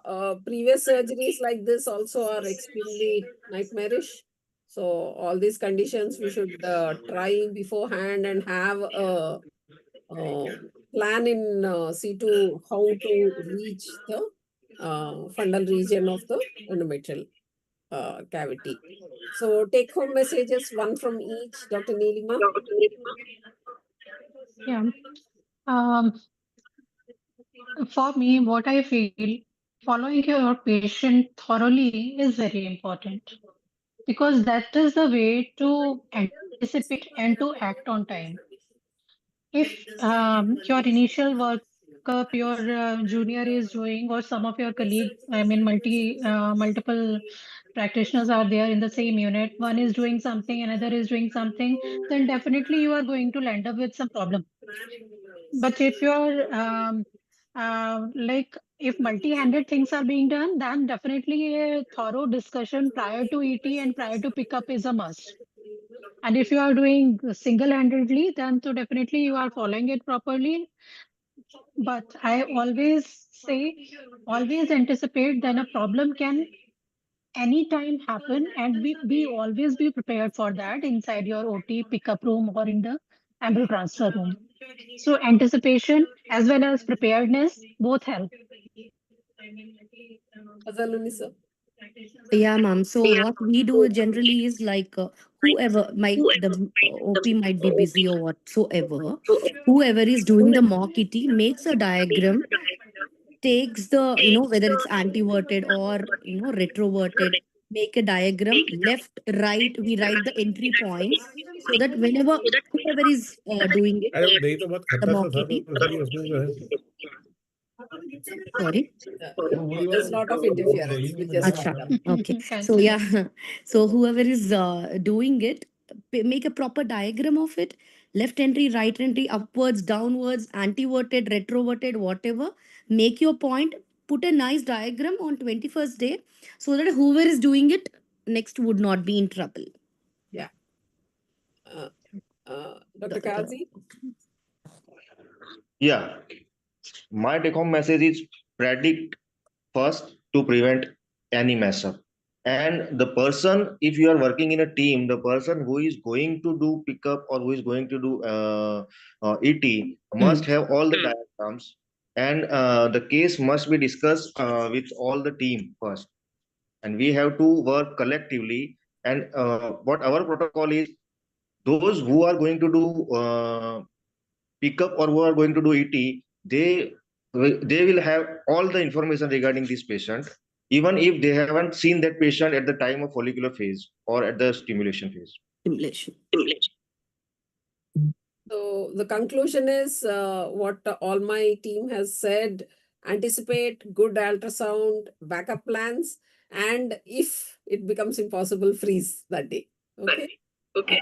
And previous surgeries like this also are extremely nightmarish. So all these conditions we should try beforehand and have a plan in situ how to reach the fundal region of the endometrial cavity. So take home messages, one from each. Dr. Neelima. Yeah. For me, what I feel, following your patient thoroughly is very important because that is the way to anticipate and to act on time. If your initial workup your junior is doing, or some of your colleague, I mean multiple practitioners are there in the same unit, one is doing something, another is doing something, then definitely you are going to land up with some problem. But if you're like if multi-handed things are being done, then definitely a thorough discussion prior to ET and prior to pickup is a must. And if you are doing single-handedly, then so definitely you are following it properly. But I always say, always anticipate then a problem can anytime happen, and be always be prepared for that inside your OT pickup room or in the embryo transfer room. So anticipation as well as preparedness both help. Azalunisa. Yeah, ma'am. So what we do generally is like whoever might the OP might be busy or whatsoever, whoever is doing the mock ET makes a diagram, takes the whether it's antiverted or retroverted, make a diagram left right. We write the entry points so that whenever whoever is doing it, the mock ET. Sorry. There's a lot of interference. We just Acha. found out. Okay. So yeah, so whoever is doing it, make a proper diagram of it. Left entry, right entry, upwards, downwards, antiverted, retroverted, whatever. Make your point. Put a nice diagram on 21st day so that whoever is doing it next would not be in trouble. Yeah. Dr. Kazi? Yeah. My take home message is predict first to prevent any mess up. And the person, if you are working in a team, the person who is going to do pickup or who is going to do ET must have all the diagrams, and the case must be discussed with all the team first. And we have to work collectively. And what our protocol is, those who are going to do pickup or who are going to do ET, they will have all the information regarding this patient, even if they haven't seen that patient at the time of follicular phase or at the stimulation phase. Stimulation. So the conclusion is what all my team has said: anticipate, good ultrasound, backup plans, and if it becomes impossible, freeze that day. Okay.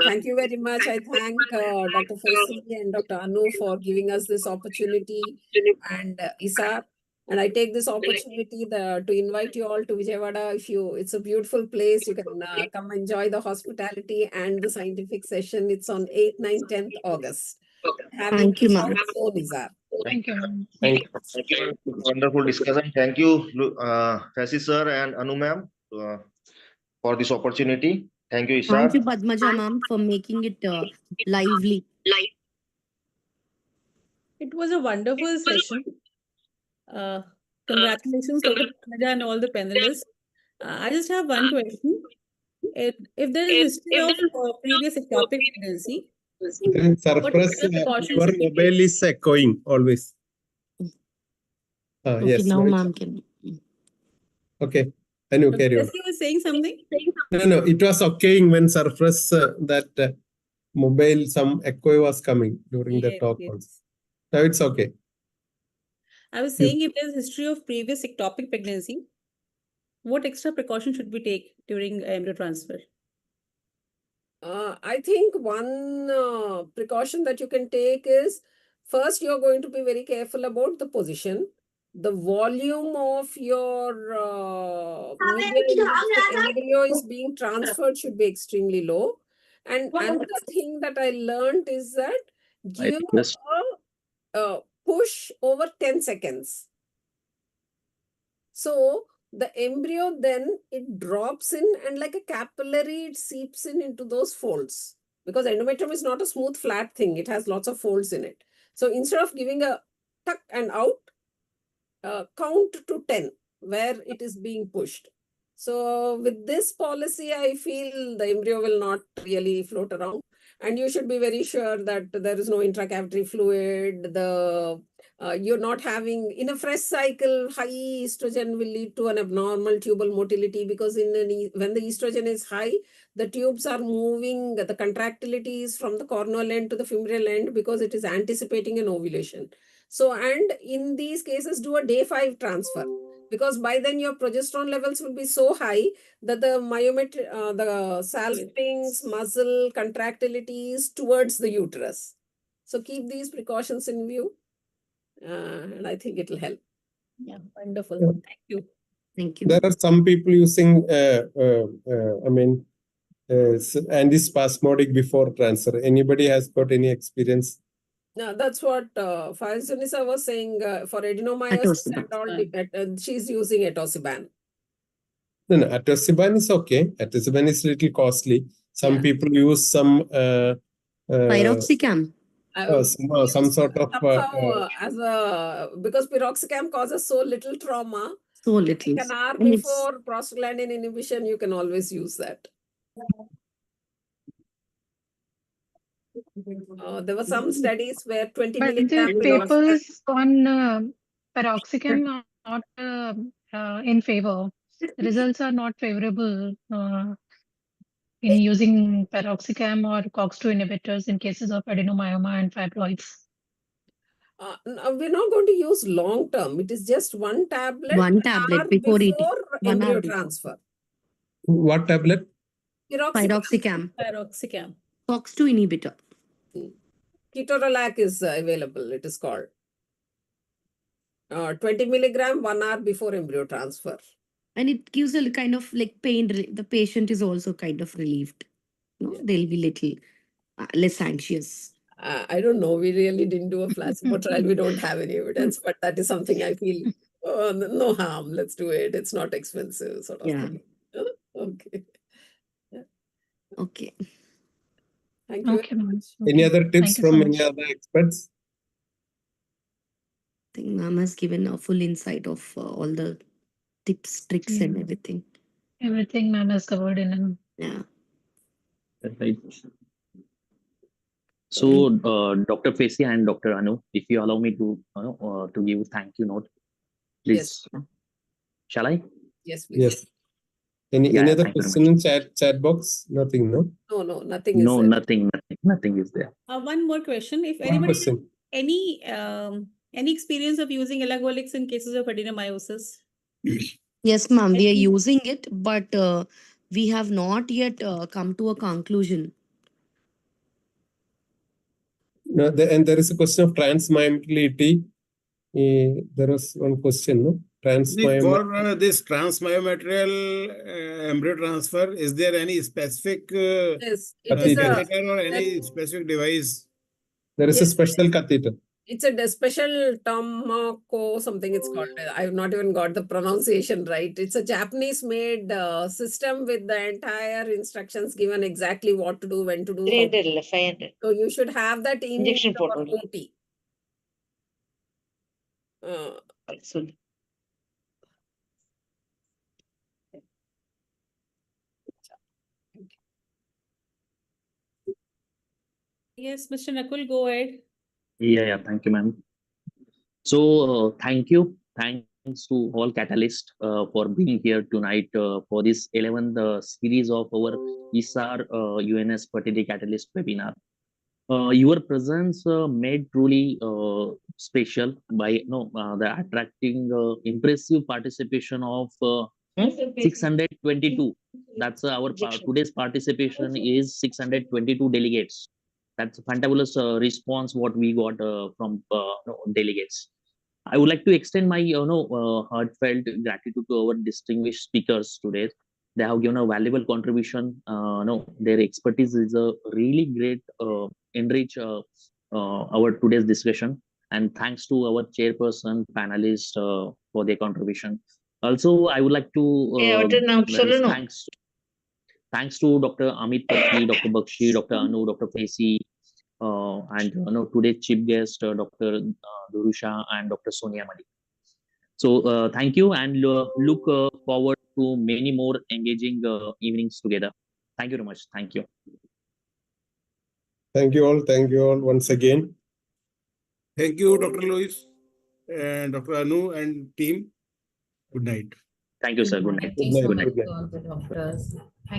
Thank you very much. I thank Dr. Faisal and Dr. Anu for giving us this opportunity, and ISAR. And I take this opportunity to invite you all to Vijayawada. It's a beautiful place. You can come enjoy the hospitality and the scientific session. It's on 8th, 9th, 10th August. Thank you, ma'am. So, Nizar. Thank you. Thank you. Wonderful discussion. Thank you, Faisal sir and Anu ma'am. for this opportunity. Thank you, ISAR. Thank you, Padmaja ma'am, for making it lively. It was a wonderful session. Congratulations, Dr. Padmaja and all the panelists. I just have one question. If there is history of previous ectopic pregnancy, Surplus, your mobile is echoing always. Okay, Yes. now Right. ma'am can. Okay. And you carry on. Jesse was saying something? No, it was okay when surplus that mobile, some echo was coming during the talk also. Now it's okay. I was saying if there's history of previous ectopic pregnancy, what extra precaution should we take during embryo transfer? I think one precaution that you can take is, first, you're going to be very careful about the position. The volume of your media in which the embryo is being transferred should be extremely low. And another thing that I learned is that give a push over 10 seconds. So the embryo then it drops in and like a capillary, it seeps in into those folds, because endometrium is not a smooth flat thing. It has lots of folds in it. So instead of giving a tuck and out, count to 10 where it is being pushed. So with this policy, I feel the embryo will not really float around. And you should be very sure that there is no intracavitary fluid. You're not having, in a fresh cycle, high estrogen will lead to an abnormal tubal motility, because when the estrogen is high, the tubes are moving, the contractility is from the cornual end to the femoral end because it is anticipating an ovulation. So, and in these cases, do a day 5 transfer, because by then your progesterone levels will be so high that the the salping's muscle contractility is towards the uterus. So keep these precautions in view, and I think it will help. Yeah, wonderful. Yeah. Thank you. Thank you. There are some people using, antispasmodic before transfer. Anybody has got any experience? No, that's what Sunisa was saying for adenomyosis and all. She's using etosiban. No, atosiban is okay. Atosiban is little costly. Some people use some Piroxicam. some sort of Because piroxicam causes so little trauma. So little. Like an hour And before prostaglandin inhibition, you can always use that. There were some studies where 20 But milligram the papers on paroxysm are not in favor. The results are not favorable in using paroxysm or COX-2 inhibitors in cases of adenomyoma and fibroids. We're not going to use long term. It is just one tablet. One tablet before eating. Embryo transfer. What tablet? Piroxicam. Piroxicam. COX-2 inhibitor. Ketorolac is available, it is called. 20 milligram 1 hour before embryo transfer. And it gives a kind of like pain. The patient is also kind of relieved. No, they'll be little less anxious. I don't know. We really didn't do a placebo trial. We don't have any evidence, but that is something I feel, no harm. Let's do it. It's not expensive, sort of thing. Okay. Yeah. Okay. Thank you. Okay, ma'am. Any other tips Thank you from so any much. other experts? I think ma'am has given a full insight of all the tips, tricks, and everything. Everything ma'am has covered in. Yeah. Right. So, Dr. Fesi and Dr. Anu, if you allow me to give thank you note, please. Yes. Shall I? Yes, please. Yes. Any Yeah, other thank you very question in chat box? Nothing, no? No, nothing is No, there. nothing is there. One more question. If One anybody has question. any experience of using elagolix in cases of adenomyosis? Yes, ma'am. We are using it, but we have not yet come to a conclusion. No, and there is a question of transmyomotility. There was one question, no? For this transmyometrial embryo transfer, is there any specific Yes, it is catheter or any specific device? There is a special catheter. It's a special tomoko something it's called. I've not even got the pronunciation right. It's a Japanese made system with the entire instructions given exactly what to do, when to do. 300 500. So you should have that in Injection your photo. OT. Yes, Mr. Nakul, go ahead. Yeah, thank you, ma'am. So, thank you. Thanks to all catalysts for being here tonight for this 11th series of our ISAR UNS Fertility Catalyst webinar. Your presence made truly special by the attracting impressive participation of 622. That's our today's participation is 622 delegates. That's a fantabulous response what we got from delegates. I would like to extend my heartfelt gratitude to our distinguished speakers today. They have given a valuable contribution. Their expertise is a really great enrich our today's discussion. And thanks to our chairperson, panelists for their contribution. Also, I would like to thanks to Dr. Amit Patki, Dr. Bakshi, Dr. Anu, Dr. Fesi, and today's chief guest, Dr. Durusha and Dr. Sonia Malik. So thank you, and look forward to many more engaging evenings together. Thank you very much. Thank you. Thank you all. Thank you all once again. Thank you, Dr. Louis and Dr. Anu and team. Good night. Thank you, sir. Good night. Thank you so Good much night. to all the doctors.